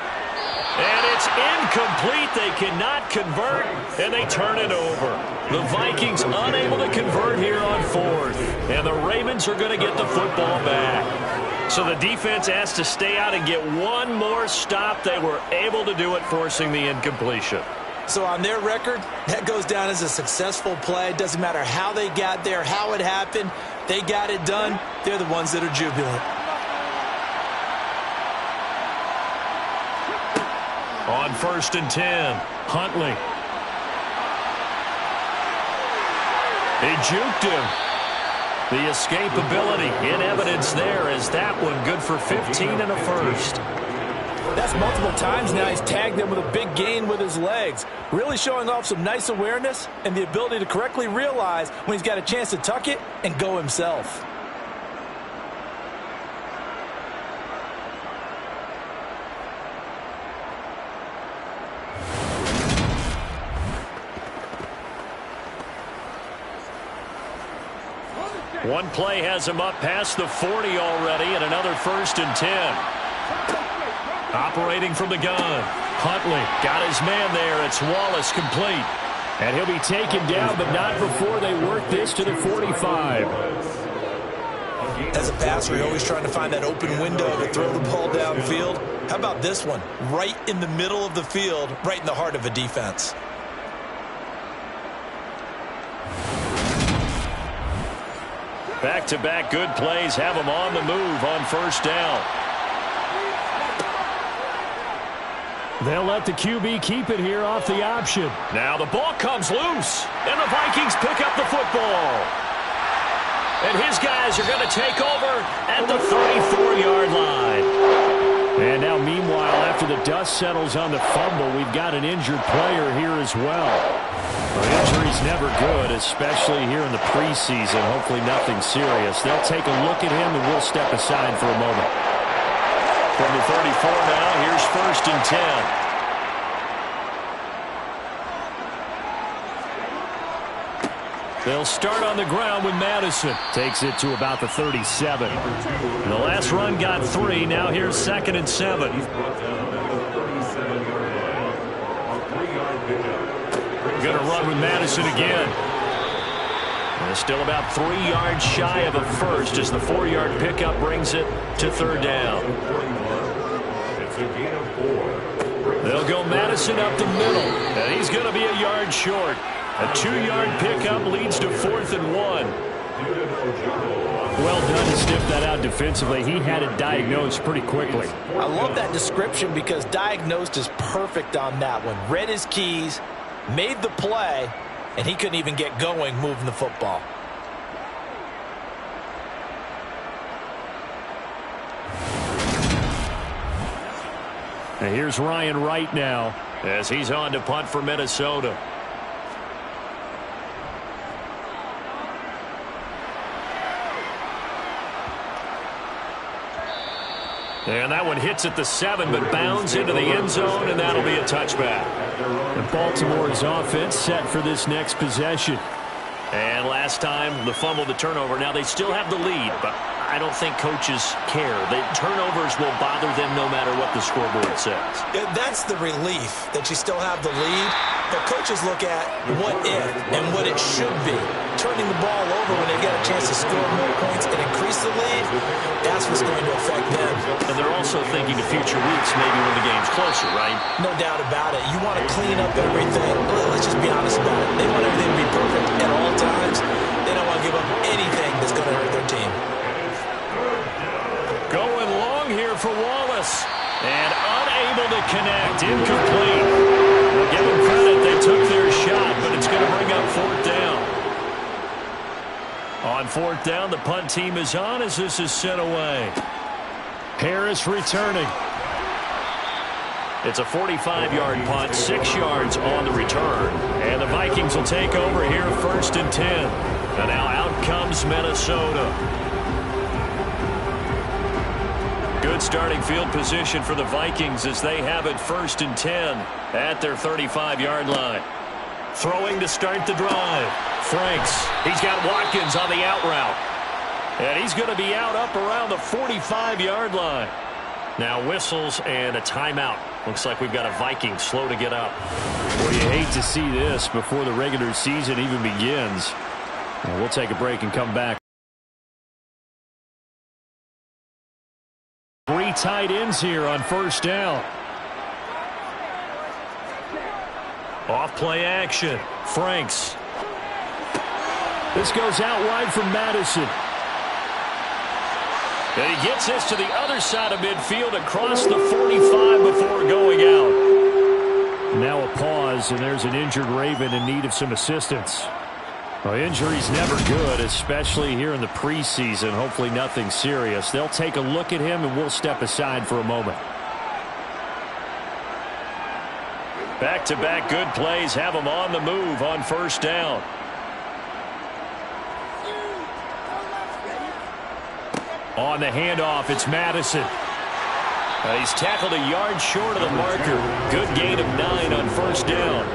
Speaker 2: And it's incomplete. They cannot convert, and they turn it over. The Vikings unable to convert here on 4th. And the Ravens are going to get the football back. So the defense has to stay out and get one more stop. They were able to do it, forcing the incompletion.
Speaker 3: So on their record, that goes down as a successful play. It doesn't matter how they got there, how it happened. They got it done. They're the ones that are jubilant.
Speaker 2: On 1st and 10,
Speaker 4: Huntley.
Speaker 2: He juked him. The escapability in evidence there as that one good for 15 and a first.
Speaker 3: That's multiple times now he's tagged them with a big gain with his legs. Really showing off some nice awareness and the ability to correctly realize when he's got a chance to tuck it and go himself.
Speaker 2: One play has him up past the 40 already, and another 1st and 10. Operating from the gun.
Speaker 4: Huntley
Speaker 2: Got his man there. It's Wallace complete.
Speaker 4: and he'll be taken down, but not before they work this to the 45.
Speaker 3: As a passer, you're always trying to find that open window to throw the ball downfield. How about this one? Right in the middle of the field, right in the heart of a defense.
Speaker 2: Back-to-back good plays have him on the move on 1st down.
Speaker 4: They'll let the QB keep it here off the option.
Speaker 2: Now the ball comes loose, and the Vikings pick up the football. And his guys are going to take over at the 34-yard line.
Speaker 4: And now, meanwhile, after the dust settles on the fumble, we've got an injured player here as well. Well, injury's never good, especially here in the preseason. Hopefully nothing serious. They'll take a look at him, and we'll step aside for a moment.
Speaker 2: From the 34 now, here's 1st and 10.
Speaker 4: They'll start on the ground with Madison. Takes it to about the 37. The last run got 3. Now here's 2nd and 7.
Speaker 2: Going to run with Madison again.
Speaker 4: And still about 3 yards shy of a first as the 4-yard pickup brings it to 3rd down.
Speaker 5: It's a gain of 4.
Speaker 4: They'll go Madison up the middle, and he's going to be a yard short. A 2-yard pickup leads to 4th and 1. Well done to sniff that out defensively. He had it diagnosed pretty quickly.
Speaker 3: I love that description because diagnosed is perfect on that one. Read his keys, made the play, and he couldn't even get going moving the football.
Speaker 4: And here's Ryan Wright now as he's on to punt for Minnesota. And that one hits at the 7, but bounds into the end zone, and that'll be a touchback. And Baltimore's offense set for this next possession.
Speaker 2: And last time, the fumble, the turnover. Now, they still have the lead, but I don't think coaches care. The turnovers will bother them no matter what the scoreboard says.
Speaker 3: Yeah, that's the relief, that you still have the lead. But coaches look at what if and what it should be. Turning the ball over when they get a chance to score more points and increase the lead, that's what's going to affect them.
Speaker 2: And they're also thinking to future weeks, maybe when the game's closer, right?
Speaker 3: No doubt about it. You want to clean up everything. Let's just be honest about it. They want everything to be perfect at all times. They don't want to give up anything that's going to hurt their team.
Speaker 2: Going long here for Wallace. And unable to connect. Incomplete. We'll give them credit. They took their shot, but it's going to bring up fourth down. On fourth down, the punt team is on as this is sent away. Harris returning. It's a 45-yard punt, 6 yards on the return. And the Vikings will take over here first and 10. And now out comes Minnesota. Good starting field position for the Vikings as they have it first and 10 at their 35-yard line. Throwing to start the drive. Franks. He's got Watkins on the out route. And he's going to be out up around the 45-yard line. Now whistles and a timeout. Looks like we've got a Viking slow to get up.
Speaker 4: Well, you hate to see this before the regular season even begins. Well, we'll take a break and come back. 3 tight ends here on first down.
Speaker 2: Off play action. Franks.
Speaker 4: This goes out wide from Madison.
Speaker 2: And he gets this to the other side of midfield across the 45 before going out.
Speaker 4: Now a pause, and there's an injured Raven in need of some assistance. Well, injury's never good, especially here in the preseason. Hopefully nothing serious. They'll take a look at him, and we'll step aside for a moment.
Speaker 2: Back-to-back good plays have him on the move on first down.
Speaker 4: On the handoff, it's Madison.
Speaker 2: He's tackled a yard short of the marker. Good gain of 9 on first down.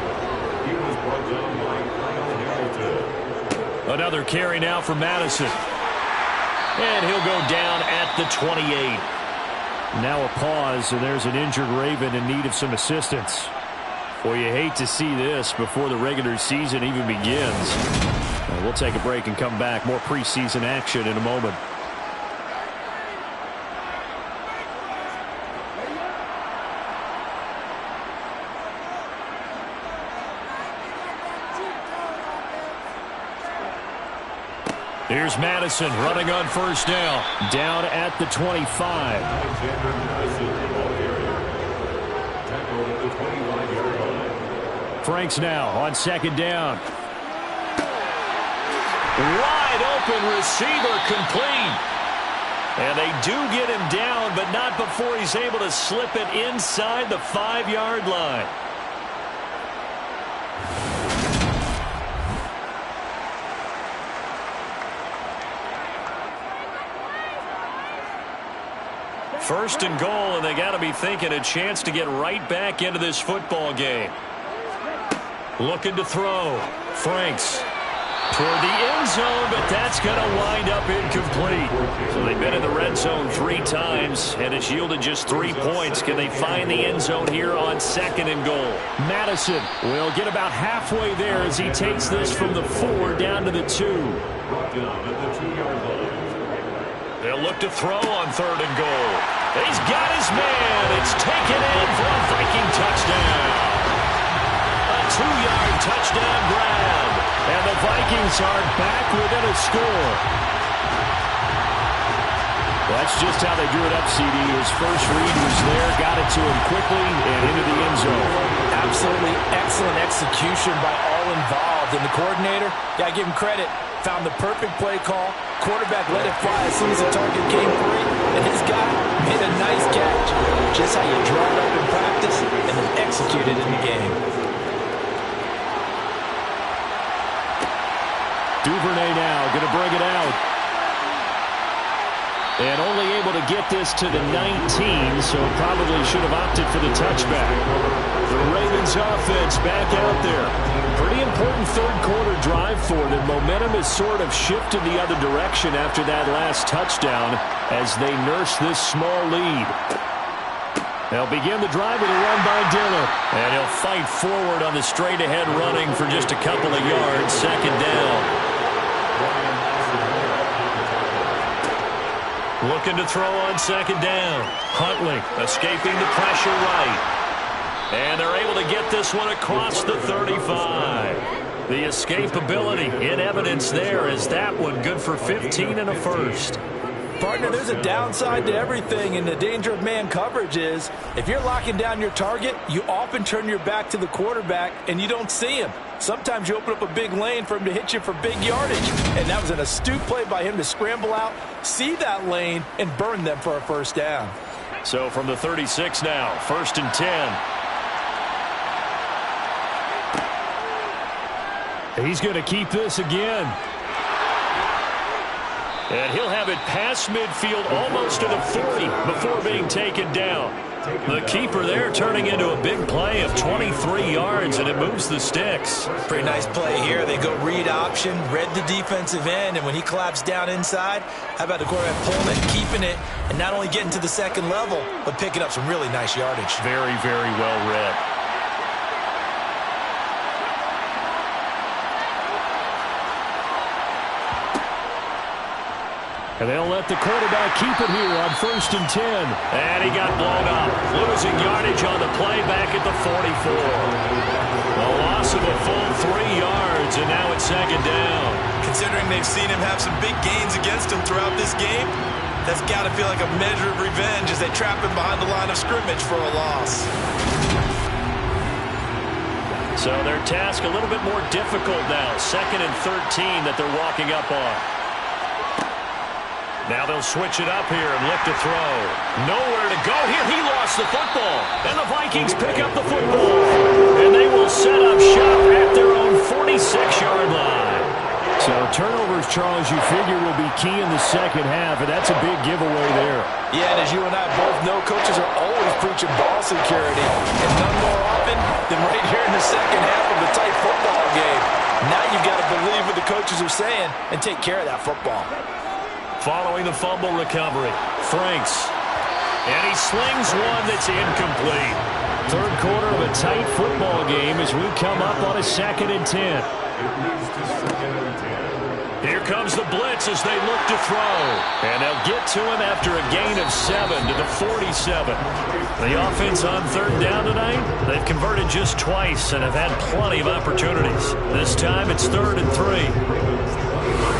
Speaker 4: Another carry now for Madison.
Speaker 2: And he'll go down at the 28.
Speaker 4: Now a pause, and there's an injured Raven in need of some assistance. Well, you hate to see this before the regular season even begins. We'll take a break and come back. More preseason action in a moment. Here's Madison running on first down. Down at the 25. Franks now on second down.
Speaker 2: Wide open receiver complete. And they do get him down, but not before he's able to slip it inside the 5-yard line. First and goal, and they got to be thinking a chance to get right back into this football game. Looking to throw. Franks toward the end zone, but that's going to wind up incomplete. So they've been in the red zone 3 times, and it's yielded just 3 points. Can they find the end zone here on second and goal?
Speaker 4: Madison will get about halfway there as he takes this from the 4 down to the 2.
Speaker 2: They'll look to throw on third and goal. He's got his man. It's taken in for a Viking touchdown. A 2-yard touchdown grab.
Speaker 4: And the Vikings are back within a score. Well, that's just how they drew it up, CD. His first read was there, got it to him quickly, and into the end zone.
Speaker 3: Absolutely excellent execution by all involved. And the coordinator, got to give him credit, found the perfect play call. Quarterback let it fly as soon as the target came free, and his guy made a nice catch. Just how you draw it up in practice and then execute it in the game.
Speaker 4: Duvernay now going to bring it out. And only able to get this to the 19, so probably should have opted for the touchback. The Ravens offense back out there. Pretty important third-quarter drive for them. Momentum has sort of shifted the other direction after that last touchdown as they nurse this small lead. They'll begin the drive with a run by Dillon.
Speaker 2: And he'll fight forward on the straight-ahead running for just a couple of yards. Second down. Looking to throw on second down. Huntley escaping the pressure right. And they're able to get this one across the 35. The escapability in evidence there as that one good for 15 and a first.
Speaker 3: Partner, there's a downside to everything, and the danger of man coverage is if you're locking down your target, you often turn your back to the quarterback and you don't see him. Sometimes you open up a big lane for him to hit you for big yardage, and that was an astute play by him to scramble out, see that lane, and burn them for a first down.
Speaker 2: So from the 36 now, 1st and 10.
Speaker 4: He's going to keep this again.
Speaker 2: And he'll have it past midfield almost to the 40 before being taken down. The keeper there turning into a big play of 23 yards, and it moves the sticks.
Speaker 3: Pretty nice play here. They go read option, read the defensive end, and when he collapsed down inside, how about the quarterback pulling it, keeping it, and not only getting to the second level, but picking up some really nice yardage.
Speaker 2: Very, very well read.
Speaker 4: And they'll let the quarterback keep it here on 1st and 10.
Speaker 2: And he got blown up. Losing yardage on the play back at the 44. A loss of a full 3 yards, and now it's second down.
Speaker 3: Considering they've seen him have some big gains against him throughout this game, that's got to feel like a measure of revenge as they trap him behind the line of scrimmage for a loss.
Speaker 2: So their task a little bit more difficult now. 2nd and 13 that they're walking up on. Now they'll switch it up here and look to throw. Nowhere to go here. He lost the football. And the Vikings pick up the football. And they will set up shop at their own 46-yard line.
Speaker 4: So turnovers, Charles, you figure will be key in the second half, and that's a big giveaway there.
Speaker 3: Yeah, and as you and I both know, coaches are always preaching ball security. And none more often than right here in the second half of a tight football game. Now you've got to believe what the coaches are saying and take care of that football.
Speaker 2: Following the fumble recovery, Franks. And he slings one that's incomplete.
Speaker 4: Third quarter of a tight football game as we come up on a 2nd and 10.
Speaker 2: Here comes the blitz as they look to throw. And they'll get to him after a gain of 7 to the 47. The offense on 3rd down tonight, they've converted just twice and have had plenty of opportunities. This time it's 3rd and 3.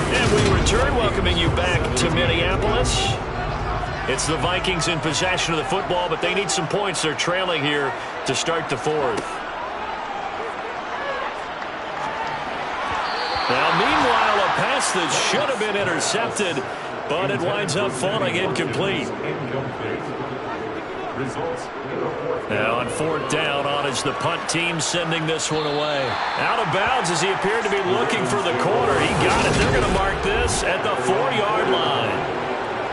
Speaker 2: And we return, welcoming you back to Minneapolis. It's the Vikings in possession of the football, but they need some points. They're trailing here to start the 4th. Now, meanwhile, a pass that should have been intercepted, but it winds up falling incomplete. Now on 4th down, on is the punt team sending this one away. Out of bounds as he appeared to be looking for the corner. He got it. They're going to mark this at the 4-yard line.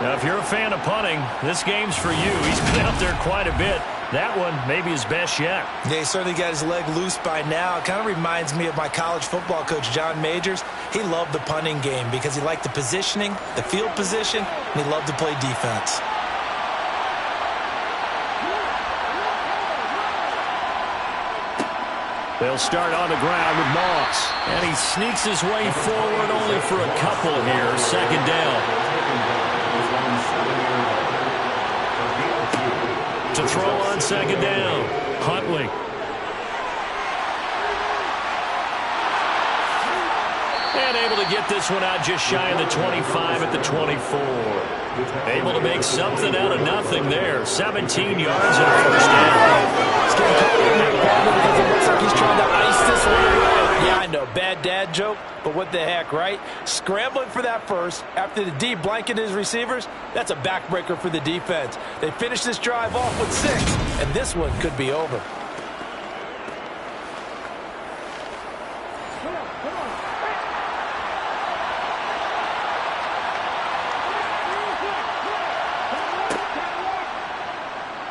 Speaker 2: Now, if you're a fan of punting, this game's for you. He's been out there quite a bit. That one maybe his best yet.
Speaker 3: Yeah, he certainly got his leg loose by now. It kind of reminds me of my college football coach, John Majors. He loved the punting game because he liked the positioning, the field position, and he loved to play defense.
Speaker 4: They'll start on the ground with Moss.
Speaker 2: And he sneaks his way forward only for a couple here. 2nd down. To throw on 2nd down. Huntley. And able to get this one out just shy of the 25 at the 24. Able to make something out of nothing there. 17 yards and a first down.
Speaker 3: It's getting caught in that battle because it looks like he's trying to ice this one away. Yeah, I know, bad dad joke, but what the heck, right? Scrambling for that first after the D blanketed his receivers, that's a backbreaker for the defense. They finished this drive off with 6, and this one could be over.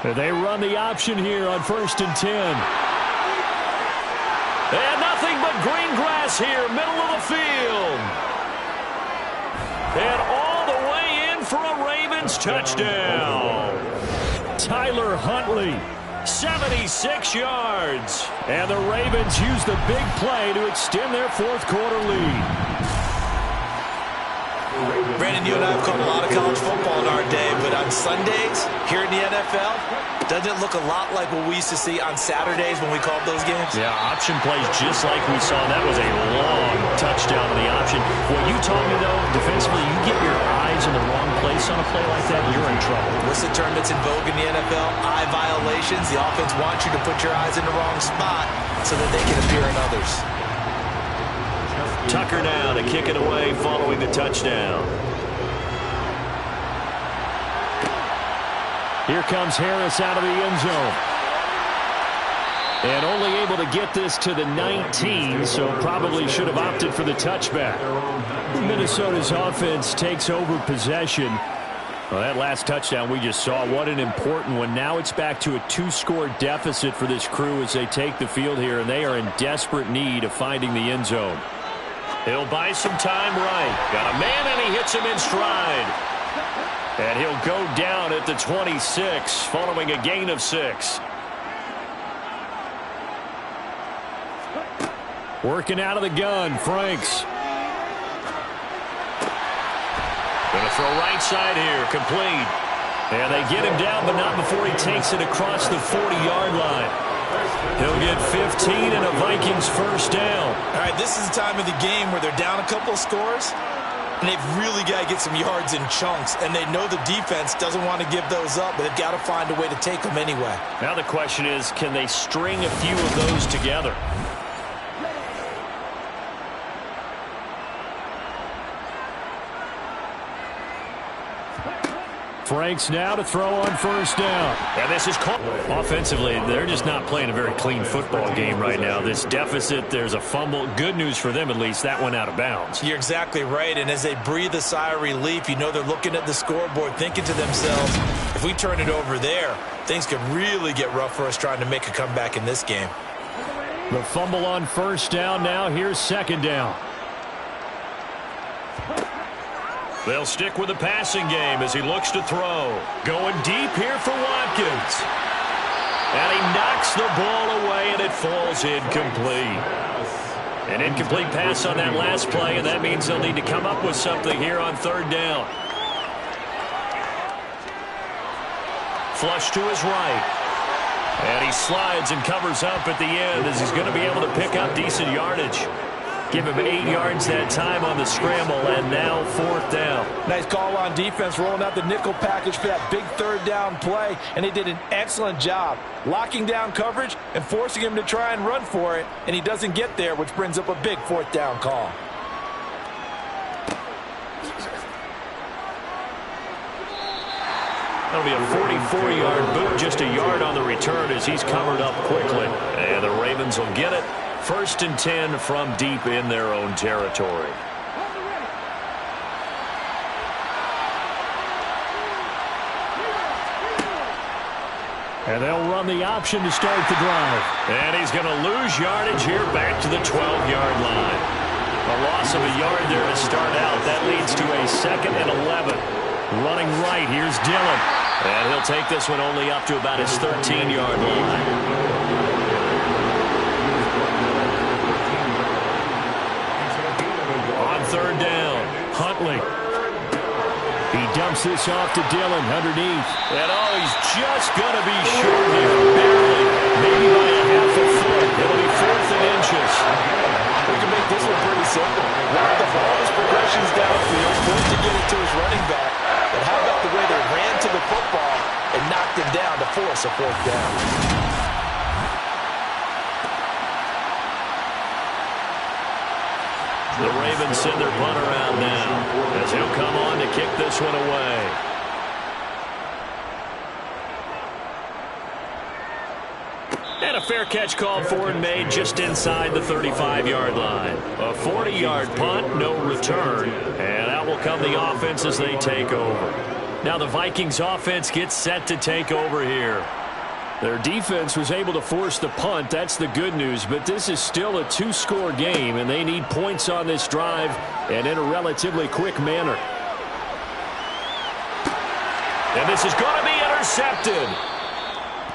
Speaker 4: They run the option here on 1st and 10.
Speaker 2: And nothing but green grass here, middle of the field. And all the way in for a Ravens touchdown.
Speaker 4: Tyler Huntley,
Speaker 2: 76 yards.
Speaker 4: And the Ravens use the big play to extend their 4th quarter lead.
Speaker 3: Brandon, you and I have called a lot of college football in our day, but on Sundays, here in the NFL, doesn't it look a lot like what we used to see on Saturdays when we called those games?
Speaker 2: Yeah, option plays just like we saw. That was a long touchdown on the option. What you taught me, though, defensively, you get your eyes in the wrong place on a play like that, you're in trouble.
Speaker 3: What's the term that's in vogue in the NFL? Eye violations. The offense wants you to put your eyes in the wrong spot so that they can appear in others.
Speaker 2: Tucker now to kick it away following the touchdown. Here comes Harris out of the end zone. And only able to get this to the 19, so probably should have opted for the touchback. Minnesota's offense takes over possession. Well, that last touchdown we just saw, what an important one. Now it's back to a 2-score deficit for this crew as they take the field here, and they are in desperate need of finding the end zone. He'll buy some time right. Got a man, and he hits him in stride. And he'll go down at the 26 following a gain of 6. Working out of the gun, Franks. Going to throw right side here, complete. And they get him down, but not before he takes it across the 40-yard line. He'll get 15 and a Vikings first down.
Speaker 3: All right, this is the time of the game where they're down a couple of scores, and they've really got to get some yards in chunks, and they know the defense doesn't want to give those up, but they've got to find a way to take them anyway.
Speaker 2: Now the question is, can they string a few of those together? Franks now to throw on first down. And this is caught. Offensively, they're just not playing a very clean football game right now. This deficit, there's a fumble. Good news for them, at least. That went out of bounds.
Speaker 3: You're exactly right, and as they breathe a sigh of relief, you know they're looking at the scoreboard, thinking to themselves, if we turn it over there, things could really get rough for us trying to make a comeback in this game.
Speaker 2: The fumble on first down now. Here's second down. They'll stick with the passing game as he looks to throw. Going deep here for Watkins. And he knocks the ball away, and it falls incomplete. An incomplete pass on that last play, and that means they'll need to come up with something here on third down. Flush to his right. And he slides and covers up at the end as he's going to be able to pick up decent yardage. Give him 8 yards that time on the scramble, and now fourth down.
Speaker 3: Nice call on defense, rolling out the nickel package for that big third down play, and they did an excellent job locking down coverage and forcing him to try and run for it, and he doesn't get there, which brings up a big fourth down call.
Speaker 2: That'll be a 44-yard boot, just a yard on the return as he's covered up quickly. And the Ravens will get it. First and 10 from deep in their own territory. And they'll run the option to start the drive. And he's going to lose yardage here back to the 12-yard line. A loss of a yard there to start out. That leads to a 2nd and 11. Running right, here's Dillon. And he'll take this one only up to about his 13-yard line. Third down, Huntley. He dumps this off to Dillon underneath. And he's just going to be short here, barely, maybe by a half a foot. It'll be 4th and inches.
Speaker 3: We can make this one pretty simple. Run the ball as progressions downfield, forced to get it to his running back. But how about the way they ran to the football and knocked him down to force a fourth down?
Speaker 2: The Ravens send their punt around now as he'll come on to kick this one away. And a fair catch called for and made just inside the 35-yard line. A 40-yard punt, no return. And out will come the offense as they take over. Now the Vikings offense gets set to take over here. Their defense was able to force the punt. That's the good news. But this is still a 2-score game, and they need points on this drive and in a relatively quick manner. And this is going to be intercepted.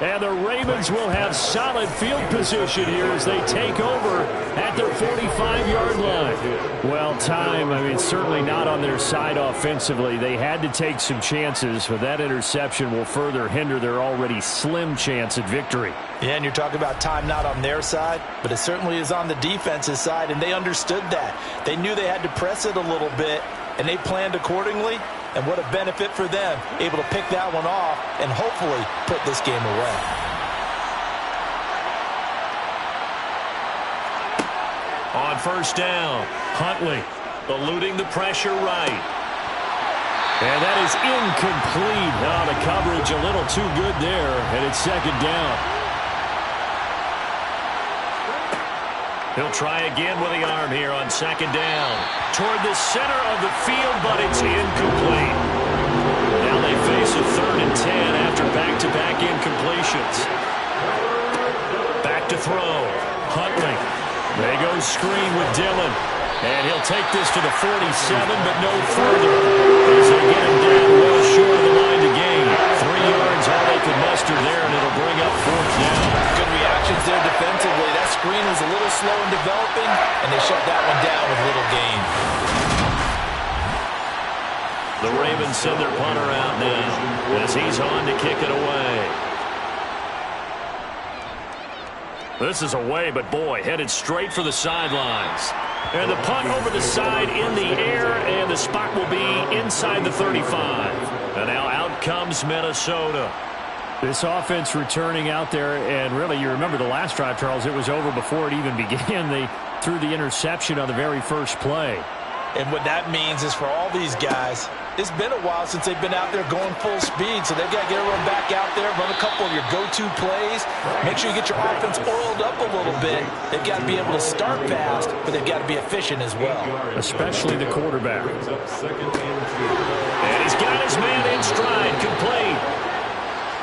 Speaker 4: And the Ravens will have solid field position here as they take over at their 45-yard line. Well, time, certainly not on their side offensively. They had to take some chances, but that interception will further hinder their already slim chance at victory.
Speaker 3: Yeah, and you're talking about time not on their side, but it certainly is on the defensive side, and they understood that. They knew they had to press it a little bit, and they planned accordingly. And what a benefit for them, able to pick that one off and hopefully put this game away.
Speaker 2: On first down, Huntley eluding the pressure right.
Speaker 4: And that is incomplete. Oh, the coverage a little too good there, and it's second down.
Speaker 2: He'll try again with the arm here on second down. Toward the center of the field, but it's incomplete. Now they face a 3rd and 10 after back-to-back incompletions. Back to throw. Huntley. They go screen with Dillon. And he'll take this to the 47, but no further. As they get him down well short of the line to gain. 3 yards, all they could muster there, and it'll bring up 4th down.
Speaker 3: Good reactions there defensively. That screen was a little slow in developing, and they shut that one down with little gain.
Speaker 2: The Ravens send their punter out now as he's on to kick it away. This is away, but boy, headed straight for the sidelines. And the punt over the side in the air, and the spot will be inside the 35. And now out comes Minnesota.
Speaker 4: This offense returning out there, and really, you remember the last drive, Charles, it was over before it even began. They threw the interception on the very first play.
Speaker 3: And what that means is for all these guys, it's been a while since they've been out there going full speed, so they've got to get everyone back out there, run a couple of your go-to plays, make sure you get your offense oiled up a little bit. They've got to be able to start fast, but they've got to be efficient as well. Especially the quarterback.
Speaker 2: And he's got his man in stride, complete.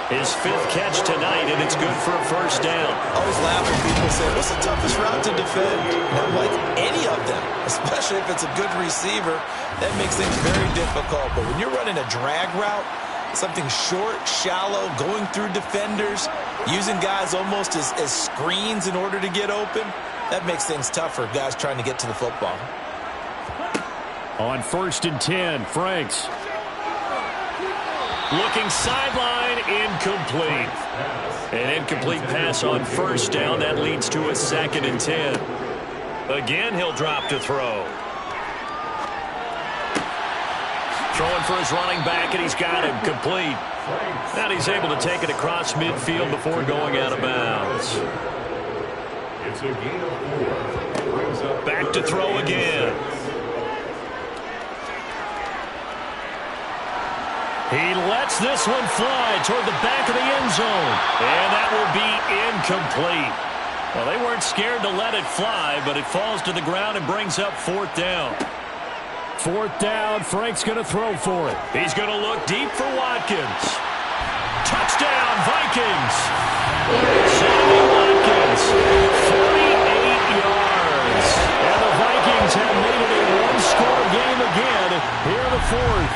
Speaker 2: His 5th catch tonight, and it's good for a first down.
Speaker 3: I always laugh when people say, what's the toughest route to defend? And I'm like, any of them, especially if it's a good receiver. That makes things very difficult. But when you're running a drag route, something short, shallow, going through defenders, using guys almost as screens in order to get open, that makes things tough for guys trying to get to the football.
Speaker 4: On 1st and 10, Franks.
Speaker 2: Looking sideline, incomplete. An incomplete pass on first down. That leads to a 2nd and 10. Again, he'll drop to throw. Throwing for his running back, and he's got him complete. And he's able to take it across midfield before going out of bounds.
Speaker 5: It's a gain of 4.
Speaker 2: Back to throw again. He lets this one fly toward the back of the end zone. And that will be incomplete. Well, they weren't scared to let it fly, but it falls to the ground and brings up 4th down.
Speaker 4: 4th down, Frank's going to throw for it.
Speaker 2: He's going to look deep for Watkins. Touchdown, Vikings. Sammy Watkins, 48 yards.
Speaker 4: And the Vikings have made it a one-score game again here in the 4th.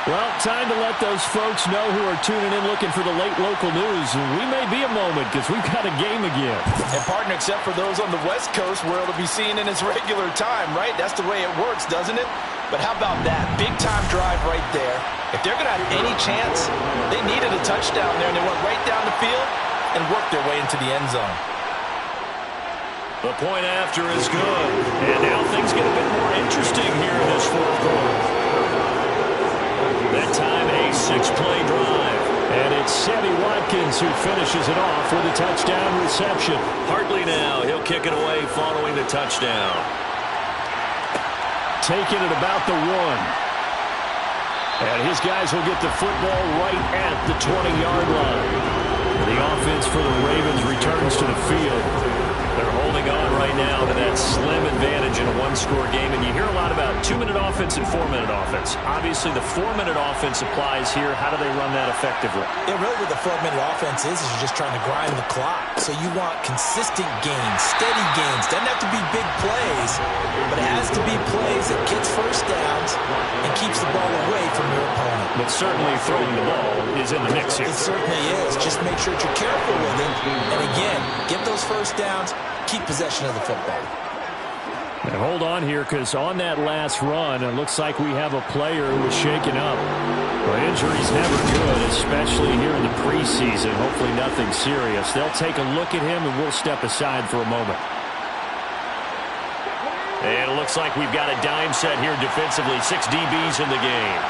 Speaker 4: Well, time to let those folks know who are tuning in looking for the late local news. We may be a moment because we've got a game again.
Speaker 3: And, partner, except for those on the West Coast where it'll be seen in its regular time, right? That's the way it works, doesn't it? But how about that? Big-time drive right there. If they're going to have any chance, they needed a touchdown there, and they went right down the field and worked their way into the end zone.
Speaker 2: The point after is good. And now things get a bit more interesting here in this 4th quarter. That time a 6-play drive.
Speaker 4: And it's Sammy Watkins who finishes it off with a touchdown reception.
Speaker 2: Hartley now. He'll kick it away following the touchdown.
Speaker 4: Taking it about the 1. And his guys will get the football right at the 20-yard line. The offense for the Ravens returns to the field. They're holding on right now to that slim advantage in a one-score game. And you hear a lot about 2-minute offense and 4-minute offense. Obviously, the 4-minute offense applies here. How do they run that effectively?
Speaker 3: Yeah, really what the 4-minute offense is you're just trying to grind the clock. So you want consistent gains, steady gains. Doesn't have to be big plays, but it has to be plays that gets first downs and keeps the ball away from your opponent.
Speaker 2: But certainly throwing the ball is in the mix here.
Speaker 3: It certainly is. Just make sure that you're careful with it. And again, get those first downs, keep possession of the football.
Speaker 4: And hold on here, because on that last run, it looks like we have a player who was shaken up. Well, injury's never good, especially here in the preseason. Hopefully nothing serious. They'll take a look at him, and we'll step aside for a moment.
Speaker 2: And it looks like we've got a dime set here defensively. 6 DBs in the game.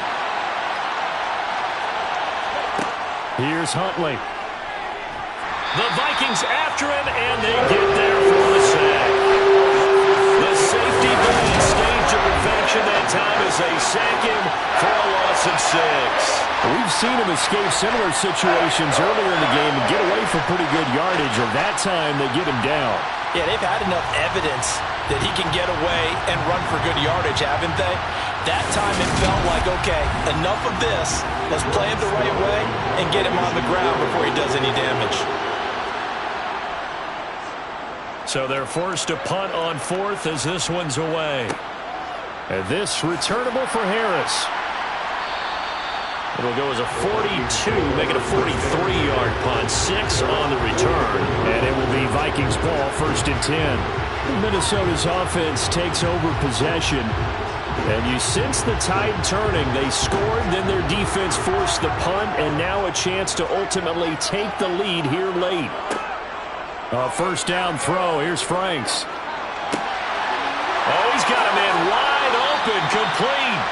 Speaker 4: Here's Huntley.
Speaker 2: The Vikings after him, and they get there for the sack. The safety band staged a perfection that time as they sack him for a loss of 6.
Speaker 4: We've seen him escape similar situations earlier in the game and get away for pretty good yardage, or that time they get him down.
Speaker 3: Yeah, they've had enough evidence that he can get away and run for good yardage, haven't they? That time it felt like, okay, enough of this. Let's play it the right way and get him on the ground before he does any damage.
Speaker 2: So they're forced to punt on 4th as this one's away.
Speaker 4: And this returnable for Harris.
Speaker 2: It'll go as a 42, make it a 43-yard punt. 6 on the return.
Speaker 4: And it will be Vikings ball, 1st and 10. Minnesota's offense takes over possession. And you sense the tide turning. They scored, then their defense forced the punt, and now a chance to ultimately take the lead here late. A 1st down throw. Here's Franks.
Speaker 2: Oh, he's got a man wide open, complete.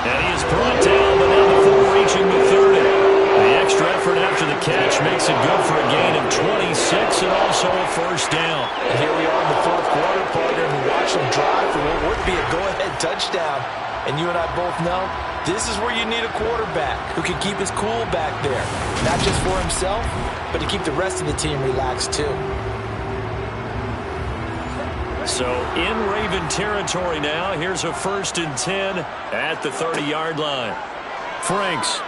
Speaker 2: And he is brought down, but now before reaching the 30. The extra effort after the catch makes it good for a gain of 26 and also a 1st down.
Speaker 3: And here we are in the 4th quarter, partner, and watch them drive for what would be a go-ahead touchdown. And you and I both know this is where you need a quarterback who can keep his cool back there. Not just for himself, but to keep the rest of the team relaxed too.
Speaker 2: So in Raven territory now, here's a 1st and 10 at the 30-yard line.
Speaker 4: Franks.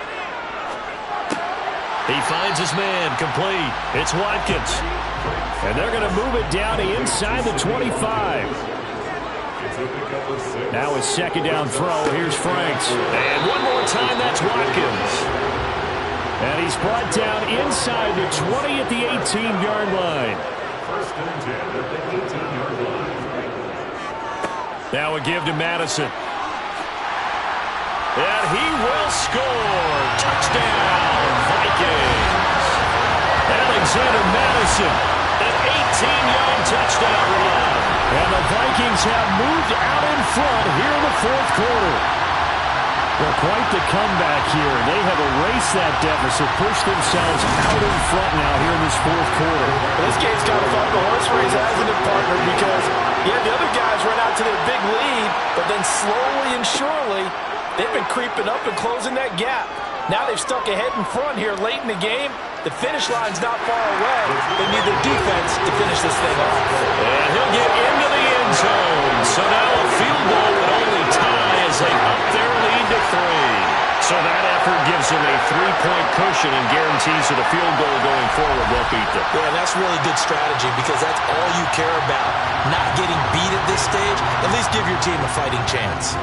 Speaker 2: He finds his man, complete. It's Watkins.
Speaker 4: And they're going to move it down to inside the 25. Now a 2nd down throw. Here's Franks.
Speaker 2: And one more time, that's Watkins.
Speaker 4: And he's brought down inside the 20 at the 18-yard line.
Speaker 5: 1st and 10 at the 18-yard line.
Speaker 2: Now a give to Madison. And he will score. Touchdown, Vikings. Alexander Madison, an 18-yard touchdown run.
Speaker 4: And the Vikings have moved out in front here in the 4th quarter. Well, quite the comeback here. They have erased that deficit, pushed themselves out in front now here in this 4th quarter.
Speaker 3: Well, this game's kind of fun. The horse race hasn't it, partner, because, yeah, the other guys run out to their big lead, but then slowly and surely, they've been creeping up and closing that gap. Now they've stuck ahead in front here late in the game. The finish line's not far away. They need their defense to finish this thing off.
Speaker 2: And he'll get into the end zone. So now a field goal would only tie as they up their lead to 3. So that effort gives them a 3-point cushion and guarantees that a field goal going forward won't beat them.
Speaker 3: Yeah, that's really good strategy because that's all you care about. Not getting beat at this stage. At least give your team a fighting chance.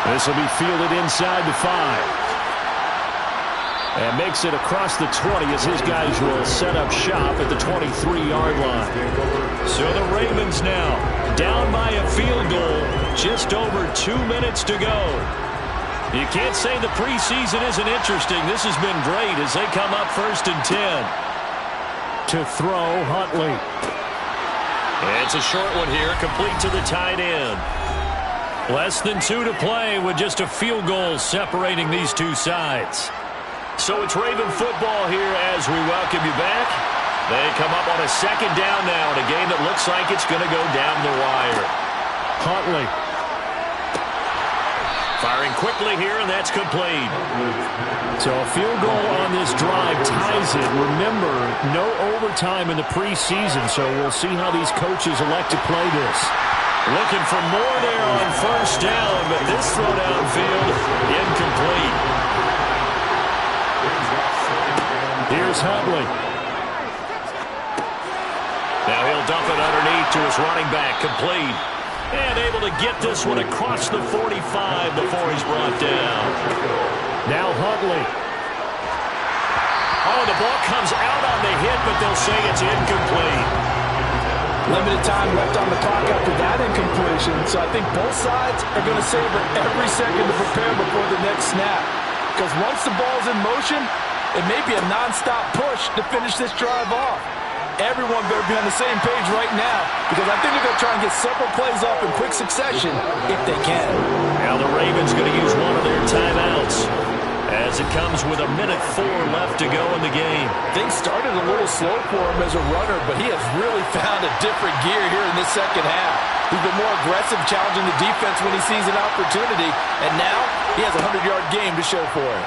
Speaker 4: This will be fielded inside the 5. And makes it across the 20 as his guys will set up shop at the 23-yard line.
Speaker 2: So the Ravens now down by a field goal. Just over 2 minutes to go. You can't say the preseason isn't interesting. This has been great as they come up 1st and 10.
Speaker 4: To throw, Huntley.
Speaker 2: It's a short one here, complete to the tight end. Less than 2 to play with just a field goal separating these two sides. So it's Raven football here as we welcome you back. They come up on a 2nd down now in a game that looks like it's going to go down the wire.
Speaker 4: Huntley.
Speaker 2: Firing quickly here, and that's complete.
Speaker 4: So a field goal on this drive ties it. Remember, no overtime in the preseason, so we'll see how these coaches elect to play this.
Speaker 2: Looking for more there on 1st down, but this throw downfield incomplete.
Speaker 4: Here's Huntley.
Speaker 2: Now he'll dump it underneath to his running back, complete. And able to get this one across the 45 before he's brought down. Now Huntley. Oh, the ball comes out on the hit, but they'll say it's incomplete.
Speaker 3: Limited time left on the clock after that incompletion, so I think both sides are going to savor every second to prepare before the next snap. Because once the ball's in motion, it may be a non-stop push to finish this drive off. Everyone better be on the same page right now, because I think they're going to try and get several plays off in quick succession if they can.
Speaker 2: Now the Ravens going to use one of their timeouts as it comes with 1:04 left to go in the game.
Speaker 3: Things started a little slow for him as a runner, but he has really found a different gear here in this second half. He's been more aggressive, challenging the defense when he sees an opportunity, and now he has a 100-yard game to show for it.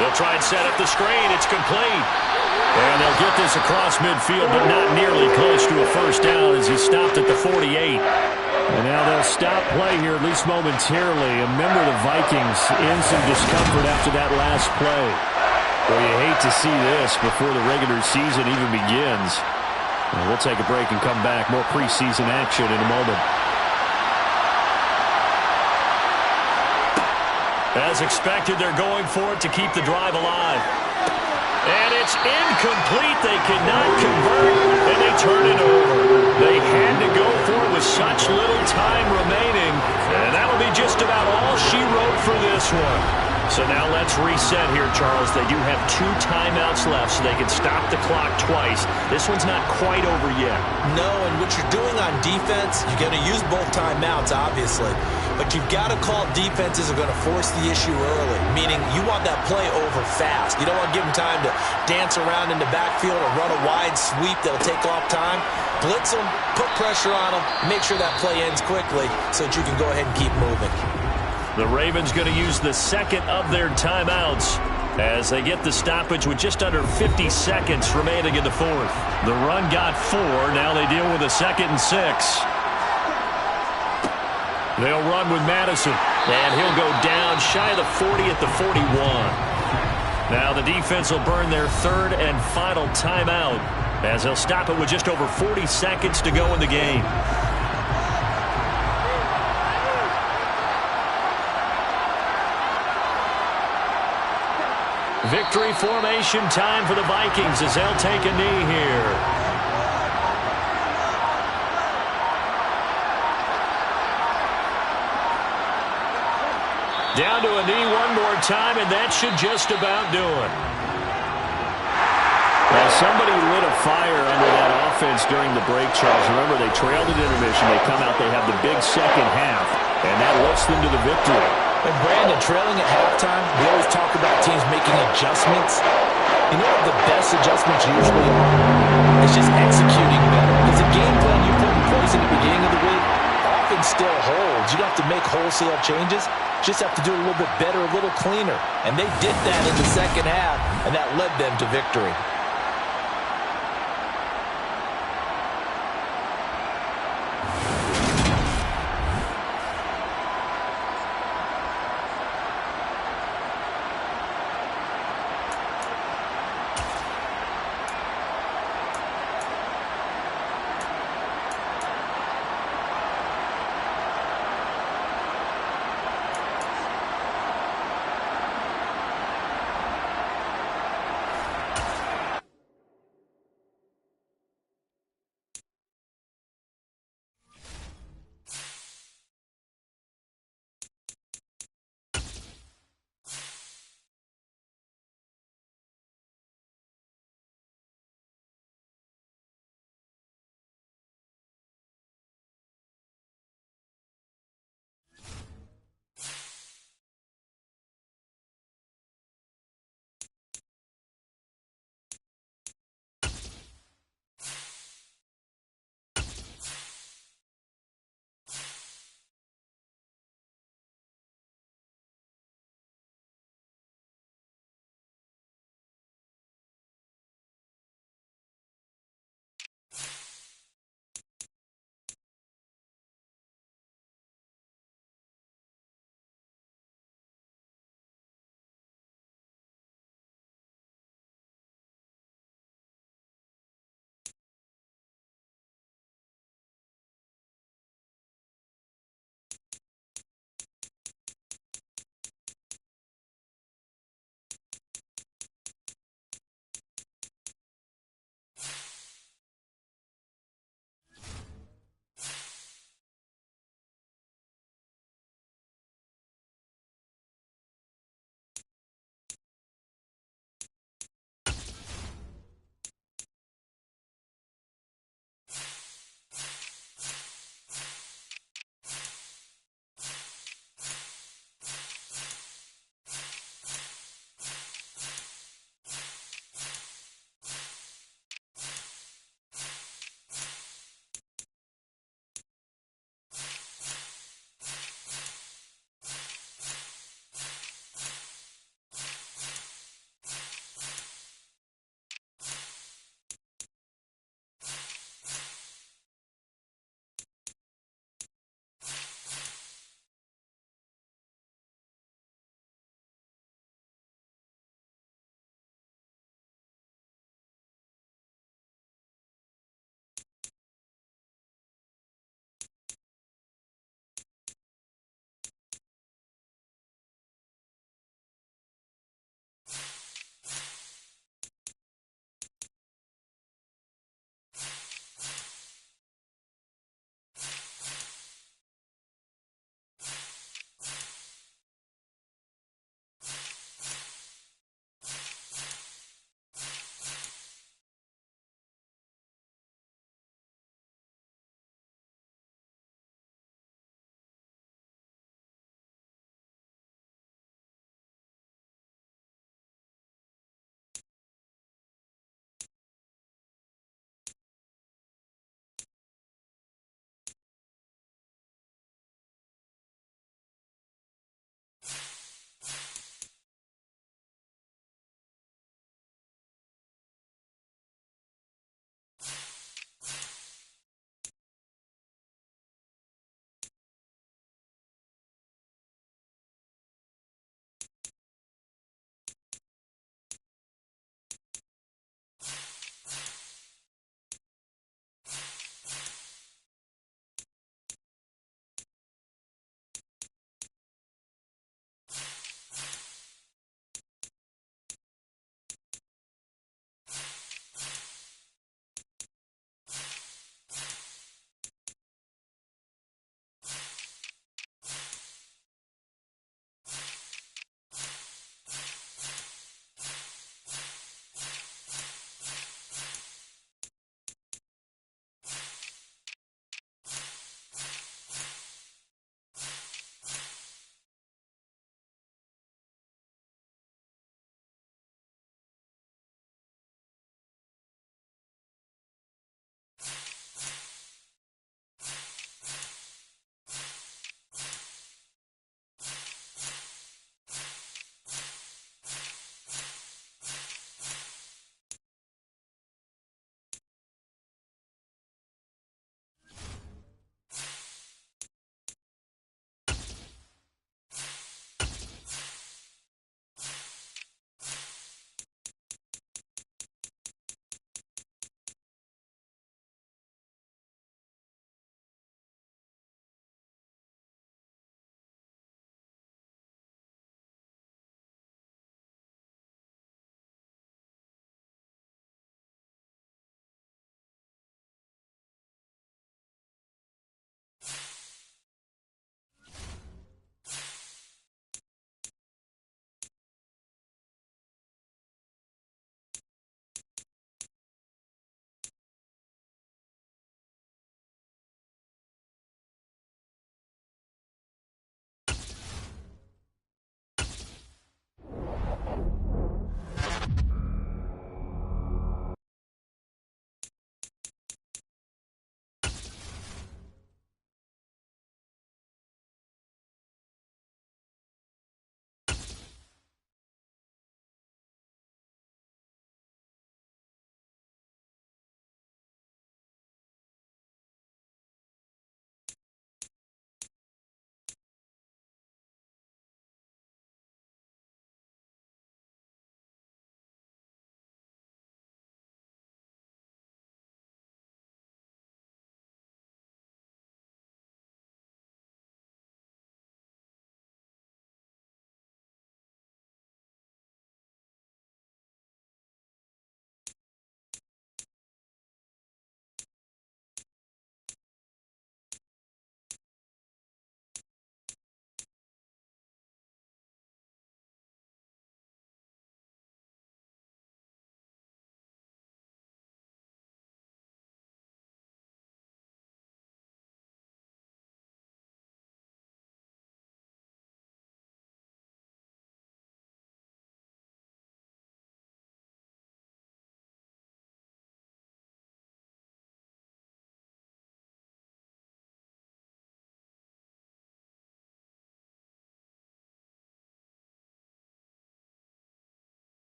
Speaker 2: They'll try and set up the screen. It's complete. And they'll get this across midfield, but not nearly close to a first down as he stopped at the 48.
Speaker 4: And now they'll stop play here, at least momentarily. A member of the Vikings in some discomfort after that last play. Well, you hate to see this before the regular season even begins. We'll take a break and come back. More preseason action in a moment.
Speaker 2: As expected, they're going for it to keep the drive alive. And it's incomplete. They cannot convert, and they turn it over. They had to go for it with such little time remaining, and that'll be just about all she wrote for this one. So now let's reset here, Charles. They do have 2 timeouts left, so they can stop the clock twice. This one's not quite over yet.
Speaker 3: No, and what you're doing on defense, you're going to use both timeouts, obviously. But you've got to call defenses are going to force the issue early, meaning you want that play over fast. You don't want to give them time to dance around in the backfield or run a wide sweep that'll take off time. Blitz them, put pressure on them, make sure that play ends quickly so that you can go ahead and keep moving.
Speaker 2: The Ravens going to use the second of their timeouts as they get the stoppage with just under 50 seconds remaining in the fourth. The run got 4. Now they deal with a 2nd and 6. They'll run with Madison, and he'll go down shy of the 40 at the 41. Now the defense will burn their 3rd and final timeout as they'll stop it with just over 40 seconds to go in the game. Victory formation time for the Vikings as they'll take a knee here. Down to a knee one more time, and that should just about do it.
Speaker 4: Well, somebody lit a fire under that offense during the break, Charles. Remember, they trailed at intermission. They come out, they have the big second half, and that lifts them to the victory.
Speaker 3: And Brandon, trailing at halftime, we always talk about teams making adjustments. You know what the best adjustments usually are? It's just executing better. Because the game plan you put in place in the beginning of the week often still holds. You don't have to make wholesale changes. Just have to do it a little bit better, a little cleaner. And they did that in the second half, and that led them to victory.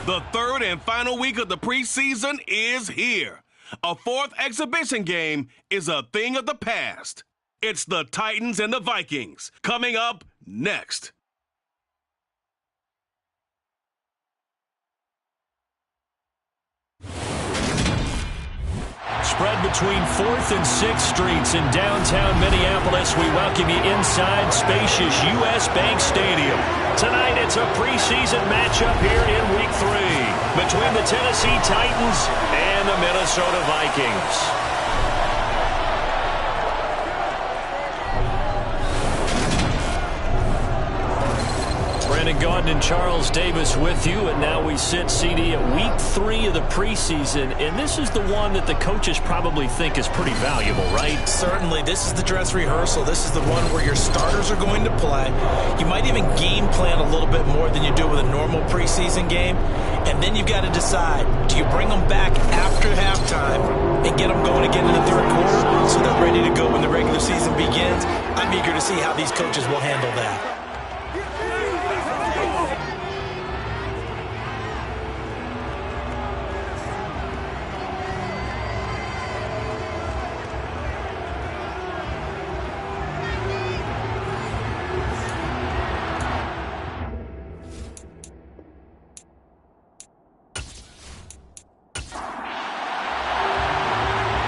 Speaker 1: The third and final week of the preseason is here. A fourth exhibition game is a thing of the past. It's the Titans and the Vikings coming up next.
Speaker 2: Spread between 4th and 6th Streets in downtown Minneapolis, we welcome you inside spacious U.S. Bank Stadium. Tonight, it's a preseason matchup here in Week 3 between the Tennessee Titans and the Minnesota Vikings. Brandon Gaudin and Charles Davis with you, and now we sit, CD, at Week 3 of the preseason, and this is the one that the coaches probably think is pretty valuable, right?
Speaker 3: Certainly. This is the dress rehearsal. This is the one where your starters are going to play. You might even game plan a little bit more than you do with a normal preseason game, and then you've got to decide, do you bring them back after halftime and get them going again in the third quarter so they're ready to go when the regular season begins? I'm eager to see how these coaches will handle that.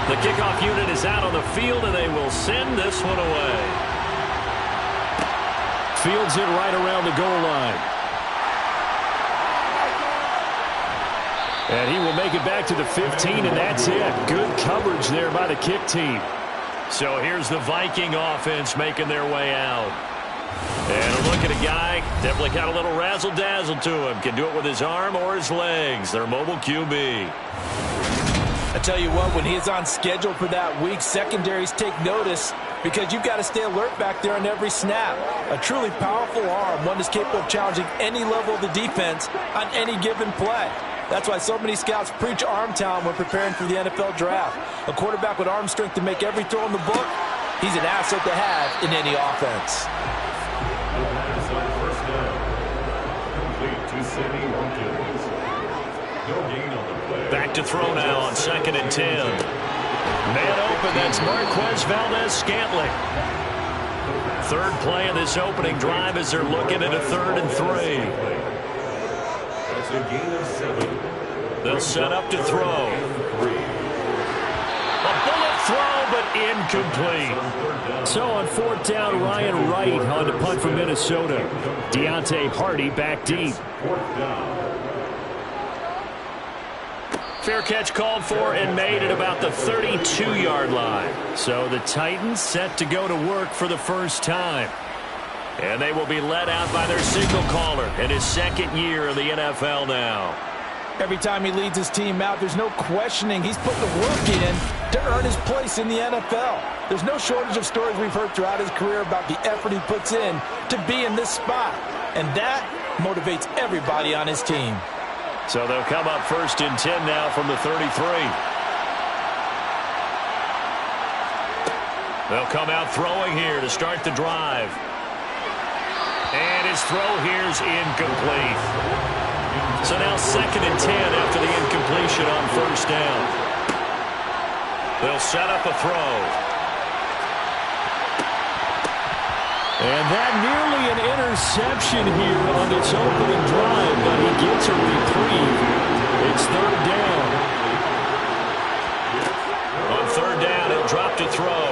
Speaker 2: The kickoff unit is out on the field, and they will send this one away. Fields it right around the goal line. And he will make it back to the 15, and that's it. Good coverage there by the kick team. So here's the Viking offense making their way out. And a look at a guy, definitely got a little razzle-dazzle to him. Can do it with his arm or his legs. Their mobile QB.
Speaker 3: I tell you what, when he's on schedule for that week, secondaries take notice because you've got to stay alert back there on every snap. A truly powerful arm, one that's capable of challenging any level of the defense on any given play. That's why so many scouts preach arm talent when preparing for the NFL draft. A quarterback with arm strength to make every throw in the book, he's an asset to have in any offense.
Speaker 5: First down. Complete to Sammy Watkins. No gain on the play.
Speaker 2: Back to throw now on 2nd and 10. Man open, that's Marquez Valdez-Scantling. Third play of this opening drive as they're looking at a 3rd and 3.
Speaker 5: That's a gain of 7.
Speaker 2: They'll set up to throw. A bullet throw, but incomplete. So on 4th down, Ryan Wright on the punt from Minnesota. Deontay Hardy back deep.
Speaker 5: 4th down.
Speaker 2: Fair catch called for and made at about the 32-yard line. So the Titans set to go to work for the first time. And they will be led out by their signal caller in his 2nd year in the NFL now.
Speaker 3: Every time he leads his team out, there's no questioning he's put the work in to earn his place in the NFL. There's no shortage of stories we've heard throughout his career about the effort he puts in to be in this spot. And that motivates everybody on his team.
Speaker 2: So they'll come up 1st and 10 now from the 33. They'll come out throwing here to start the drive. And his throw here's incomplete. So now 2nd and 10 after the incompletion on 1st down. They'll set up a throw.
Speaker 4: And that nearly an interception here on its opening drive, but he gets a reprieve. It's 3rd down.
Speaker 2: On 3rd down, he'll drop to throw.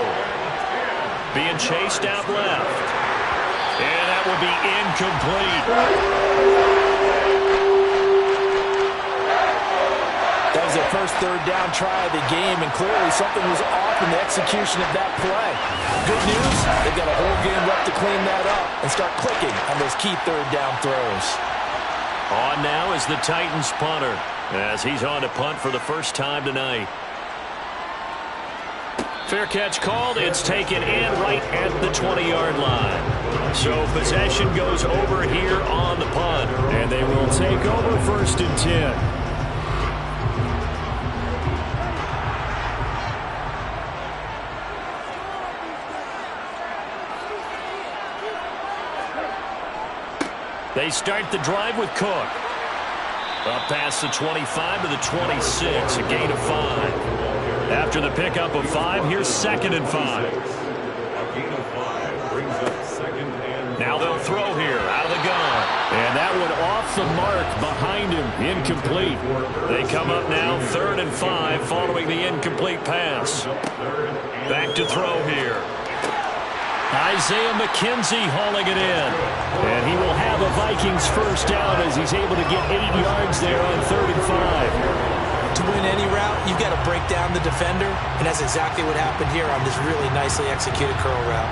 Speaker 2: Being chased out left. And that will be incomplete.
Speaker 3: That was their first 3rd down try of the game, and clearly something was off in the execution of that play. Good news, they've got a whole game left to clean that up and start clicking on those key 3rd down throws.
Speaker 2: On now is the Titans punter, as he's on to punt for the first time tonight. Fair catch called. It's taken in right at the 20-yard line. So possession goes over here on the punt.
Speaker 4: And they will take over 1st and 10.
Speaker 2: They start the drive with Cook. Up past the 25 to the 26, a gain of 5. After the pickup of 5, here's 2nd and 5.
Speaker 5: A gain of 5 brings up 2nd and 5.
Speaker 2: Now they'll throw here out of the gun. And that one off the mark behind him, incomplete. They come up now 3rd and 5 following the incomplete pass. Back to throw here. Isaiah McKenzie hauling it in. And he will have a Vikings first down as he's able to get 8 yards there on 3rd and 5.
Speaker 3: To win any route, you've got to break down the defender, and that's exactly what happened here on this really nicely executed curl route.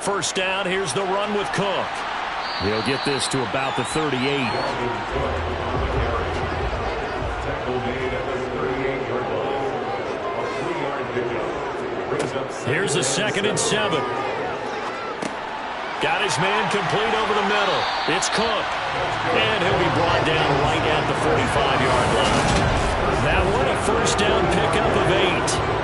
Speaker 2: First down, here's the run with Cook. He'll get this to about the 38. Here's a 2nd and 7. Got his man complete over the middle. It's Cook. And he'll be brought down right at the 45-yard line. Now what a first down pickup of 8.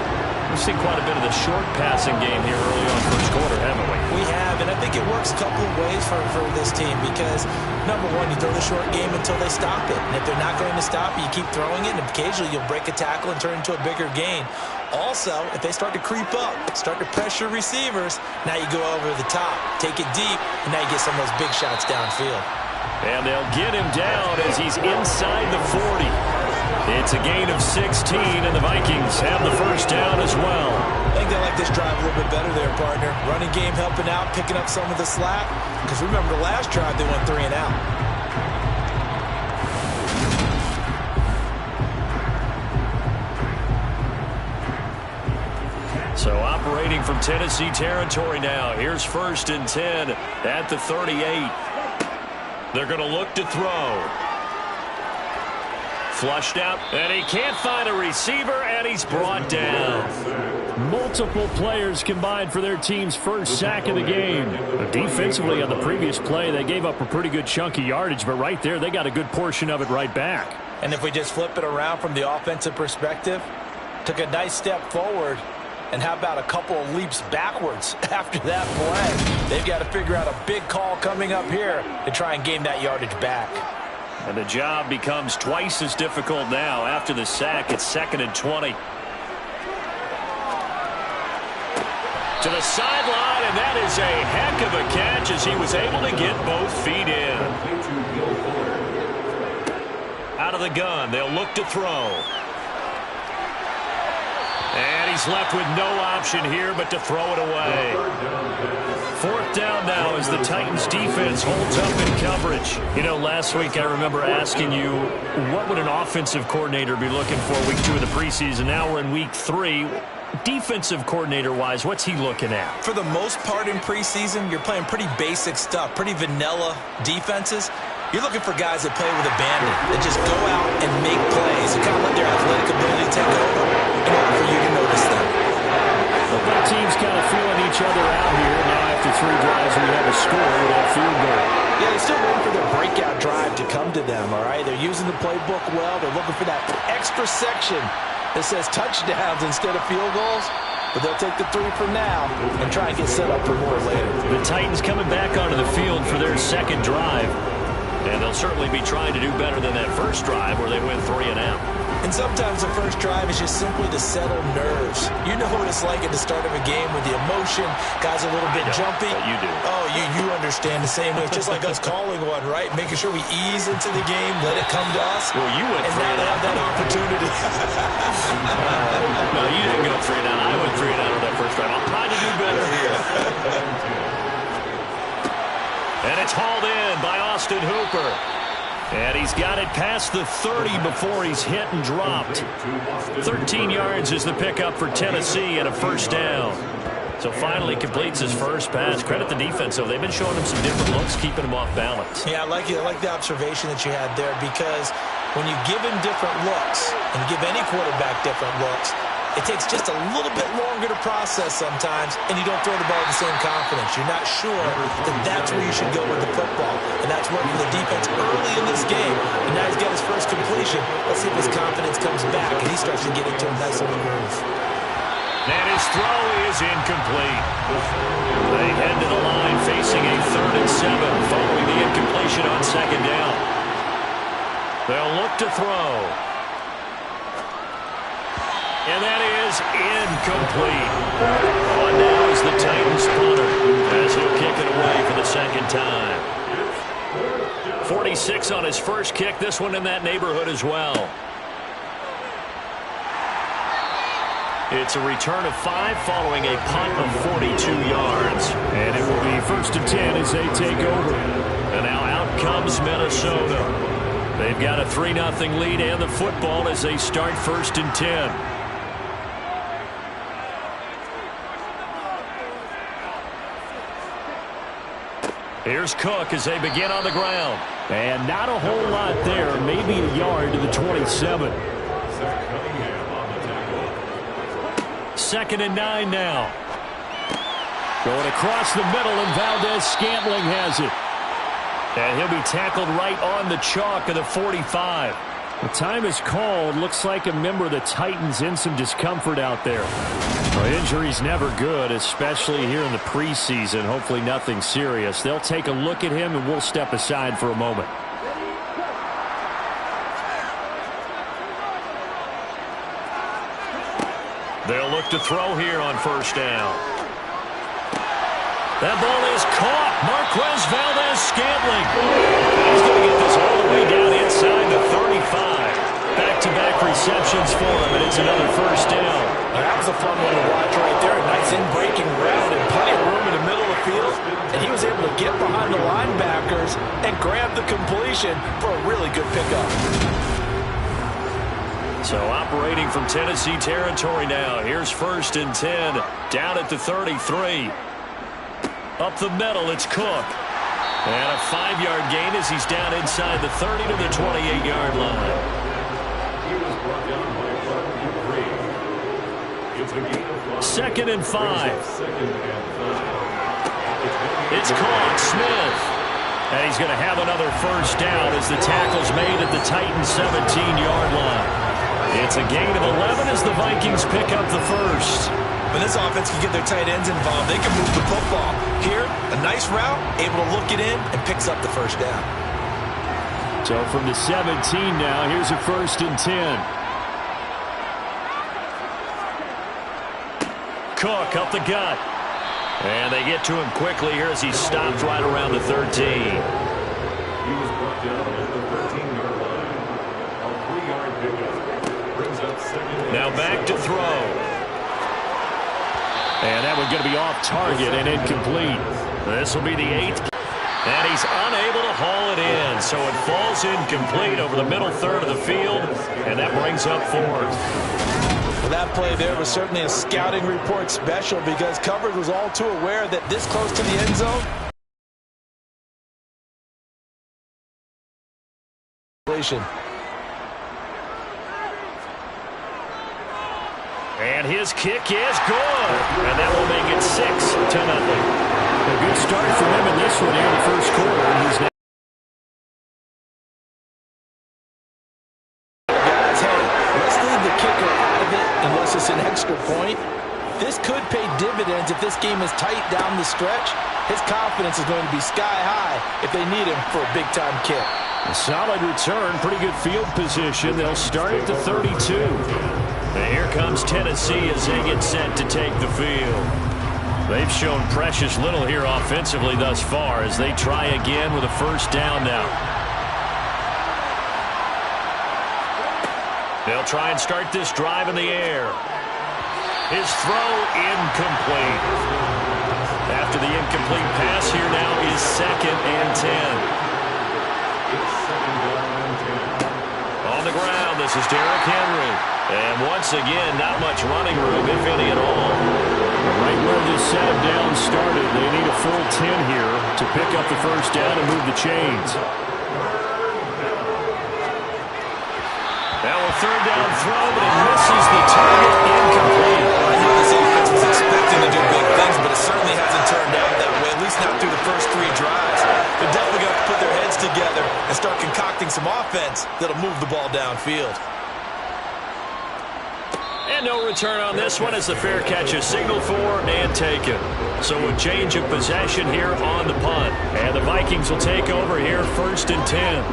Speaker 2: We've seen quite a bit of the short passing game here early on first quarter, haven't we?
Speaker 3: We have, and I think it works a couple of ways for this team because, number one, you throw the short game until they stop it. And if they're not going to stop it, you keep throwing it, and occasionally you'll break a tackle and turn it into a bigger gain. Also, if they start to creep up, start to pressure receivers, now you go over the top, take it deep, and now you get some of those big shots downfield.
Speaker 2: And they'll get him down as he's inside the 40. It's a gain of 16, and the Vikings have the first down as well.
Speaker 3: I think they like this drive a little bit better there, partner. Running game helping out, picking up some of the slack. Because remember, the last drive, they went 3 and out.
Speaker 2: So operating from Tennessee territory now. Here's 1st and 10 at the 38. They're going to look to throw. Flushed out, and he can't find a receiver, and he's brought down.
Speaker 4: Multiple players combined for their team's first sack of the game. Defensively on the previous play, they gave up a pretty good chunk of yardage, but right there, they got a good portion of it right back.
Speaker 3: And if we just flip it around from the offensive perspective, took a nice step forward, and how about a couple of leaps backwards after that play? They've got to figure out a big call coming up here to try and gain that yardage back.
Speaker 2: And the job becomes twice as difficult now. After the sack, it's 2nd and 20. To the sideline, and that is a heck of a catch as he was able to get both feet in. Out of the gun, they'll look to throw. And he's left with no option here but to throw it away. 4th down now as the Titans defense holds up in coverage. You know, last week I remember asking you, what would an offensive coordinator be looking for week 2 of the preseason? Now we're in week 3. Defensive coordinator-wise, what's he looking at?
Speaker 3: For the most part in preseason, you're playing pretty basic stuff, pretty vanilla defenses. You're looking for guys that play with abandon, that just go out and make plays, and kind of let their athletic ability take over in order for you to notice them.
Speaker 4: Well, both teams kind of feeling each other out here. Now after 3 drives, we have a score with that field goal.
Speaker 3: Yeah, they're still waiting for their breakout drive to come to them, all right? They're using the playbook well. They're looking for that extra section that says touchdowns instead of field goals. But they'll take the 3 for now and try and get set up for more later.
Speaker 2: The Titans coming back onto the field for their 2nd drive. And they'll certainly be trying to do better than that first drive where they went 3 and out.
Speaker 3: And sometimes the first drive is just simply to settle nerves. You know what it's like at the start of a game with the emotion. Guys are a little bit jumpy.
Speaker 2: You do.
Speaker 3: Oh, you understand the same way. It's just like us calling one, right? Making sure we ease into the game, let it come to us.
Speaker 2: Well, you went 3
Speaker 3: and now they have that opportunity.
Speaker 2: No, you didn't go 3 and out. I went 3 and out on that first drive. I'm trying to do better here. And it's hauled in by Austin Hooper. And he's got it past the 30 before he's hit and dropped. 13 yards is the pickup for Tennessee and a first down. So finally completes his first pass. Credit the defense, though. They've been showing him some different looks, keeping him off balance.
Speaker 3: Yeah, I like the observation that you had there because when you give him different looks and give any quarterback different looks, it takes just a little bit longer to process sometimes, and you don't throw the ball with the same confidence. You're not sure that that's where you should go with the football, and that's worked for the defense early in this game. And now he's got his first completion. Let's see if his confidence comes back, and he starts to get into a nice little groove.
Speaker 2: And his throw is incomplete. They head to the line facing a 3rd and 7 following the incompletion on 2nd down. They'll look to throw. And that is incomplete. On now is the Titans punter as he'll kick it away for the 2nd time. 46 on his first kick. This one in that neighborhood as well. It's a return of 5 following a punt of 42 yards. And it will be 1st and 10 as they take over. And now out comes Minnesota. They've got a 3-0 lead and the football as they start 1st and 10. Here's Cook as they begin on the ground.
Speaker 4: And not a whole lot there. Maybe a yard to the 27.
Speaker 2: 2nd and 9 now. Going across the middle, and Valdez-Scantling has it. And he'll be tackled right on the chalk of the 45.
Speaker 4: The time is called. Looks like a member of the Titans in some discomfort out there.
Speaker 2: Well, injury's never good, especially here in the preseason. Hopefully nothing serious. They'll take a look at him, and we'll step aside for a moment. They'll look to throw here on 1st down. That ball is caught. Marquez Valdez-Scantling. He's going to get this all the way down inside the 35. Back-to-back receptions for him, and it's another 1st down.
Speaker 3: Now, that was a fun one to watch right there. A nice in-breaking route and plenty of room in the middle of the field. And he was able to get behind the linebackers and grab the completion for a really good pickup.
Speaker 2: So operating from Tennessee territory now. Here's 1st and 10. Down at the 33. Up the middle, it's Cook. And a 5-yard gain as he's down inside the 30 to the 28-yard line.
Speaker 5: He was brought down by 3. It's a gain of 5.
Speaker 2: 2nd and 5.
Speaker 5: 2nd and 5.
Speaker 2: It's caught. Smith. And he's going to have another 1st down as the tackle's made at the Titans' 17-yard line. It's a gain of 11 as the Vikings pick up the 1st.
Speaker 3: When this offense can get their tight ends involved, they can move the football. Here, a nice route, able to look it in, and picks up the 1st down.
Speaker 4: So from the 17 now, here's a 1st and 10.
Speaker 2: Cook up the gut. And they get to him quickly here as he stopped right around the 13.
Speaker 5: He was brought down at the 13-yard line. A 3-yard pickup brings up 2nd.
Speaker 2: Now back to throw.
Speaker 4: And that one's going to be off target and incomplete.
Speaker 2: This will be the 8th. And he's unable to haul it in. So it falls incomplete over the middle 3rd of the field. And that brings up 4th.
Speaker 3: Well, that play there was certainly a scouting report special because coverage was all too aware that this close to the end zone.
Speaker 2: And his kick is good. And that will make it 6-0.
Speaker 4: A good start for him in this one here in the 1st quarter. He's now
Speaker 3: guys, hey, let's leave the kicker out of it unless it's an extra point. This could pay dividends if this game is tight down the stretch. His confidence is going to be sky high if they need him for a big-time kick.
Speaker 4: a solid return, pretty good field position. They'll start at the 32.
Speaker 2: And here comes Tennessee as they get set to take the field. They've shown precious little here offensively thus far as they try again with a 1st down now. They'll try and start this drive in the air. His throw incomplete. After the incomplete pass, here now is 2nd and 10. On the ground, this is Derrick Henry. And once again, not much running room, if any at all.
Speaker 4: Right where this set of downs started, they need a full 10 here to pick up the 1st down and move the chains.
Speaker 2: Now a 3rd down throw, but it misses the target. Incomplete.
Speaker 3: can turn down that way, at least not through the first 3 drives. They're definitely going to put their heads together and start concocting some offense that'll move the ball downfield.
Speaker 2: And no return on this one as the fair catch is signaled for and taken. So a change of possession here on the punt. And the Vikings will take over here 1st and 10.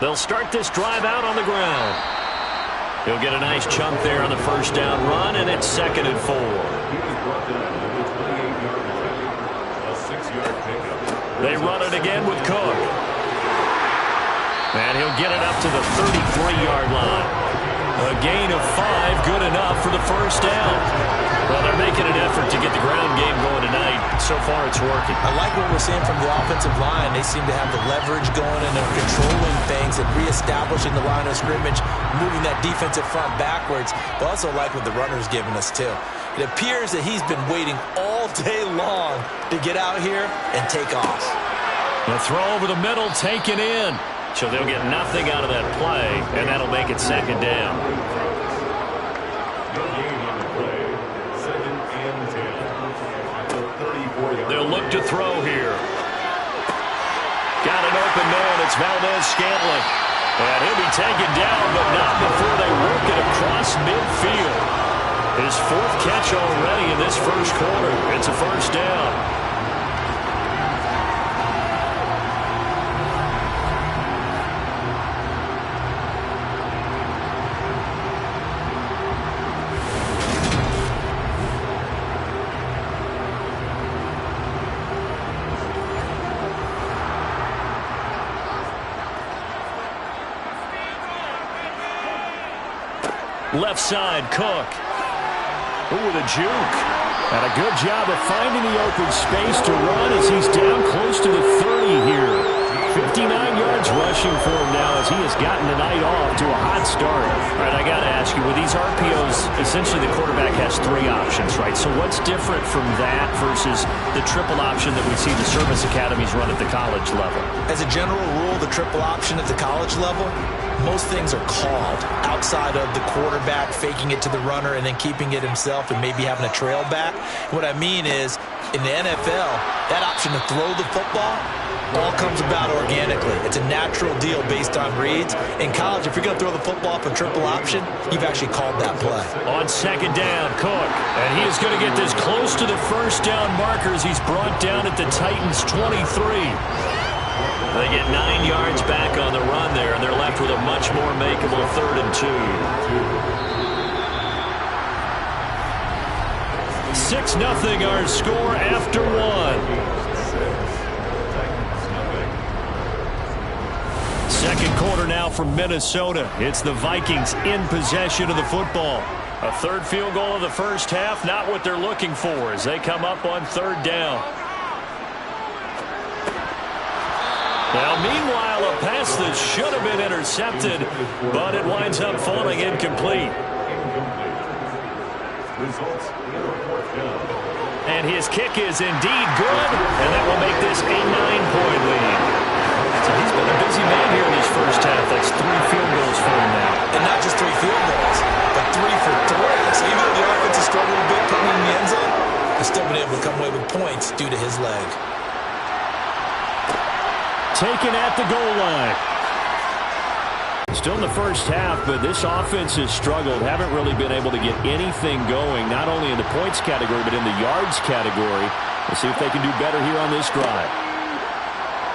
Speaker 2: They'll start this drive out on the ground. He'll get a nice chunk there on the first down run, and it's 2nd and 4. They run it again with Cook. And he'll get it up to the 33-yard line. A gain of 5, good enough for the first down. Well, they're making an effort to get the ground game going tonight. So far, it's working.
Speaker 3: I like what we're seeing from the offensive line. They seem to have the leverage going and they're controlling things and reestablishing the line of scrimmage, moving that defensive front backwards. But also like what the runner's giving us, too. It appears that he's been waiting all day long to get out here and take off.
Speaker 2: The throw over the middle taken in. So they'll get nothing out of that play, and that'll make it 2nd down. They'll look to throw here. Got an open man. It's Valdez-Scantling. And he'll be taken down, but not before they work it across midfield. His 4th catch already in this first quarter. It's a first down. Left side, Cook. Ooh, with a juke. And a good job of finding the open space to run as he's down close to the 30 here. 59 yards rushing for him now as he has gotten the night off to a hot start. All right, I got to ask you, with these RPOs, essentially the quarterback has 3 options, right? So what's different from that versus the triple option that we see the service academies run at the college level?
Speaker 3: As a general rule, the triple option at the college level, most things are called outside of the quarterback faking it to the runner and then keeping it himself and maybe having a trail back. What I mean is, in the NFL, that option to throw the football all comes about organically. It's a natural deal based on reads. In college, if you're going to throw the football for triple option, you've actually called that play.
Speaker 2: On 2nd down, Cook. And he is going to get this close to the first down markers. He's brought down at the Titans' 23. They get 9 yards back on the run there, and they're left with a much more makeable 3rd and 2. 6-0 our score after 1. Second quarter now from Minnesota. It's the Vikings in possession of the football. A 3rd field goal of the first half, not what they're looking for as they come up on 3rd down. Now, meanwhile, a pass that should have been intercepted, but it winds up falling incomplete. And his kick is indeed good, and that will make this a 9-point lead. So he's been a busy man here in his first half. That's 3 field goals for him now.
Speaker 3: And not just 3 field goals, but 3 for 3. So even though the offense has struggled a bit putting in the end zone, he's still been able to come away with points due to his leg.
Speaker 2: Taken at the goal line. Still in the first half, but this offense has struggled. Haven't really been able to get anything going, not only in the points category, but in the yards category. Let's see if they can do better here on this drive.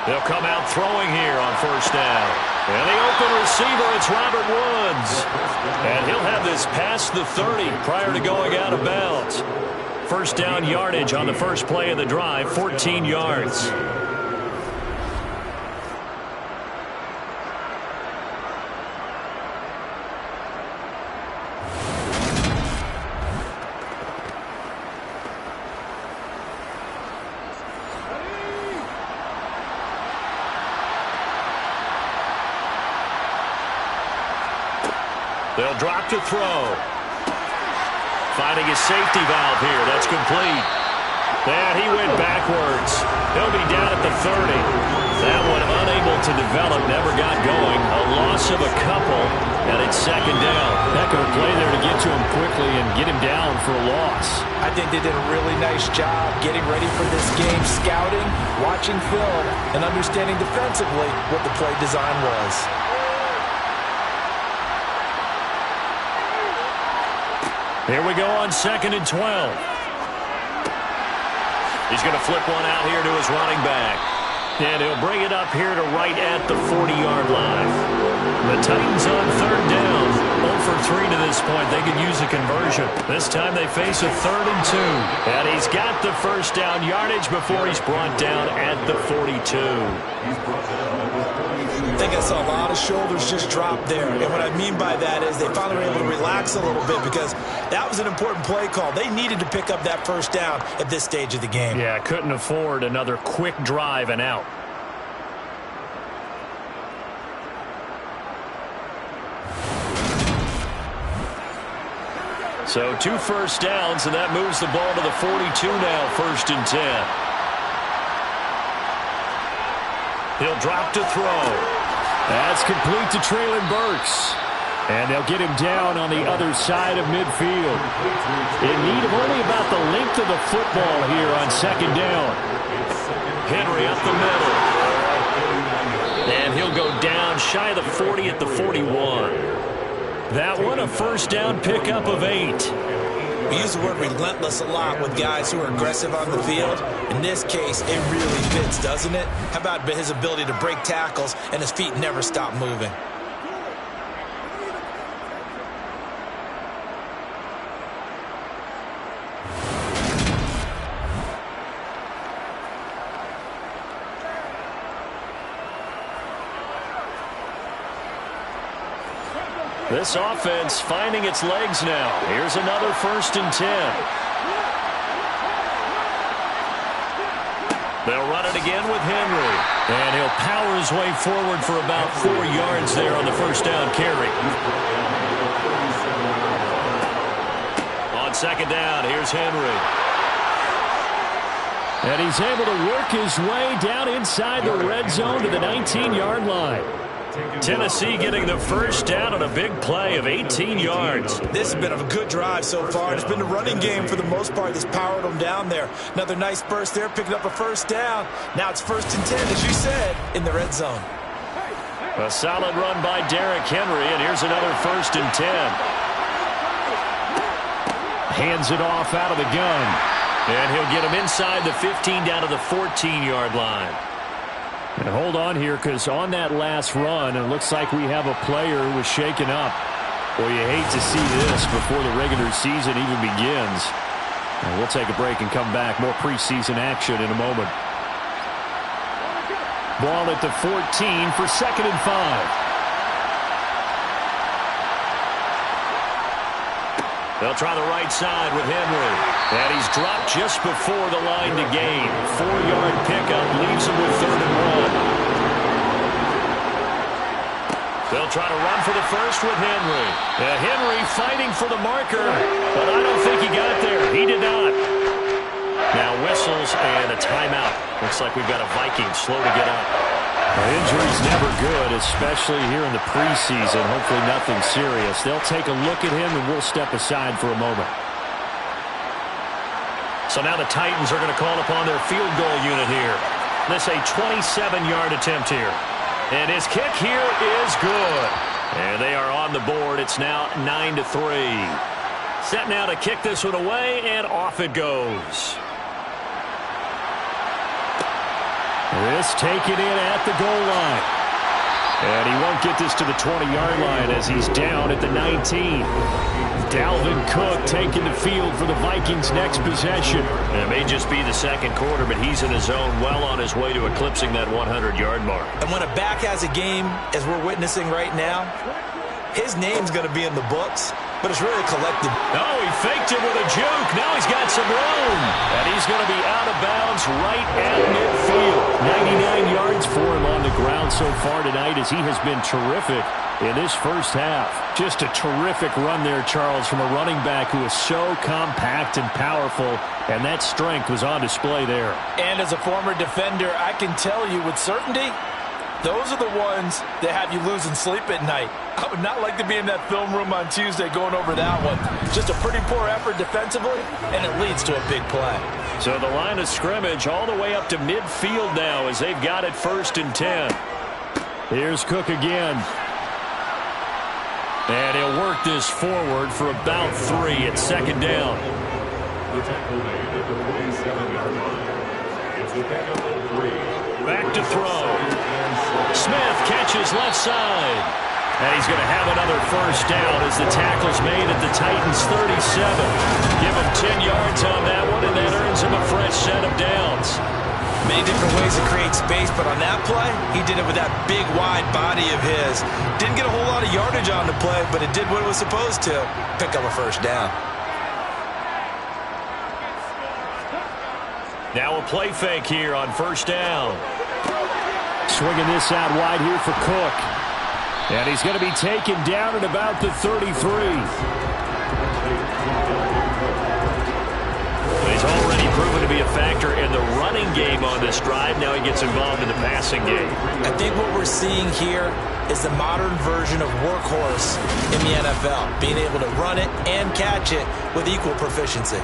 Speaker 2: They'll come out throwing here on first down. And the open receiver, it's Robert Woods. And he'll have this past the 30 prior to going out of bounds. First down yardage on the first play of the drive, 14 yards. They'll drop to throw. Finding a safety valve here. That's complete. And he went backwards. He'll be down at the 30. That one unable to develop, never got going. A loss of a couple, and it's second down.
Speaker 4: Heck of a play there to get to him quickly and get him down for a loss.
Speaker 3: I think they did a really nice job getting ready for this game, scouting, watching film, and understanding defensively what the play design was.
Speaker 2: Here we go on 2nd and 12. He's going to flip one out here to his running back. And he'll bring it up here to right at the 40-yard line. The Titans on 3rd down. 0 for 3 to this point. They could use a conversion. This time they face a 3rd and 2. And he's got the first down yardage before he's brought down at the 42.
Speaker 3: I think I saw a lot of shoulders just drop there. And what I mean by that is they finally were able to relax a little bit because that was an important play call. They needed to pick up that first down at this stage of the game.
Speaker 2: Yeah, couldn't afford another quick drive and out. So 2 first downs, and that moves the ball to the 42 now, 1st and 10. He'll drop to throw.
Speaker 4: That's complete to Traylon Burks. And they'll get him down on the other side of midfield. In need of only about the length of the football here on 2nd down.
Speaker 2: Henry up the middle. And he'll go down shy of the 40 at the 41. That one a first down pickup of 8.
Speaker 3: We use the word relentless a lot with guys who are aggressive on the field. In this case, it really fits, doesn't it? How about his ability to break tackles and his feet never stop moving?
Speaker 2: This offense finding its legs now. Here's another 1st and 10. They'll run it again with Henry. And he'll power his way forward for about 4 yards there on the first down carry. On 2nd down, here's Henry.
Speaker 4: And he's able to work his way down inside the red zone to the 19-yard line.
Speaker 2: Tennessee getting the first down on a big play of 18 yards.
Speaker 3: This has been a good drive so far. It's been the running game for the most part that's powered them down there. Another nice burst there, picking up a first down. Now it's 1st and 10, as you said, in the red zone.
Speaker 2: A solid run by Derrick Henry, and here's another 1st and 10.
Speaker 4: Hands it off out of the gun.
Speaker 2: And he'll get him inside the 15 down to the 14-yard line.
Speaker 4: And hold on here, because on that last run, it looks like we have a player who was shaken up. Well, you hate to see this before the regular season even begins. And we'll take a break and come back. More preseason action in a moment. Ball at the 14 for 2nd and 5.
Speaker 2: They'll try the right side with Henry. And he's dropped just before the line to gain. 4-yard pickup leaves him with 3rd and 1. They'll try to run for the first with Henry. Henry fighting for the marker, but I don't think he got there. He did not. Now whistles and a timeout. Looks like we've got a Viking slow to get up.
Speaker 4: Injury's never good, especially here in the preseason. Hopefully nothing serious. They'll take a look at him, and we'll step aside for a moment.
Speaker 2: So now the Titans are going to call upon their field goal unit here. This a 27-yard attempt here. And his kick here is good. And they are on the board. It's now 9-3. Set now to kick this one away, and off it goes.
Speaker 4: This taken in at the goal line. And he won't get this to the 20-yard line as he's down at the 19. Dalvin Cook taking the field for the Vikings' next possession.
Speaker 2: It may just be the second quarter, but he's in his zone, well on his way to eclipsing that 100-yard mark.
Speaker 3: And when a back has a game, as we're witnessing right now, his name's going to be in the books. but it's really a collective.
Speaker 2: Oh, he faked it with a juke. Now he's got some room. And he's going to be out of bounds right at midfield. 99 yards for him on the ground so far tonight as he has been terrific in this first half. Just a terrific run there, Charles, from a running back who is so compact and powerful, and that strength was on display there.
Speaker 3: And as a former defender, I can tell you with certainty, those are the ones that have you losing sleep at night. I would not like to be in that film room on Tuesday going over that one. Just a pretty poor effort defensively, and it leads to a big play.
Speaker 2: So the line of scrimmage all the way up to midfield now as they've got it 1st and 10. Here's Cook again. And he'll work this forward for about 3 at 2nd down.
Speaker 5: The tackle made at the 47-yard line. It's a pickup of 3.
Speaker 2: Back to throw. Smith catches left side. And he's going to have another 1st down as the tackle's made at the Titans' 37. Give him 10 yards on that one, and that earns him a fresh set of downs.
Speaker 3: Many different ways to create space, but on that play, he did it with that big, wide body of his. Didn't get a whole lot of yardage on the play, but it did what it was supposed to. Pick up a 1st down.
Speaker 2: Now a play fake here on 1st down.
Speaker 4: Swinging this out wide here for Cook. And he's going to be taken down at about the 33.
Speaker 2: He's already proven to be a factor in the running game on this drive. Now he gets involved in the passing game.
Speaker 3: I think what we're seeing here is the modern version of workhorse in the NFL, being able to run it and catch it with equal proficiency.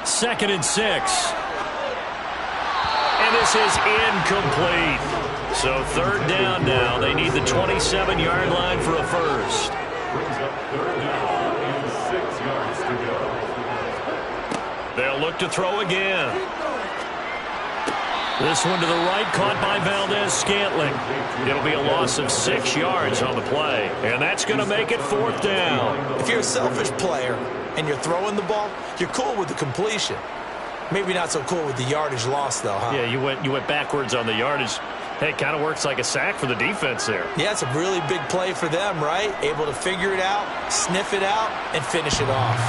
Speaker 2: 2nd and 6. And this is incomplete. So 3rd down now. They need the 27-yard line for a 1st.
Speaker 5: Brings up 3rd down and 6 yards to go.
Speaker 2: They'll look to throw again. This one to the right, caught by Valdez-Scantling. It'll be a loss of 6 yards on the play. And that's going to make it 4th down.
Speaker 3: If you're a selfish player and you're throwing the ball, you're cool with the completion. Maybe not so cool with the yardage loss, though, huh?
Speaker 2: Yeah, you went backwards on the yardage. Hey, it kind of works like a sack for the defense there.
Speaker 3: Yeah, it's a really big play for them, right? Able to figure it out, sniff it out, and finish it off.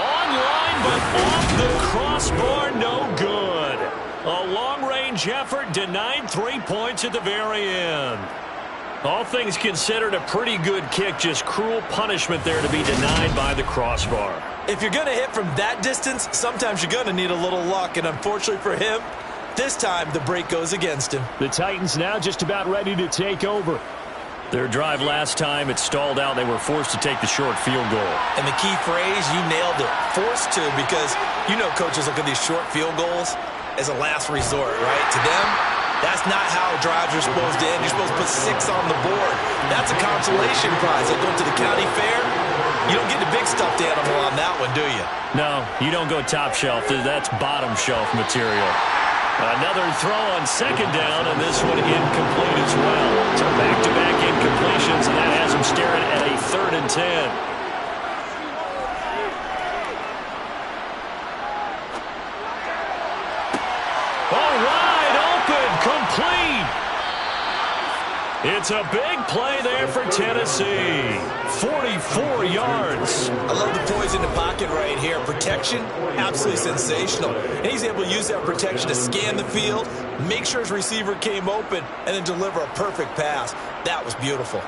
Speaker 2: Online, but off the crossbar, no good. A long-range effort denied 3 points at the very end. All things considered, a pretty good kick, just cruel punishment there to be denied by the crossbar.
Speaker 3: If you're going to hit from that distance, sometimes you're going to need a little luck, and unfortunately for him, this time the break goes against him.
Speaker 4: The Titans now just about ready to take over.
Speaker 2: Their drive last time, it stalled out. They were forced to take the short field goal.
Speaker 3: And the key phrase, you nailed it, forced to, because you know coaches look at these short field goals as a last resort, right? To them, that's not how drives are supposed to end. You're supposed to put 6 on the board. That's a consolation prize. Like going to the county fair, you don't get the big stuffed animal on that one, do you?
Speaker 2: No, you don't go top shelf. That's bottom shelf material. Another throw on 2nd down, and this one incomplete as well. So back-to-back incompletions, and that has him staring at a 3rd and 10. Complete. It's a big play there for Tennessee. 44 yards.
Speaker 3: I love the poise in the pocket right here. Protection, absolutely sensational. And he's able to use that protection to scan the field, make sure his receiver came open, and then deliver a perfect pass. That was beautiful.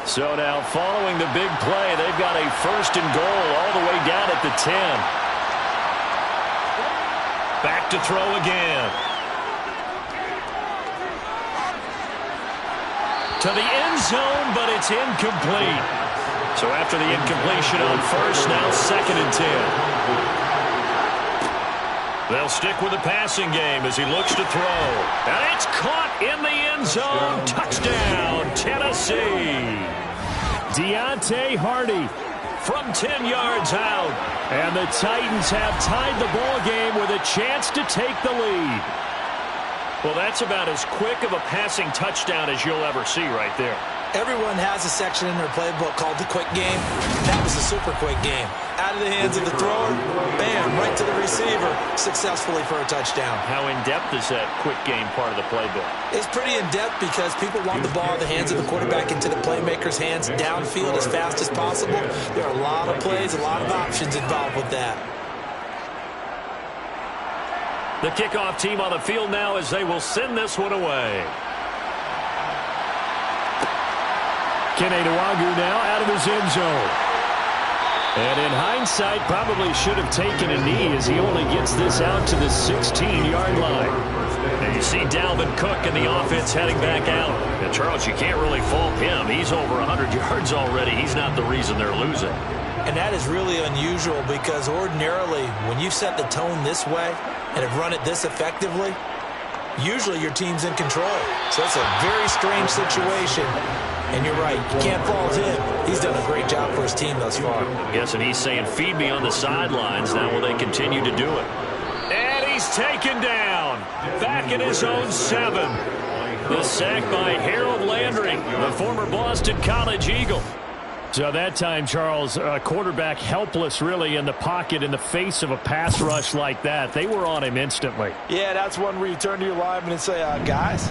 Speaker 2: So now following the big play, they've got a 1st and goal all the way down at the 10. Back to throw again. To the end zone, but it's incomplete. So after the incompletion on 1st, now 2nd and 10. They'll stick with the passing game as he looks to throw. And it's caught in the end zone. Touchdown, Tennessee.
Speaker 4: Deontay Hardy
Speaker 2: from 10 yards out.
Speaker 4: And the Titans have tied the ball game with a chance to take the lead.
Speaker 2: Well, that's about as quick of a passing touchdown as you'll ever see right there.
Speaker 3: Everyone has a section in their playbook called the quick game. That was the super quick game. Out of the hands of the thrower, bam, right to the receiver, successfully for a touchdown.
Speaker 4: How in-depth is that quick game part of the playbook?
Speaker 3: It's pretty in-depth because people want the ball in the hands of the quarterback into the playmaker's hands downfield as fast as possible. There are a lot of plays, a lot of options involved with that.
Speaker 4: The kickoff team on the field now as they will send this one away. Keneduagu now out of his end zone. And in hindsight, probably should have taken a knee as he only gets this out to the 16-yard line. And you see Dalvin Cook and the offense heading back out. And Charles, you can't really fault him. He's over 100 yards already. He's not the reason they're losing.
Speaker 3: And that is really unusual because ordinarily, when you set the tone this way and have run it this effectively, usually your team's in control. So it's a very strange situation. And you're right, you can't fault him. He's done a great job for his team thus far.
Speaker 4: I'm guessing he's saying, feed me on the sidelines. Now will they continue to do it? And he's taken down. Back in his own 7. The sack by Harold Landry, the former Boston College Eagle. So that time, Charles, quarterback helpless really in the pocket in the face of a pass rush like that. They were on him instantly.
Speaker 3: Yeah, that's one where you turn to your lineman and say, guys,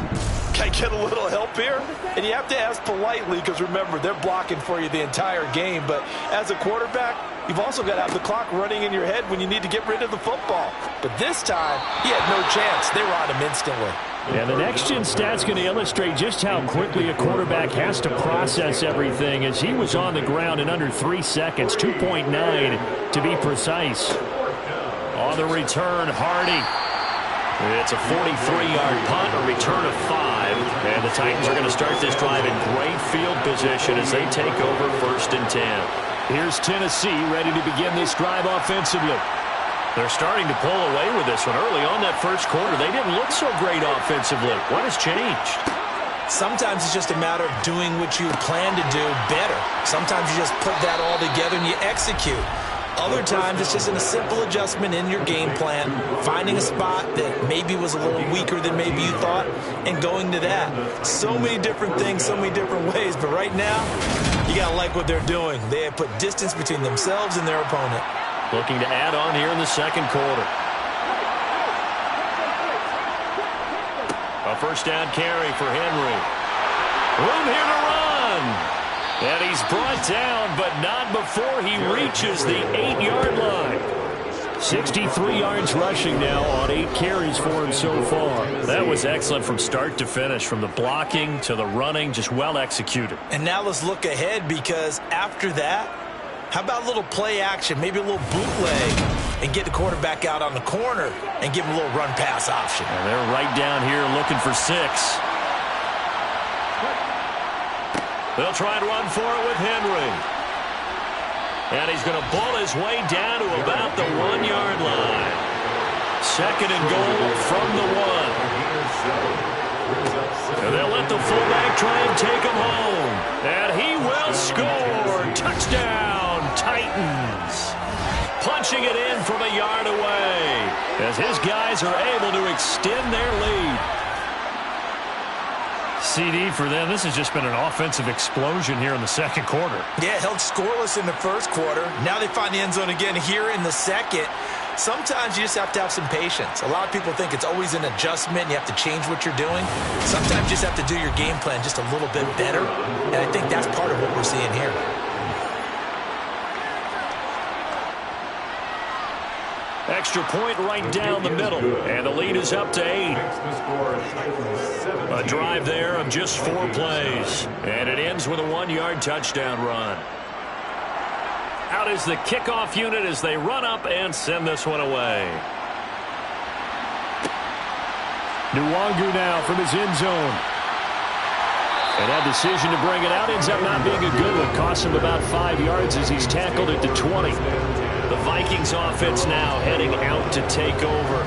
Speaker 3: can I get a little help here? And you have to ask politely because, remember, they're blocking for you the entire game. But as a quarterback, you've also got to have the clock running in your head when you need to get rid of the football. But this time, he had no chance. They were on him instantly.
Speaker 4: And the next-gen stat's going to illustrate just how quickly a quarterback has to process everything as he was on the ground in under 3 seconds, 2.9 to be precise. On the return, Hardy. It's a 43-yard punt, a return of 5. And the Titans are going to start this drive in great field position as they take over 1st and 10. Here's Tennessee ready to begin this drive offensively. They're starting to pull away with this one. Early on that first quarter, they didn't look so great offensively. What has changed?
Speaker 3: Sometimes it's just a matter of doing what you plan to do better. Sometimes you just put that all together and you execute. Other times it's just a simple adjustment in your game plan, finding a spot that maybe was a little weaker than maybe you thought, and going to that. So many different things, so many different ways, but right now, you got to like what they're doing. They have put distance between themselves and their opponent.
Speaker 4: Looking to add on here in the second quarter. A first down carry for Henry. Room here to run. And he's brought down, but not before he reaches the 8-yard line. 63 yards rushing now on 8 carries for him so far. That was excellent from start to finish, from the blocking to the running, just well executed.
Speaker 3: And now let's look ahead because after that, how about a little play action, maybe a little bootleg, and get the quarterback out on the corner and give him a little run-pass option.
Speaker 4: And they're right down here looking for 6. They'll try and run for it with Henry. And he's going to bull his way down to about the 1-yard line. 2nd and goal from the 1. And they'll let the fullback try and take him home. And he will score. Touchdown. Titans punching it in from a yard away as his guys are able to extend their lead. CD for them. This has just been an offensive explosion here in the second quarter.
Speaker 3: Yeah, held scoreless in the first quarter. Now they find the end zone again here in the second. Sometimes you just have to have some patience. A lot of people think it's always an adjustment. You have to change what you're doing. Sometimes you just have to do your game plan just a little bit better. And I think that's part of what we're seeing here.
Speaker 4: Extra point right down the middle. And the lead is up to 8. A drive there of just 4 plays. And it ends with a 1-yard touchdown run. Out is the kickoff unit as they run up and send this one away. Nwangu now from his end zone. And that decision to bring it out ends up not being a good one. Costs him about 5 yards as he's tackled at the 20. The Vikings offense now heading out to take over.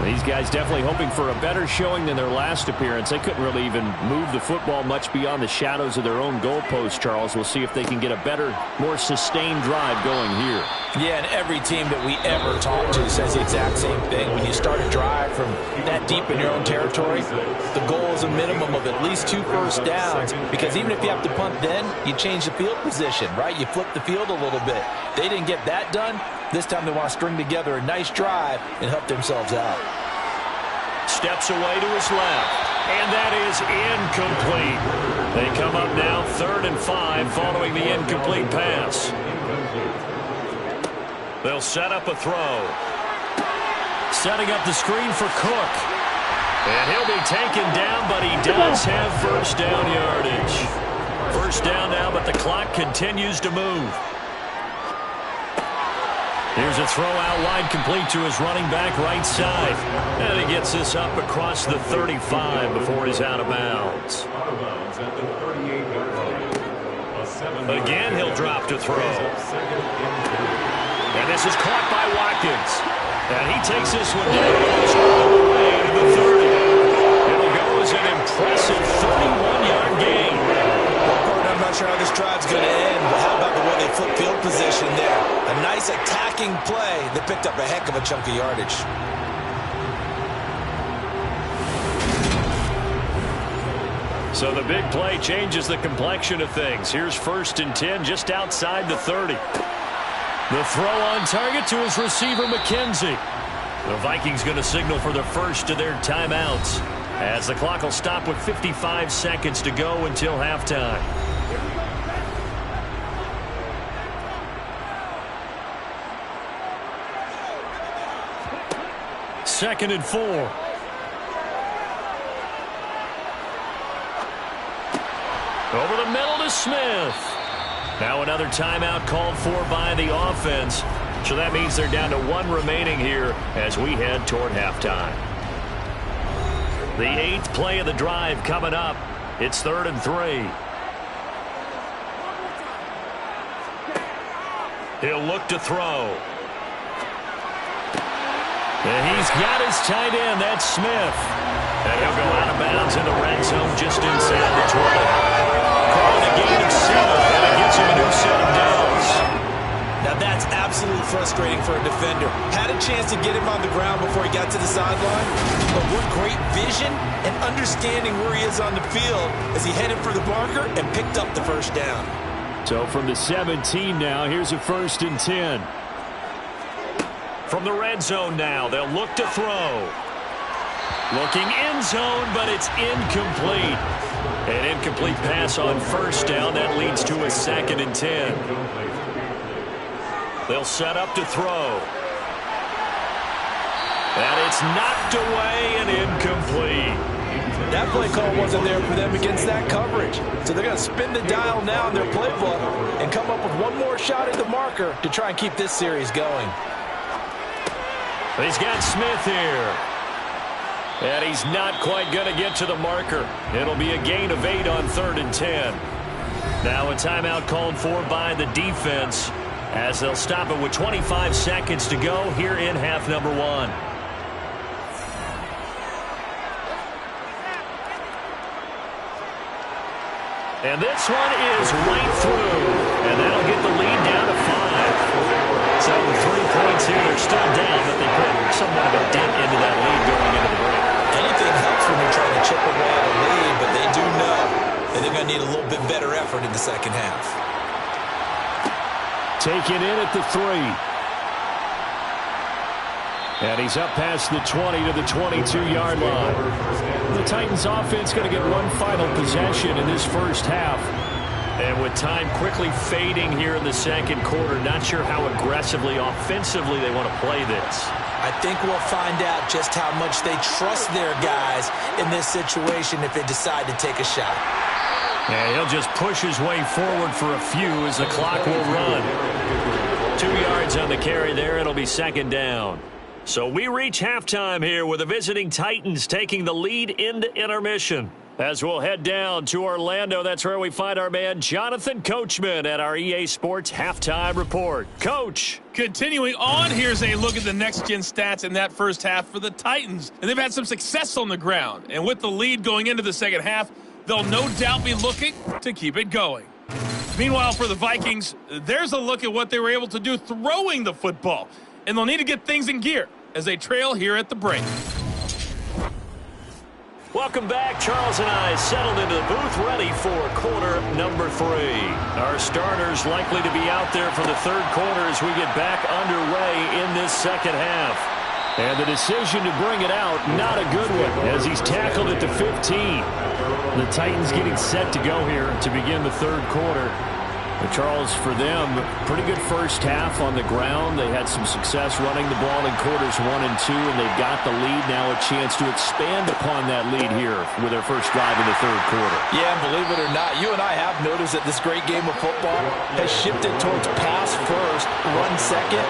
Speaker 4: These guys definitely hoping for a better showing than their last appearance. They couldn't really even move the football much beyond the shadows of their own goalpost, Charles. We'll see if they can get a better, more sustained drive going here.
Speaker 3: Yeah, and every team that we ever talk to says the exact same thing. When you start a drive from that deep in your own territory, the goal is a minimum of at least 2 first downs, because even if you have to punt then, you change the field position, right? You flip the field a little bit. They didn't get that done. This time they want to string together a nice drive and help themselves out.
Speaker 2: Steps away to his left, and that is incomplete. They come up now 3rd and 5 following the incomplete pass. They'll set up a throw. Setting up the screen for Cook. And he'll be taken down, but he does have first down yardage. First down now, but the clock continues to move. Here's a throw out wide, complete to his running back right side. And he gets this up across the 35 before he's out of bounds. Again, he'll drop to throw. And this is caught by Watkins. And he takes this one down all the way to the 30. It'll go as an impressive 31-yard gain.
Speaker 3: I'm not sure how this drive's going to end, but how about the way they flip field position there? A nice attacking play that picked up a heck of a chunk of yardage.
Speaker 2: So the big play changes the complexion of things. Here's 1st and 10 just outside the 30. The throw on target to his receiver, McKenzie. The Vikings going to signal for the first of their timeouts, as the clock will stop with 55 seconds to go until halftime. Second and 4. Over the middle to Smith. Now another timeout called for by the offense. So that means they're down to 1 remaining here as we head toward halftime. The 8th play of the drive coming up. It's 3rd and 3. He'll look to throw. And he's got his tight end. That's Smith. And he'll go out of bounds in the red zone just inside the 20. Calling a gain of 7, and it gives him a new set of downs.
Speaker 3: Now that's absolutely frustrating for a defender. Had a chance to get him on the ground before he got to the sideline, but what great vision and understanding where he is on the field as he headed for the marker and picked up the first down.
Speaker 4: So from the 17 now, here's a 1st and 10.
Speaker 2: From the red zone now, they'll look to throw. Looking end zone, but it's incomplete. An incomplete pass on first down. That leads to a 2nd and 10. They'll set up to throw. And it's knocked away and incomplete.
Speaker 3: That play call wasn't there for them against that coverage. So they're going to spin the dial now in their playbook and come up with one more shot at the marker to try and keep this series going.
Speaker 2: He's got Smith here. And he's not quite going to get to the marker. It'll be a gain of 8 on 3rd and 10. Now a timeout called for by the defense as they'll stop it with 25 seconds to go here in half number 1. And this one is right through. And that'll get the lead down to 5. So 3 points here. They're still down, but they put somewhat of a dent into that lead going into the break.
Speaker 3: Anything helps when you're trying to chip away at a lead, but they do know that they're going to need a little bit better effort in the second half.
Speaker 4: Taken in at the 3. And he's up past the 20 to the 22-yard line. The Titans offense going to get one final possession in this first half. And with time quickly fading here in the second quarter, not sure how aggressively, offensively they want to play this.
Speaker 3: I think we'll find out just how much they trust their guys in this situation if they decide to take a shot.
Speaker 2: And he'll just push his way forward for a few as the clock will run. 2 yards on the carry there. It'll be 2nd down. So we reach halftime here with the visiting Titans taking the lead into intermission.
Speaker 4: As we'll head down to Orlando, that's where we find our man Jonathan Coachman at our EA Sports Halftime Report. Coach.
Speaker 7: Continuing on, here's a look at the next-gen stats in that first half for the Titans. And they've had some success on the ground. And with the lead going into the second half, they'll no doubt be looking to keep it going. Meanwhile, for the Vikings, there's a look at what they were able to do throwing the football. And they'll need to get things in gear as they trail here at the break.
Speaker 4: Welcome back. Charles and I settled into the booth ready for quarter number 3. Our starters likely to be out there for the third quarter as we get back underway in this second half. And the decision to bring it out, not a good one, as he's tackled at the 15. The Titans getting set to go here to begin the third quarter. But Charles, for them, pretty good first half on the ground. They had some success running the ball in quarters 1 and 2, and they've got the lead now, a chance to expand upon that lead here with their first drive in the third quarter.
Speaker 3: Yeah, and believe it or not, you and I have noticed that this great game of football has shifted towards pass first, run second.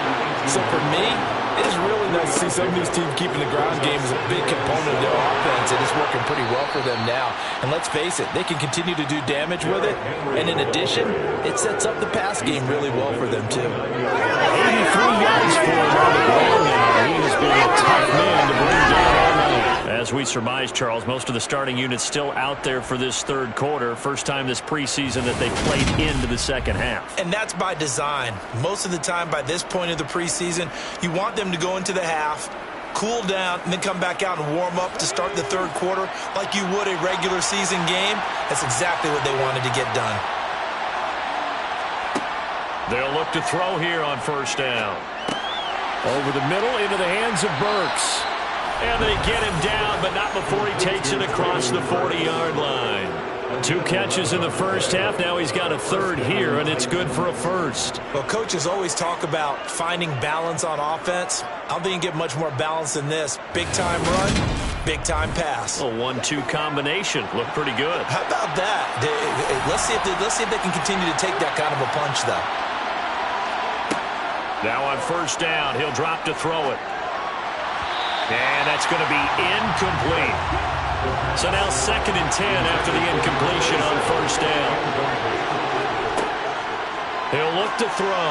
Speaker 3: So for me, it is really nice to see some of these teams keeping the ground game as a big component of their offense, and it's working pretty well for them now. And let's face it, they can continue to do damage with it, and in addition, it sets up the pass game really well for them, too.
Speaker 4: 83 yards for him on the ground now. He has been a tough man to bring down all night. As we surmise, Charles, most of the starting units still out there for this third quarter. First time this preseason that they played into the second half.
Speaker 3: And that's by design. Most of the time by this point of the preseason, you want them to go into the half, cool down, and then come back out and warm up to start the third quarter like you would a regular season game. That's exactly what they wanted to get done.
Speaker 4: They'll look to throw here on first down. Over the middle into the hands of Burks. And they get him down, but not before he takes it across the 40-yard line. 2 catches in the first half. Now he's got a third here, and it's good for a first.
Speaker 3: Well, coaches always talk about finding balance on offense. I don't think you get much more balance than this. Big-time run, big-time pass.
Speaker 4: A 1-2 combination. Looked pretty good.
Speaker 3: How about that? Let's see if they can continue to take that kind of a punch, though.
Speaker 4: Now on first down, he'll drop to throw it. And that's going to be incomplete. So now 2nd and 10 after the incompletion on first down. He'll look to throw.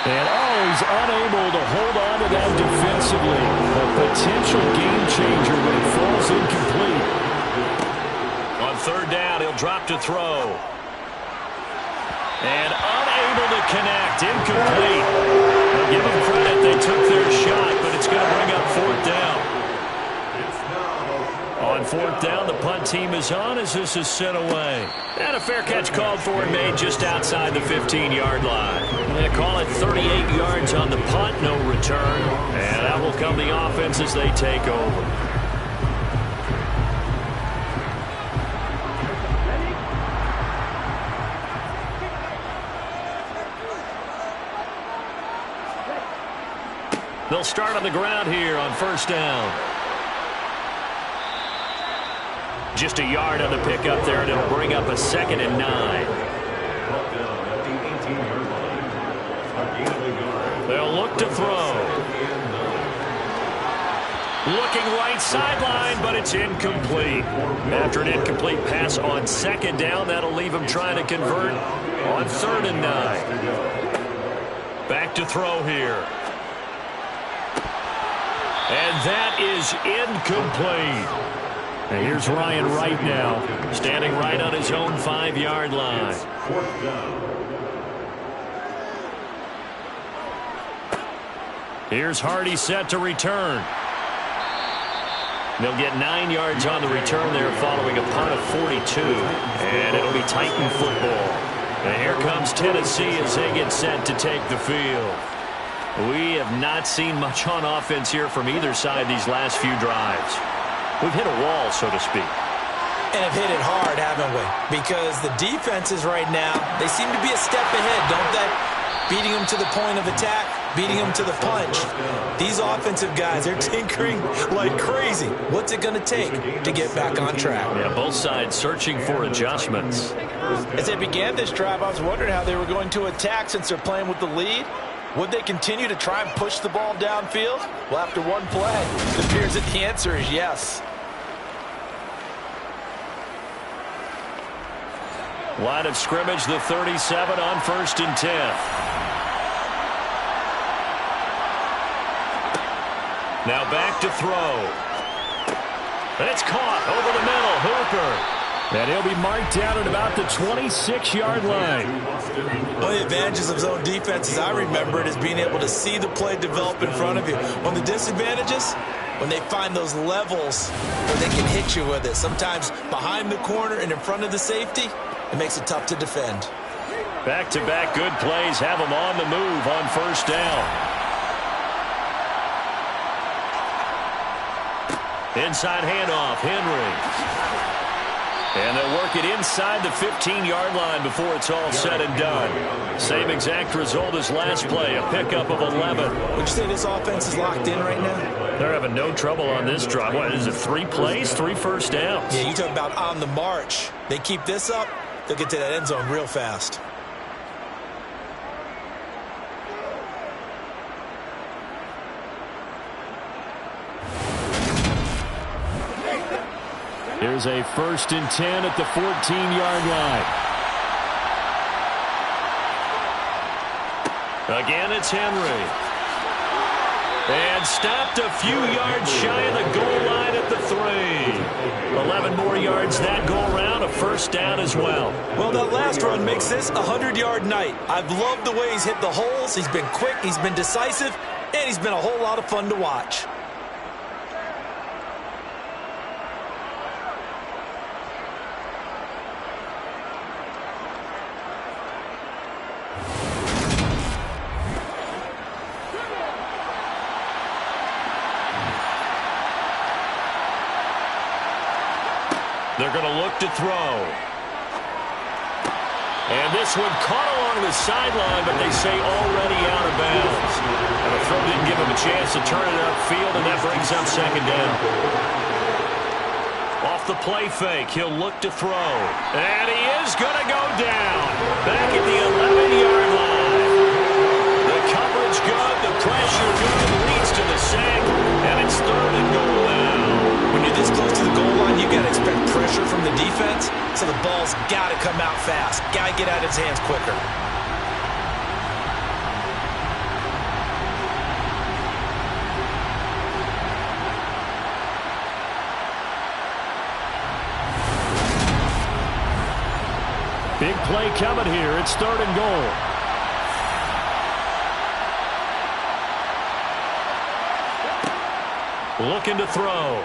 Speaker 4: And, he's unable to hold on to that defensively. A potential game changer when it falls incomplete. On third down, he'll drop to throw. And unable to connect. Incomplete. Now give them credit. They took their shot, but it's going to bring up 4th down. On 4th down, the punt team is on as this is sent away. And a fair catch called for and made just outside the 15-yard line. They call it 38 yards on the punt, no return. And out will come the offense as they take over. They'll start on the ground here on first down. Just a yard on the pickup there, and it'll bring up a 2nd and 9. They'll look to throw. Looking right sideline, but it's incomplete. After an incomplete pass on 2nd down, that'll leave him trying to convert on 3rd and 9. Back to throw here. And that is incomplete. And here's Ryan Wright now, standing right on his own 5-yard line. Here's Hardy set to return. They'll get 9 yards on the return there following a punt of 42. And it'll be Titan football. And here comes Tennessee as they get set to take the field. We have not seen much on offense here from either side these last few drives. We've hit a wall, so to speak.
Speaker 3: And have hit it hard, haven't we? Because the defenses right now, they seem to be a step ahead, don't they? Beating them to the point of attack, beating them to the punch. These offensive guys, they're tinkering like crazy. What's it going to take to get back on track?
Speaker 4: Yeah, both sides searching for adjustments.
Speaker 3: As they began this drive, I was wondering how they were going to attack since they're playing with the lead. Would they continue to try and push the ball downfield? Well, after one play, it appears that the answer is yes.
Speaker 2: Line of scrimmage, the 37 on 1st and 10. Now back to throw. And it's caught over the middle. Hooper. And he'll be marked down at about the 26-yard line.
Speaker 3: One of the advantages of zone defense, as I remember it, is being able to see the play develop in front of you. One of the disadvantages, when they find those levels where they can hit you with it. Sometimes behind the corner and in front of the safety, it makes it tough to defend.
Speaker 2: Back-to-back good plays have them on the move on 1st down. Inside handoff, Henry. And they'll work it inside the 15-yard line before it's all said and done. Same exact result as last play, a pickup of 11.
Speaker 3: Would you say this offense is locked in right now?
Speaker 2: They're having no trouble on this drive. What is it, 3 plays, 3 first downs?
Speaker 3: Yeah, you talk about on the march. They keep this up, they'll get to that end zone real fast.
Speaker 4: Here's a 1st and 10 at the 14-yard line.
Speaker 2: Again, it's Henry. And stopped a few yards shy of the goal line at the 3. 11 more yards that go around, a 1st down as well.
Speaker 3: Well, that last run makes this a 100-yard night. I've loved the way he's hit the holes. He's been quick, he's been decisive, and he's been a whole lot of fun to watch.
Speaker 2: They're going to look to throw. And this one caught along the sideline, but they say already out of bounds. And the throw didn't give him a chance to turn it upfield, and that brings up 2nd down. Off the play fake, he'll look to throw. And he is going to go down. Back at the 11-yard line. The coverage good, the pressure good, leads to the sack, and it's 3rd and goal now.
Speaker 3: When you're this close to the goal line, you got to expect pressure from the defense, so the ball's got to come out fast. Got to get out of his hands quicker.
Speaker 4: Big play coming here. It's 3rd and goal.
Speaker 2: Looking to throw.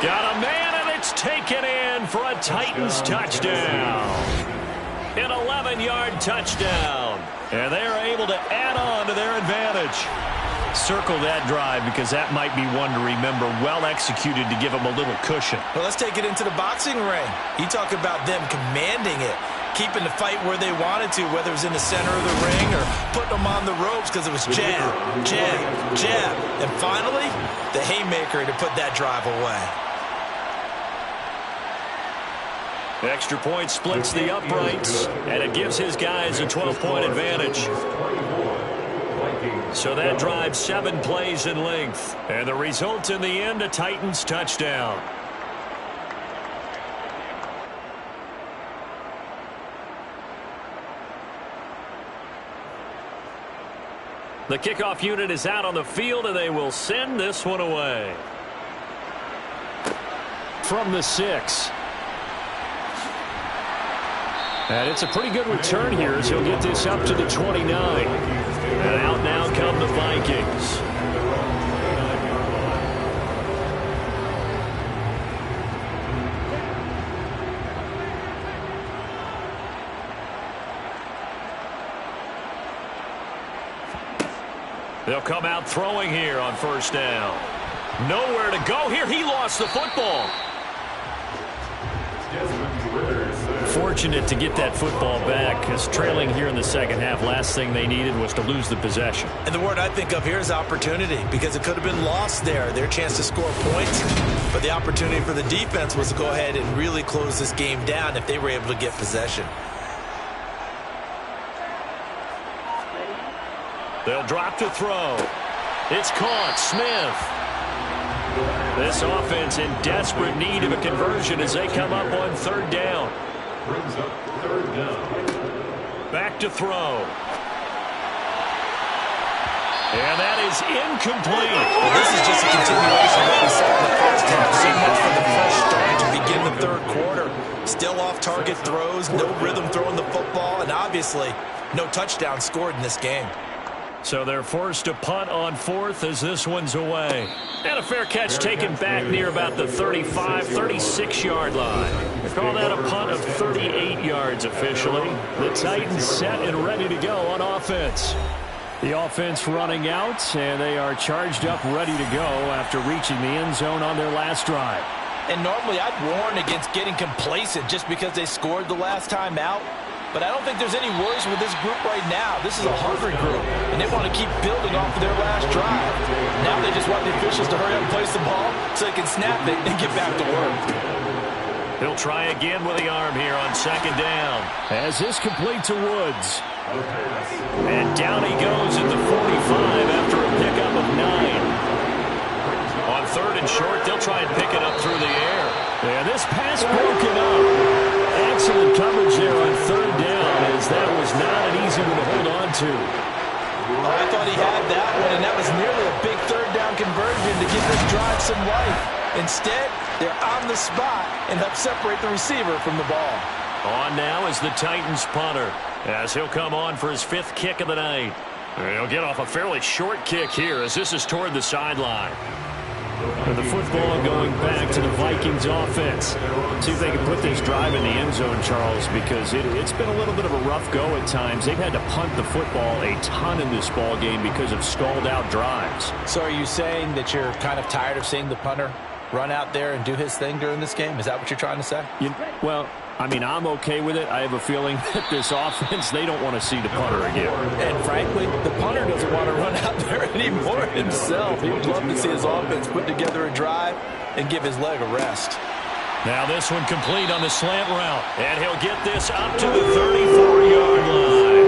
Speaker 2: Got a man, and it's taken in for a Titans touchdown. An 11-yard touchdown. And they're able to add on to their advantage. Circle that drive because that might be one to remember. Well executed to give them a little cushion.
Speaker 3: Well, let's take it into the boxing ring. You talk about them commanding it, keeping the fight where they wanted to, whether it was in the center of the ring or putting them on the ropes because it was jab, jab, jab. And finally, the haymaker to put that drive away.
Speaker 2: The extra point splits the uprights, and it gives his guys a 12-point advantage. So that drive 7 plays in length. And the result in the end, a Titans touchdown. The kickoff unit is out on the field, and they will send this one away.
Speaker 4: From the 6. And it's a pretty good return here as he'll get this up to the 29. And out now come the Vikings.
Speaker 2: They'll come out throwing here on 1st down. Nowhere to go here. He lost the football. Fortunate to get that football back, because trailing here in the second half, last thing they needed was to lose the possession.
Speaker 3: And the word I think of here is opportunity, because it could have been lost there. Their chance to score points, but the opportunity for the defense was to go ahead and really close this game down if they were able to get possession.
Speaker 2: They'll drop to throw. It's caught. Smith. This offense in desperate need of a conversion as they come up on 3rd down.
Speaker 5: Brings up third down.
Speaker 2: Back to throw. And that is incomplete.
Speaker 3: Well, this is just a continuation of what we saw in the first half. So much for the fresh start to begin the third quarter. Still off-target throws, no rhythm throwing the football, and obviously no touchdown scored in this game.
Speaker 2: So they're forced to punt on fourth as this one's away. And a fair catch taken back near about the 35, 36-yard line. They call that a punt of 38 yards officially. The Titans set and ready to go on offense. The offense running out, and they are charged up, ready to go after reaching the end zone on their last drive.
Speaker 3: And normally I'd warn against getting complacent just because they scored the last time out. But I don't think there's any worries with this group right now. This is a hungry group, and they want to keep building off of their last drive. Now they just want the officials to hurry up and place the ball so they can snap it and get back to work.
Speaker 2: He'll try again with the arm here on second down.
Speaker 4: As this complete to Woods.
Speaker 2: And down he goes at the 45 after a pickup of 9. On third and short, they'll try and pick it up through the air.
Speaker 4: And this pass broken up. Excellent coverage there on third down, as that was not an easy one to hold on to.
Speaker 3: Oh, I thought he had that one, and that was nearly a big third down conversion to give this drive some life. Instead, they're on the spot and help separate the receiver from the ball.
Speaker 2: On now is the Titans punter, as he'll come on for his 5th kick of the night. He'll get off a fairly short kick here as this is toward the sideline.
Speaker 4: And the football going back to the Vikings offense. See if they can put this drive in the end zone, Charles, because it's been a little bit of a rough go at times. They've had to punt the football a ton in this ball game because of stalled-out drives.
Speaker 3: So are you saying that you're kind of tired of seeing the punter run out there and do his thing during this game? Is that what you're trying to say?
Speaker 4: Well, I mean, I'm okay with it. I have a feeling that this offense, they don't want to see the punter again.
Speaker 3: And frankly, the punter doesn't want to run out there anymore himself. He would love to see his offense put together a drive and give his leg a rest.
Speaker 2: Now this one complete on the slant route. And he'll get this up to the 34-yard line.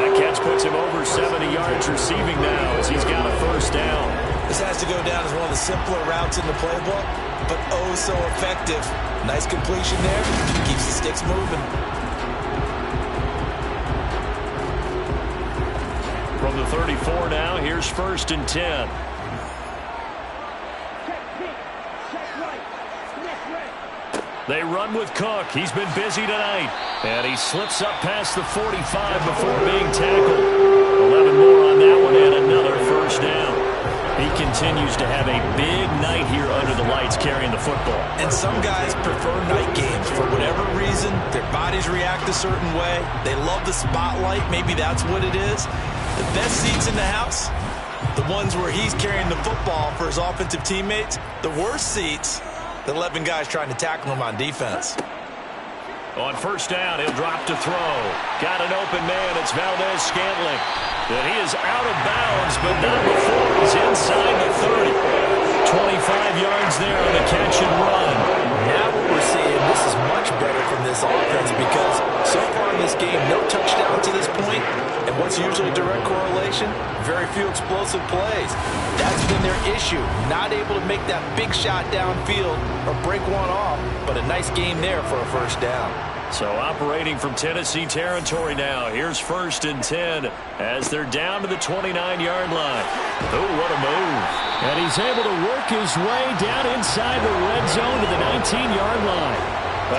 Speaker 2: That catch puts him over 70 yards receiving now as he's got a first down.
Speaker 3: This has to go down as one of the simpler routes in the playbook, but oh so effective. Nice completion there. Keeps the sticks moving.
Speaker 2: From the 34 now, here's 1st and 10. They run with Cook. He's been busy tonight. And he slips up past the 45 before being tackled. 11 more on that one and another first down. He continues to have a big night here under the lights carrying the football.
Speaker 3: And some guys prefer night games for whatever reason. Their bodies react a certain way. They love the spotlight. Maybe that's what it is. The best seats in the house, the ones where he's carrying the football for his offensive teammates. The worst seats, the 11 guys trying to tackle him on defense.
Speaker 2: On first down, he'll drop to throw. Got an open man. It's Valdez-Scantling. And he is out of bounds, but not before he's inside the 30. 25 yards there on the catch and run.
Speaker 3: Now what we're seeing, this is much better from this offense because so far in this game, no touchdown to this point. And what's usually direct correlation? Very few explosive plays. That's been their issue. Not able to make that big shot downfield or break one off, but a nice game there for a first down.
Speaker 2: So operating from Tennessee territory now. Here's 1st and 10 as they're down to the 29-yard line. Oh, what a move.
Speaker 4: And he's able to work his way down inside the red zone to the 19-yard line.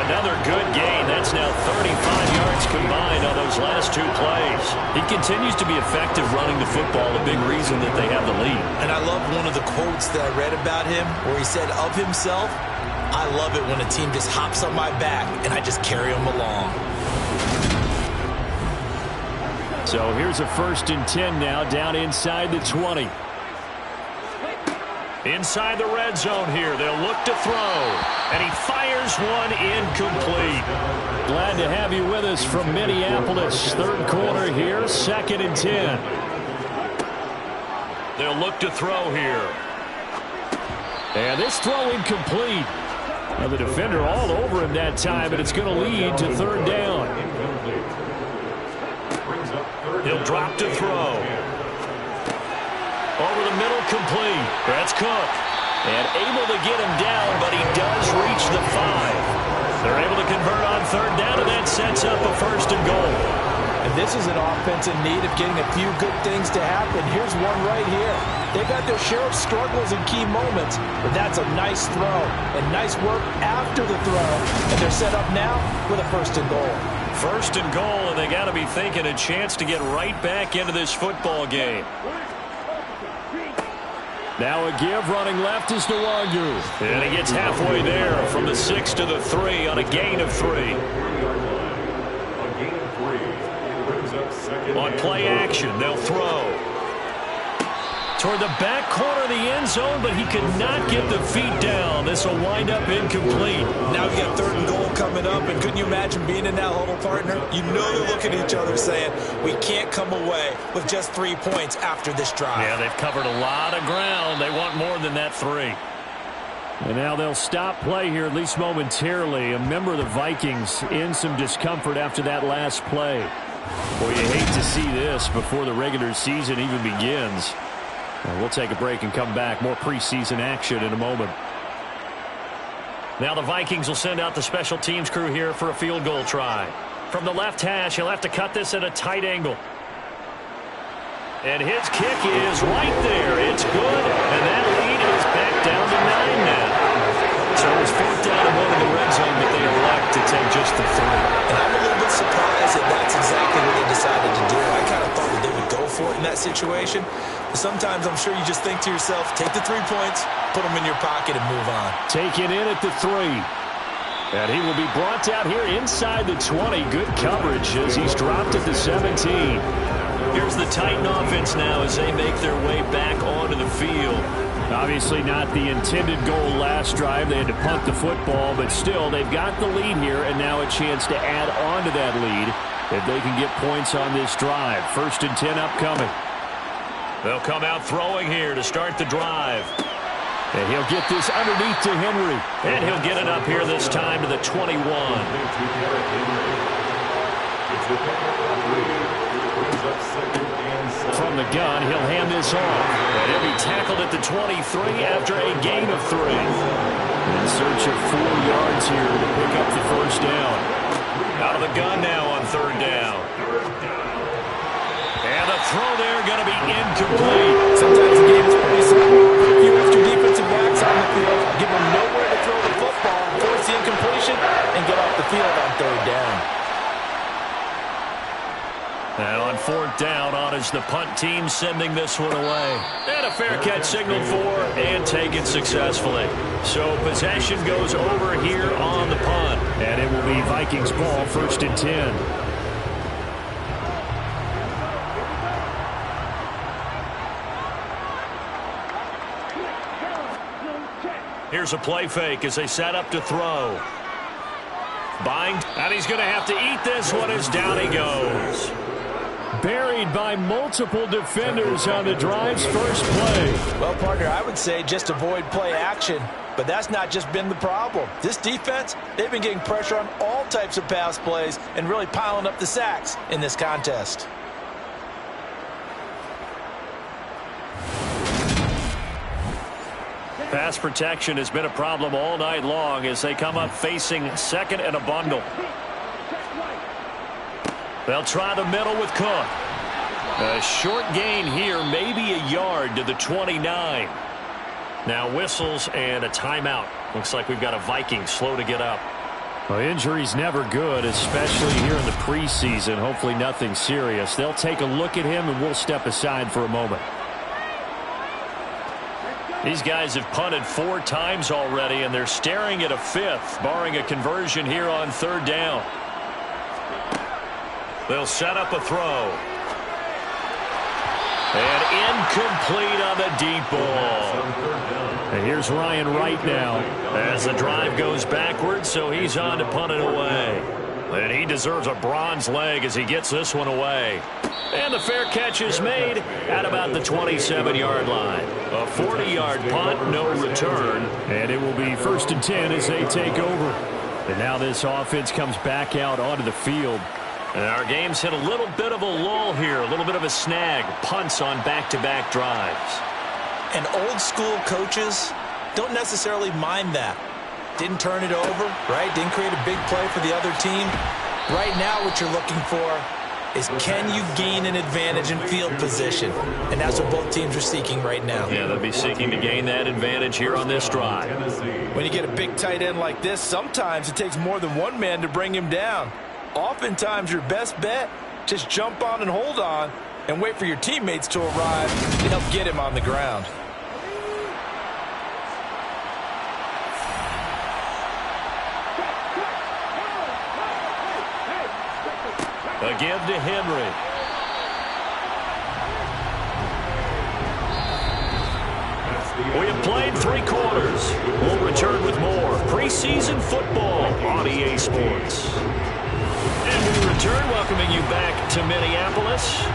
Speaker 2: Another good gain. That's now 35 yards combined on those last 2 plays. He continues to be effective running the football, a big reason that they have the lead.
Speaker 3: And I love one of the quotes that I read about him where he said of himself, I love it when a team just hops on my back and I just carry them along.
Speaker 4: So here's a 1st and 10 now down inside the 20.
Speaker 2: Inside the red zone here. They'll look to throw. And he fires one incomplete.
Speaker 4: Glad to have you with us from Minneapolis. 3rd quarter here, 2nd and 10.
Speaker 2: They'll look to throw here.
Speaker 4: And this throw incomplete. Now the defender all over him that time, and it's going to lead to 3rd down.
Speaker 2: He'll drop to throw. Over the middle, complete. That's Cook. And able to get him down, but he does reach the 5. They're able to convert on third down, and that sets up a first and goal.
Speaker 3: And this is an offense in need of getting a few good things to happen. Here's one right here. They've got their share of struggles in key moments, but that's a nice throw and nice work after the throw. And they're set up now with a first and goal.
Speaker 2: First and goal, and they got to be thinking a chance to get right back into this football game.
Speaker 4: Now a give, running left is Nwangu.
Speaker 2: And he gets halfway there from the 6 to the 3 on a gain of 3. On play action, they'll throw toward the back corner of the end zone, but he could not get the feet down. This will wind up incomplete.
Speaker 3: Now we got third and goal coming up, and couldn't you imagine being in that huddle, partner? You know they're looking at each other saying, we can't come away with just 3 points after this drive.
Speaker 2: Yeah, they've covered a lot of ground. They want more than that 3.
Speaker 4: And now they'll stop play here, at least momentarily. A member of the Vikings in some discomfort after that last play. Boy, you hate to see this before the regular season even begins. We'll take a break and come back. More preseason action in a moment.
Speaker 2: Now the Vikings will send out the special teams crew here for a field goal try. From the left hash, he'll have to cut this at a tight angle. And his kick is right there. It's good, and that lead is back down to 9 now. So it's 4th down and 1 in the red zone, but they elect to take just the 3.
Speaker 3: And I'm a little bit surprised that that's exactly what they decided to do. I kind of thought that they would go for it in that situation. But sometimes I'm sure you just think to yourself, take the 3 points, put them in your pocket, and move on.
Speaker 4: Taken in at the 3. And he will be brought down here inside the 20. Good coverage as he's dropped at the 17.
Speaker 2: Here's the Titan offense now as they make their way back onto the field.
Speaker 4: Obviously not the intended goal last drive. They had to punt the football, but still they've got the lead here and now a chance to add on to that lead if they can get points on this drive. 1st and 10 upcoming.
Speaker 2: They'll come out throwing here to start the drive.
Speaker 4: And he'll get this underneath to Henry.
Speaker 2: And he'll get it up here this time to the 21.
Speaker 4: From the gun, he'll hand this off.
Speaker 2: And he'll be tackled at the 23 after a gain of 3.
Speaker 4: In search of 4 yards here to pick up the first down.
Speaker 2: Out of the gun now on 3rd down. And the throw there going to be incomplete.
Speaker 3: Sometimes the game is pretty simple. Put a few extra defensive backs on the field, give them nowhere to throw the football, force the incompletion, and get off the field on 3rd down.
Speaker 2: And on 4th down, on is the punt team sending this one away. And a fair catch signaled for and taken successfully. So possession goes over here on the punt.
Speaker 4: And it will be Vikings ball, 1st and 10.
Speaker 2: Here's a play fake as they set up to throw. Bind, and he's going to have to eat this one as down he goes.
Speaker 4: Buried by multiple defenders on the drive's first play.
Speaker 3: Well, partner, I would say just avoid play action, but that's not just been the problem. This defense, they've been getting pressure on all types of pass plays and really piling up the sacks in this contest.
Speaker 2: Pass protection has been a problem all night long as they come up facing 2nd and a bundle. They'll try the middle with Cook. A short gain here, maybe a yard to the 29. Now whistles and a timeout. Looks like we've got a Viking slow to get up.
Speaker 4: Well, injury's never good, especially here in the preseason. Hopefully nothing serious. They'll take a look at him and we'll step aside for a moment.
Speaker 2: These guys have punted 4 times already, and they're staring at a 5th, barring a conversion here on 3rd down. They'll set up a throw. And incomplete on the deep ball.
Speaker 4: And here's Ryan Wright now.
Speaker 2: As the drive goes backwards, so he's on to punt it away. And he deserves a bronze leg as he gets this one away. And the fair catch is made at about the 27-yard line. A 40-yard punt, no return.
Speaker 4: And it will be 1st and 10 as they take over. And now this offense comes back out onto the field.
Speaker 2: And our game's hit a little bit of a lull here, a little bit of a snag. Punts on back-to-back drives.
Speaker 3: And old school coaches don't necessarily mind that. Didn't turn it over, right? Didn't create a big play for the other team. Right now what you're looking for is, can you gain an advantage in field position? And that's what both teams are seeking right now.
Speaker 2: Yeah, they'll be seeking to gain that advantage here on this drive.
Speaker 3: When you get a big tight end like this, sometimes it takes more than one man to bring him down. Oftentimes your best bet, just jump on and hold on and wait for your teammates to arrive to help get him on the ground.
Speaker 2: A give to Henry. We have played 3 quarters. We'll return with more preseason football on EA Sports. And we return, welcoming you back to Minneapolis.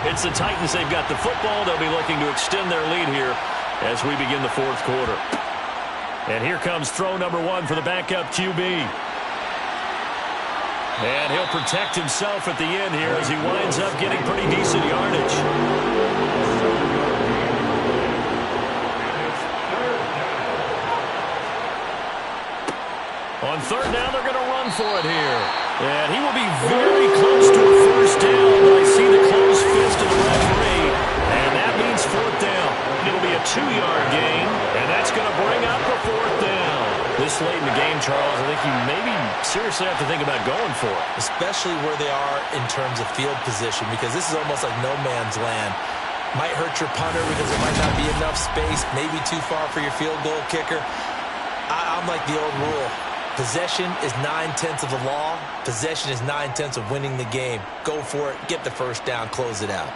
Speaker 2: It's the Titans. They've got the football. They'll be looking to extend their lead here as we begin the 4th quarter. And here comes throw number 1 for the backup QB. And he'll protect himself at the end here as he winds up getting pretty decent yardage. On 3rd down, they're going to run for it here. And he will be very close to a first down, but I see the closed fist of the referee. And that means 4th down. It'll be a 2-yard gain, and that's going to bring up a 4th down. This late in the game, Charles, I think you maybe seriously have to think about going for it.
Speaker 3: Especially where they are in terms of field position, because this is almost like no man's land. Might hurt your punter because there might not be enough space, maybe too far for your field goal kicker. I'm like the old rule. Possession is 9/10 of the law. Possession is 9/10 of winning the game. Go for it, get the first down, close it out.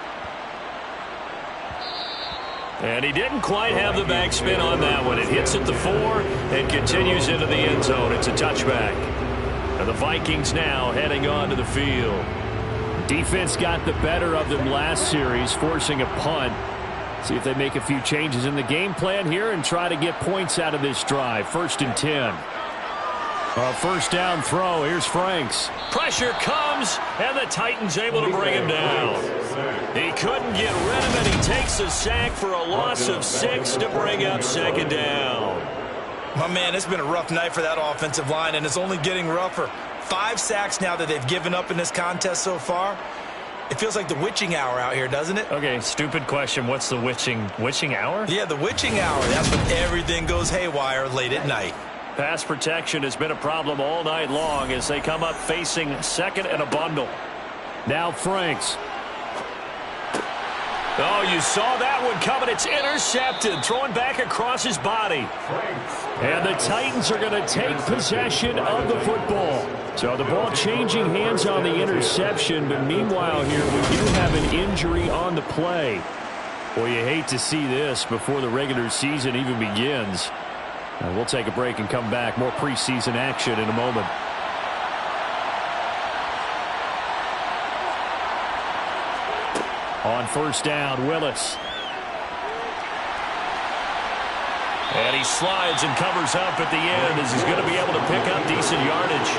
Speaker 2: And he didn't quite have the backspin on that one. It hits at the 4 and continues into the end zone. It's a touchback. And the Vikings now heading on to the field.
Speaker 4: Defense got the better of them last series, forcing a punt. See if they make a few changes in the game plan here and try to get points out of this drive. 1st and 10. A first down throw. Here's Franks.
Speaker 2: Pressure comes, and the Titans able to bring him down. He couldn't get rid of it. He takes a sack for a loss of 6 to bring up 2nd down.
Speaker 3: My man, it's been a rough night for that offensive line, and it's only getting rougher. 5 sacks now that they've given up in this contest so far. It feels like the witching hour out here, doesn't it?
Speaker 2: Okay, stupid question. What's the witching hour?
Speaker 3: Yeah, the witching hour. That's when everything goes haywire late at night.
Speaker 2: Pass protection has been a problem all night long as they come up facing 2nd and a bundle.
Speaker 4: Now Franks.
Speaker 2: Oh, you saw that one coming. It's intercepted. Throwing back across his body.
Speaker 4: And the Titans are going to take possession of the football. So the ball changing hands on the interception. But meanwhile here, we do have an injury on the play. Well, you hate to see this before the regular season even begins. We'll take a break and come back. More preseason action in a moment. On 1st down, Willis.
Speaker 2: And he slides and covers up at the end as he's going to be able to pick up decent yardage.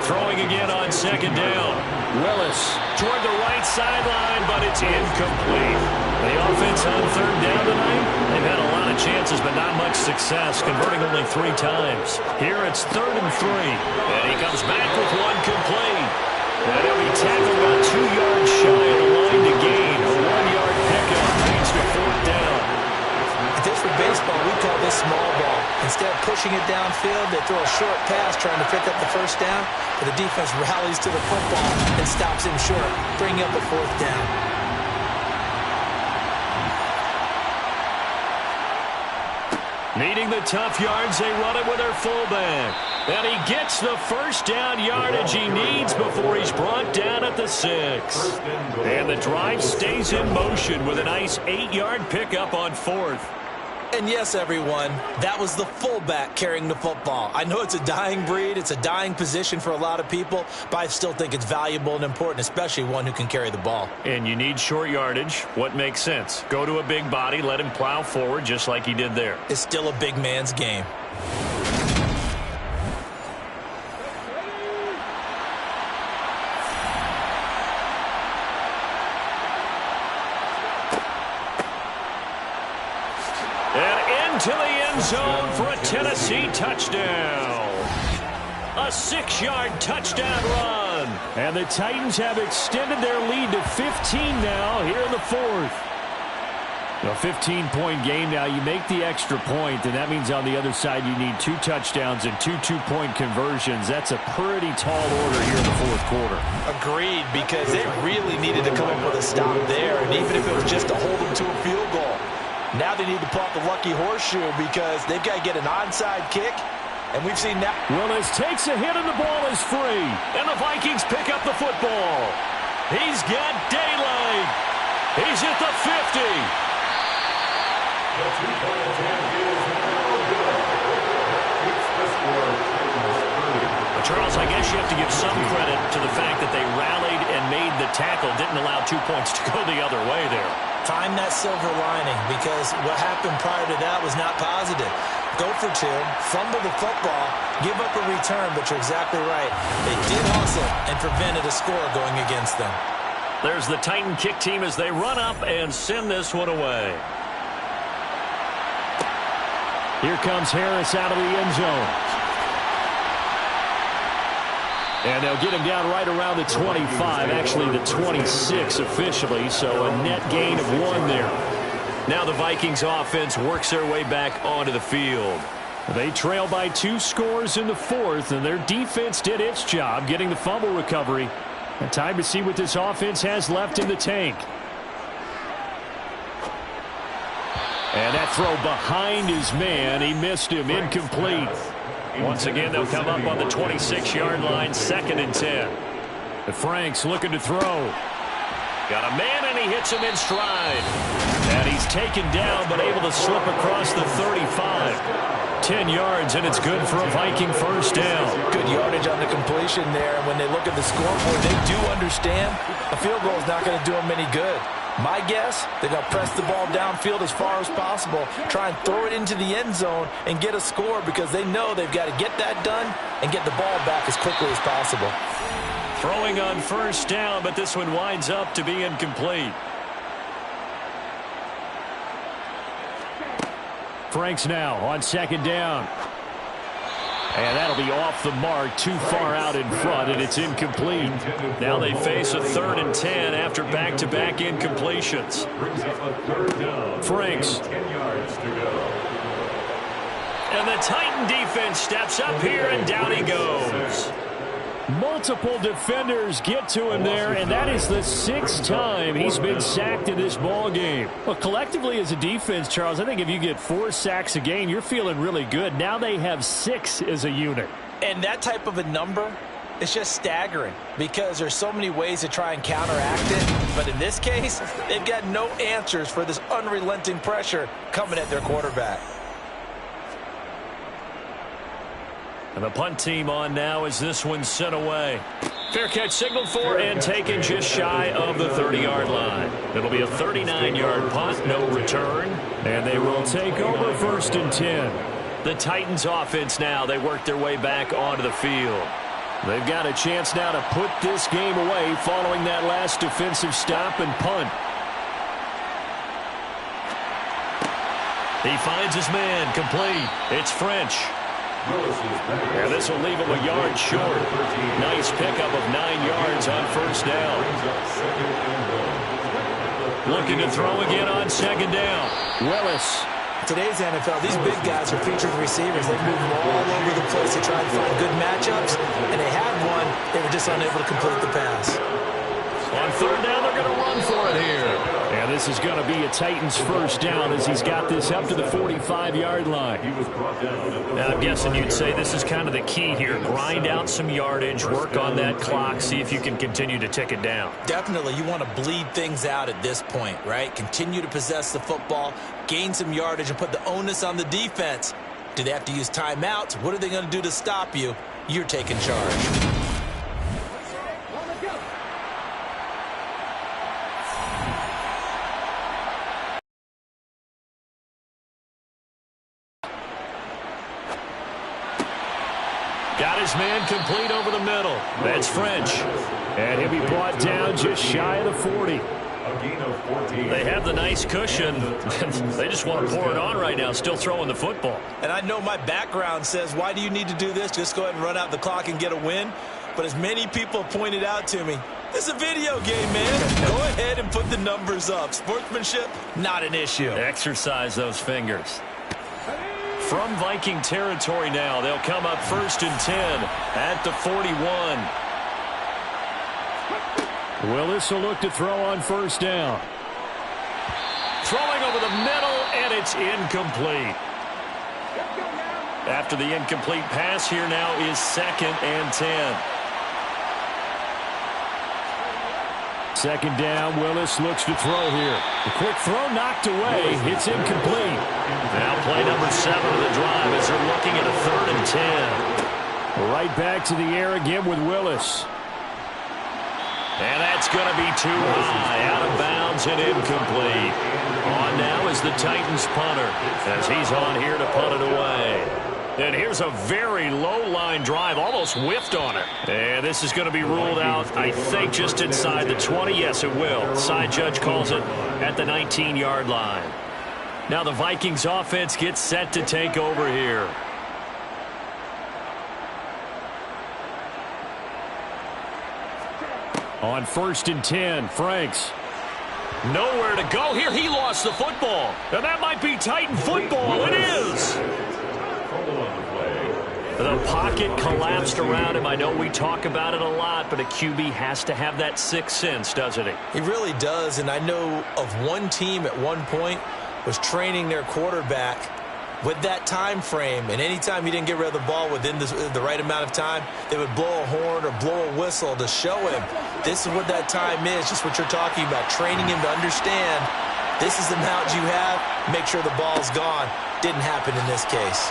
Speaker 2: Throwing again on 2nd down. Willis toward the right sideline, but it's incomplete. The offense on 3rd down tonight, they've had a lot of chances, but not much success, converting only 3 times. Here it's 3rd and 3, and he comes back with one complete. And he'll be tackled about 2 yards shy of the line to gain. A 1-yard pickup leads to 4th down.
Speaker 3: If this were baseball, we call this small ball. Instead of pushing it downfield, they throw a short pass trying to pick up the first down, but the defense rallies to the football and stops him short, bringing up a 4th down.
Speaker 2: Needing the tough yards, they run it with their fullback. And he gets the first down yardage he needs before he's brought down at the 6. And the drive stays in motion with a nice 8-yard pickup on 4th.
Speaker 3: And yes, everyone, that was the fullback carrying the football. I know it's a dying breed, it's a dying position for a lot of people, but I still think it's valuable and important, especially one who can carry the ball.
Speaker 2: And you need short yardage. What makes sense? Go to a big body, let him plow forward just like he did there.
Speaker 3: It's still a big man's game.
Speaker 2: And into the end zone for a Tennessee touchdown. A 6-yard touchdown run.
Speaker 4: And the Titans have extended their lead to 15 now here in the fourth. A 15-point game now. You make the extra point, and that means on the other side you need 2 touchdowns and 2 two-point conversions. That's a pretty tall order here in the fourth quarter.
Speaker 3: Agreed, because they really needed to come up with a stop there, and even if it was just to hold them to a field goal. Now they need to pull out the lucky horseshoe because they've got to get an onside kick, and we've seen that.
Speaker 4: Willis takes a hit and the ball is free.
Speaker 2: And the Vikings pick up the football. He's got daylight. He's at the 50.
Speaker 5: The two-point attempt is no good. Keeps the score Titans 30.
Speaker 2: Charles, I guess you have to give some credit to the fact that they rallied and made the tackle, didn't allow 2 points to go the other way there.
Speaker 3: Find that silver lining, because what happened prior to that was not positive. Go for 2, fumble the football, give up a return, but you're exactly right. They did hustle and prevented a score going against them.
Speaker 2: There's the Titan kick team as they run up and send this one away.
Speaker 4: Here comes Harris out of the end zone. And they'll get him down right around the 25, actually the 26 officially, so a net gain of 1 there.
Speaker 2: Now the Vikings offense works their way back onto the field.
Speaker 4: They trail by 2 scores in the fourth, and their defense did its job getting the fumble recovery. And time to see what this offense has left in the tank. And that throw behind his man. He missed him. Incomplete.
Speaker 2: Once again, they'll come up on the 26-yard line, 2nd and 10.
Speaker 4: Frank's looking to throw.
Speaker 2: Got a man, and he hits him in stride. And he's taken down, but able to slip across the 35. 10 yards, and it's good for a Viking first down.
Speaker 3: Good yardage on the completion there. And when they look at the scoreboard, they do understand a field goal is not going to do them any good. My guess, they're going to press the ball downfield as far as possible, try and throw it into the end zone and get a score, because they know they've got to get that done and get the ball back as quickly as possible.
Speaker 2: Throwing on first down, but this one winds up to be incomplete.
Speaker 4: Frank's now on 2nd down. And that'll be off the mark, too far out in front, and it's incomplete.
Speaker 2: Now they face a 3rd and 10 after back-to-back incompletions.
Speaker 4: Franks.
Speaker 5: 10 yards to go.
Speaker 2: And the Titan defense steps up here, and down he goes.
Speaker 4: Multiple defenders get to him there, and that is the 6th time he's been sacked in this ball game. Well, collectively as a defense, Charles, I think if you get 4 sacks a game, you're feeling really good. Now they have 6 as a unit.
Speaker 3: And that type of a number is just staggering, because there's so many ways to try and counteract it. But in this case, they've got no answers for this unrelenting pressure coming at their quarterback.
Speaker 2: And the punt team on now as this one's sent away. Fair catch signaled for and taken just shy of the 30-yard line. It'll be a 39-yard punt, no return.
Speaker 4: And they will take over 1st and 10.
Speaker 2: The Titans offense now, they work their way back onto the field.
Speaker 4: They've got a chance now to put this game away following that last defensive stop and punt.
Speaker 2: He finds his man, complete. It's French.
Speaker 5: And
Speaker 2: this will leave him a yard short. Nice pickup of 9 yards on first down. Looking to throw again on 2nd down.
Speaker 4: Willis.
Speaker 3: Today's NFL, these big guys are featured receivers. They move all over the place to try and find good matchups, and they had one. They were just unable to complete the pass.
Speaker 2: On 3rd down, they're going to run for it here.
Speaker 4: And this is going to be a Titans first down as he's got this up to the 45-yard line.
Speaker 2: Now, I'm guessing you'd say this is kind of the key here. Grind out some yardage, work on that clock, see if you can continue to tick it down.
Speaker 3: Definitely, you want to bleed things out at this point, right? Continue to possess the football, gain some yardage, and put the onus on the defense. Do they have to use timeouts? What are they going to do to stop you? You're taking charge.
Speaker 2: Got his man complete over the middle. That's French.
Speaker 4: And he'll be brought down just shy of the 40.
Speaker 5: gain of 14.
Speaker 2: They have the nice cushion. They just want to pour it on right now, still throwing the football.
Speaker 3: And I know my background says, why do you need to do this? Just go ahead and run out the clock and get a win. But as many people pointed out to me, this is a video game, man. Go ahead and put the numbers up. Sportsmanship, not an issue.
Speaker 2: Exercise those fingers. From Viking territory now, they'll come up 1st and 10 at the 41.
Speaker 4: Willis will look to throw on 1st down.
Speaker 2: Throwing over the middle, and it's incomplete. After the incomplete pass, here now is 2nd and 10.
Speaker 4: 2nd down, Willis looks to throw here. The quick throw knocked away. It's incomplete.
Speaker 2: Now play number 7 of the drive as they're looking at a 3rd and 10.
Speaker 4: Right back to the air again with Willis.
Speaker 2: And that's going to be too high, out of bounds and incomplete. On now is the Titans punter as he's on here to punt it away. And here's a very low-line drive, almost whiffed on it. And this is going to be ruled out, I think, just inside the 20. Yes, it will. Side judge calls it at the 19-yard line. Now the Vikings offense gets set to take over here.
Speaker 4: On 1st and 10, Franks.
Speaker 2: Nowhere to go here. He lost the football. And that might be Titan football. It is. The pocket collapsed around him. I know we talk about it a lot, but a QB has to have that sixth sense, doesn't he?
Speaker 3: He really does, and I know of one team at one point was training their quarterback with that time frame, and anytime he didn't get rid of the ball within the right amount of time, they would blow a horn or blow a whistle to show him this is what that time is, just what you're talking about, training him to understand this is the amount you have, make sure the ball's gone. Didn't happen in this case.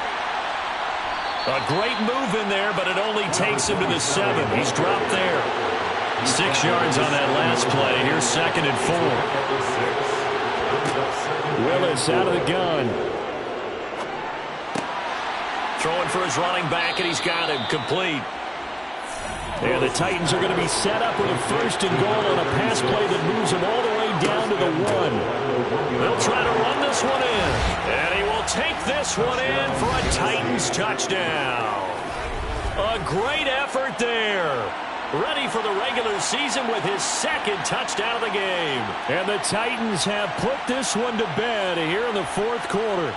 Speaker 2: A great move in there, but it only takes him to the 7. He's dropped there. 6 yards on that last play. Here's 2nd and 4.
Speaker 4: Willis out of the gun.
Speaker 2: Throwing for his running back, and he's got him complete.
Speaker 4: And the Titans are going to be set up with a 1st and goal on a pass play that moves them all the way down to the 1.
Speaker 2: They'll try to run this one in. And he will take this one in for a Titans touchdown. A great effort there. Ready for the regular season with his 2nd touchdown of the game.
Speaker 4: And the Titans have put this one to bed here in the 4th quarter.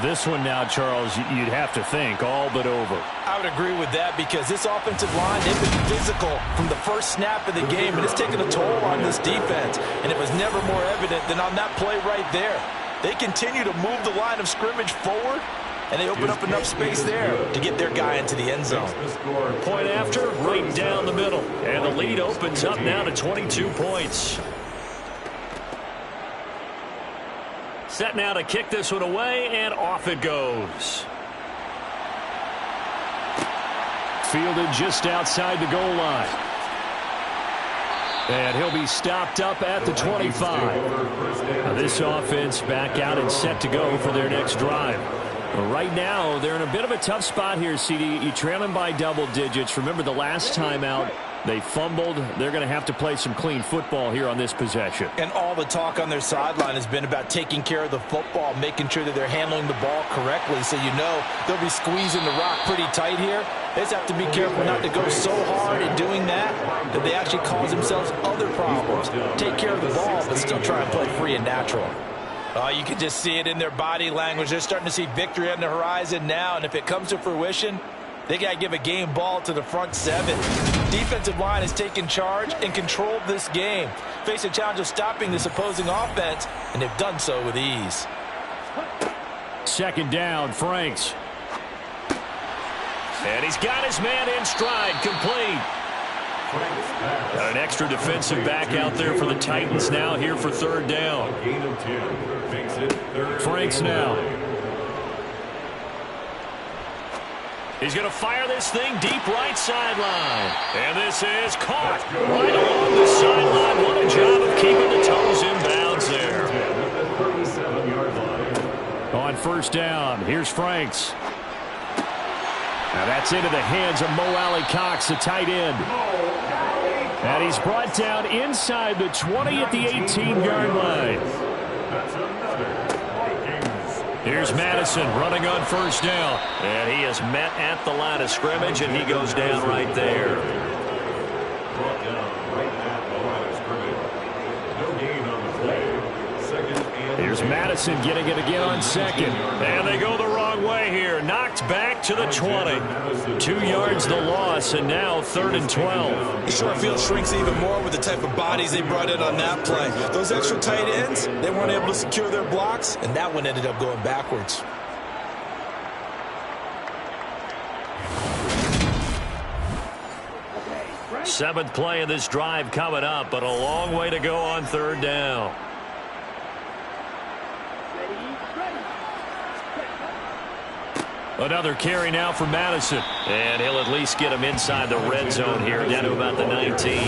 Speaker 4: This one now, Charles, you'd have to think all but over.
Speaker 3: I would agree with that because this offensive line, they've been physical from the first snap of the game, and it's taken a toll on this defense, and it was never more evident than on that play right there. They continue to move the line of scrimmage forward, and they open up enough space there to get their guy into the end zone.
Speaker 2: Point after, right down the middle, and the lead opens up now to 22 points. Set now to kick this one away, and off it goes.
Speaker 4: Fielded just outside the goal line. And he'll be stopped up at the 25. Now this offense back out and set to go for their next drive. Right now, they're in a bit of a tough spot here, CD. You trail them by double digits. Remember the last time out, they fumbled. They're going to have to play some clean football here on this possession.
Speaker 3: And all the talk on their sideline has been about taking care of the football, making sure that they're handling the ball correctly. So you know they'll be squeezing the rock pretty tight here. They just have to be careful not to go so hard in doing that they actually cause themselves other problems. Take care of the ball, but still try and play free and natural. You can just see it in their body language. They're starting to see victory on the horizon now, and if it comes to fruition, they got to give a game ball to the front 7. Defensive line has taken charge and controlled this game. Face a challenge of stopping this opposing offense, and they've done so with ease.
Speaker 4: 2nd down, Franks.
Speaker 2: And he's got his man in stride, complete. Got an extra defensive back out there for the Titans now here for 3rd down.
Speaker 4: Franks now.
Speaker 2: He's going to fire this thing deep right sideline. And this is caught right along the sideline. What a job of keeping the toes in bounds there.
Speaker 4: On 1st down, here's Franks. Now that's into the hands of Mo Alley-Cox, the tight end. And he's brought down inside the 20 at the 18-yard line.
Speaker 5: That's another Vikings.
Speaker 2: Here's Madison running on first down. And he is met at the line of scrimmage, and he goes down right there.
Speaker 5: Brought down right at the line of scrimmage. No gain on the play. Second and
Speaker 4: Here's Madison getting it again on second.
Speaker 2: And they go the wrong way here. Knocked back to the 20. 2 yards the loss, and now 3rd and 12.
Speaker 3: The short field shrinks even more with the type of bodies they brought in on that play. Those extra tight ends, they weren't able to secure their blocks, and that one ended up going backwards.
Speaker 2: Seventh play of this drive coming up, but a long way to go on 3rd down. Another carry now for Madison. And he'll at least get him inside the red zone here, down to about the 19.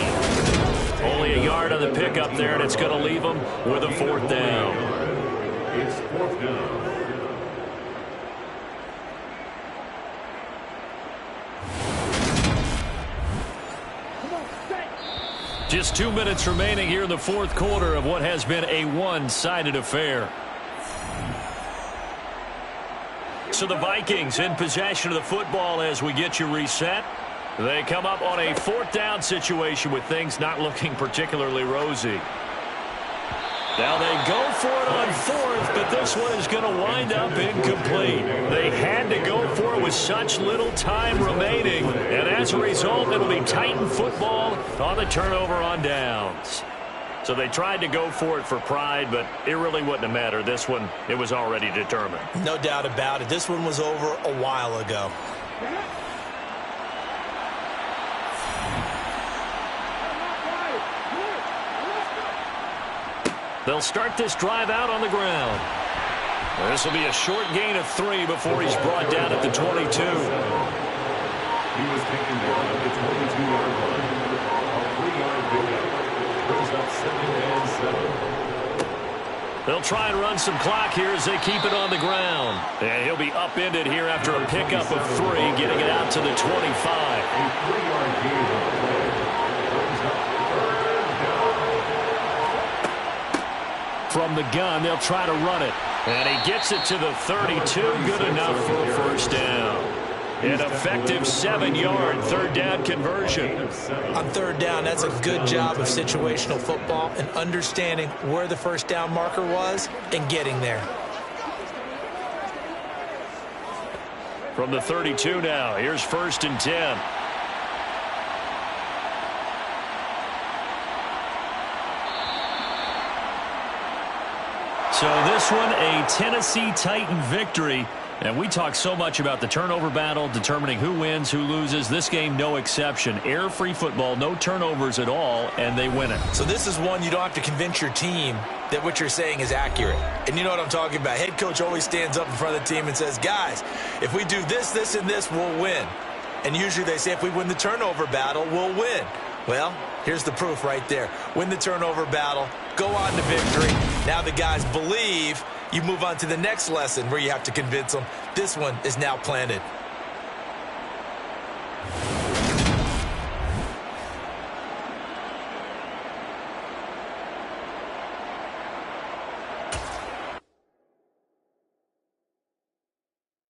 Speaker 2: Only a yard on the pickup there, and it's going to leave him with a 4th down.
Speaker 5: It's 4th down.
Speaker 2: Just 2 minutes remaining here in the 4th quarter of what has been a one-sided affair. So the Vikings in possession of the football as we get you reset. They come up on a 4th down situation with things not looking particularly rosy. Now they go for it on 4th, but this one is going to wind up incomplete. They had to go for it with such little time remaining, and as a result, it'll be Titan football on the turnover on downs. So they tried to go for it for pride, but it really wouldn't have mattered. This one, it was already determined.
Speaker 3: No doubt about it. This one was over a while ago.
Speaker 2: They'll start this drive out on the ground. This will be a short gain of 3 before he's brought down at the 22.
Speaker 5: He was taken down at the 22-yard line. A 3-yard pickup. Brings up 2nd and 7.
Speaker 2: They'll try and run some clock here as they keep it on the ground. And he'll be upended here after a pickup of 3, getting it out to the 25.
Speaker 5: A 3-yard gain on the play. Brings up 3rd down.
Speaker 2: From the gun, they'll try to run it. And he gets it to the 32. Good enough for a 1st down. An effective 7-yard 3rd down conversion.
Speaker 3: On 3rd down, that's a good job of situational football and understanding where the 1st down marker was and getting there.
Speaker 2: From the 32 now, here's 1st and 10. So this one, a Tennessee Titan victory. And we talk so much about the turnover battle, determining who wins, who loses. This game, no exception. Error-free football, no turnovers at all, and they win it.
Speaker 3: So this is one you don't have to convince your team that what you're saying is accurate. And you know what I'm talking about. Head coach always stands up in front of the team and says, guys, if we do this, this, and this, we'll win. And usually they say if we win the turnover battle, we'll win. Well, here's the proof right there. Win the turnover battle, go on to victory. Now the guys believe. You move on to the next lesson where you have to convince them. This one is now planted.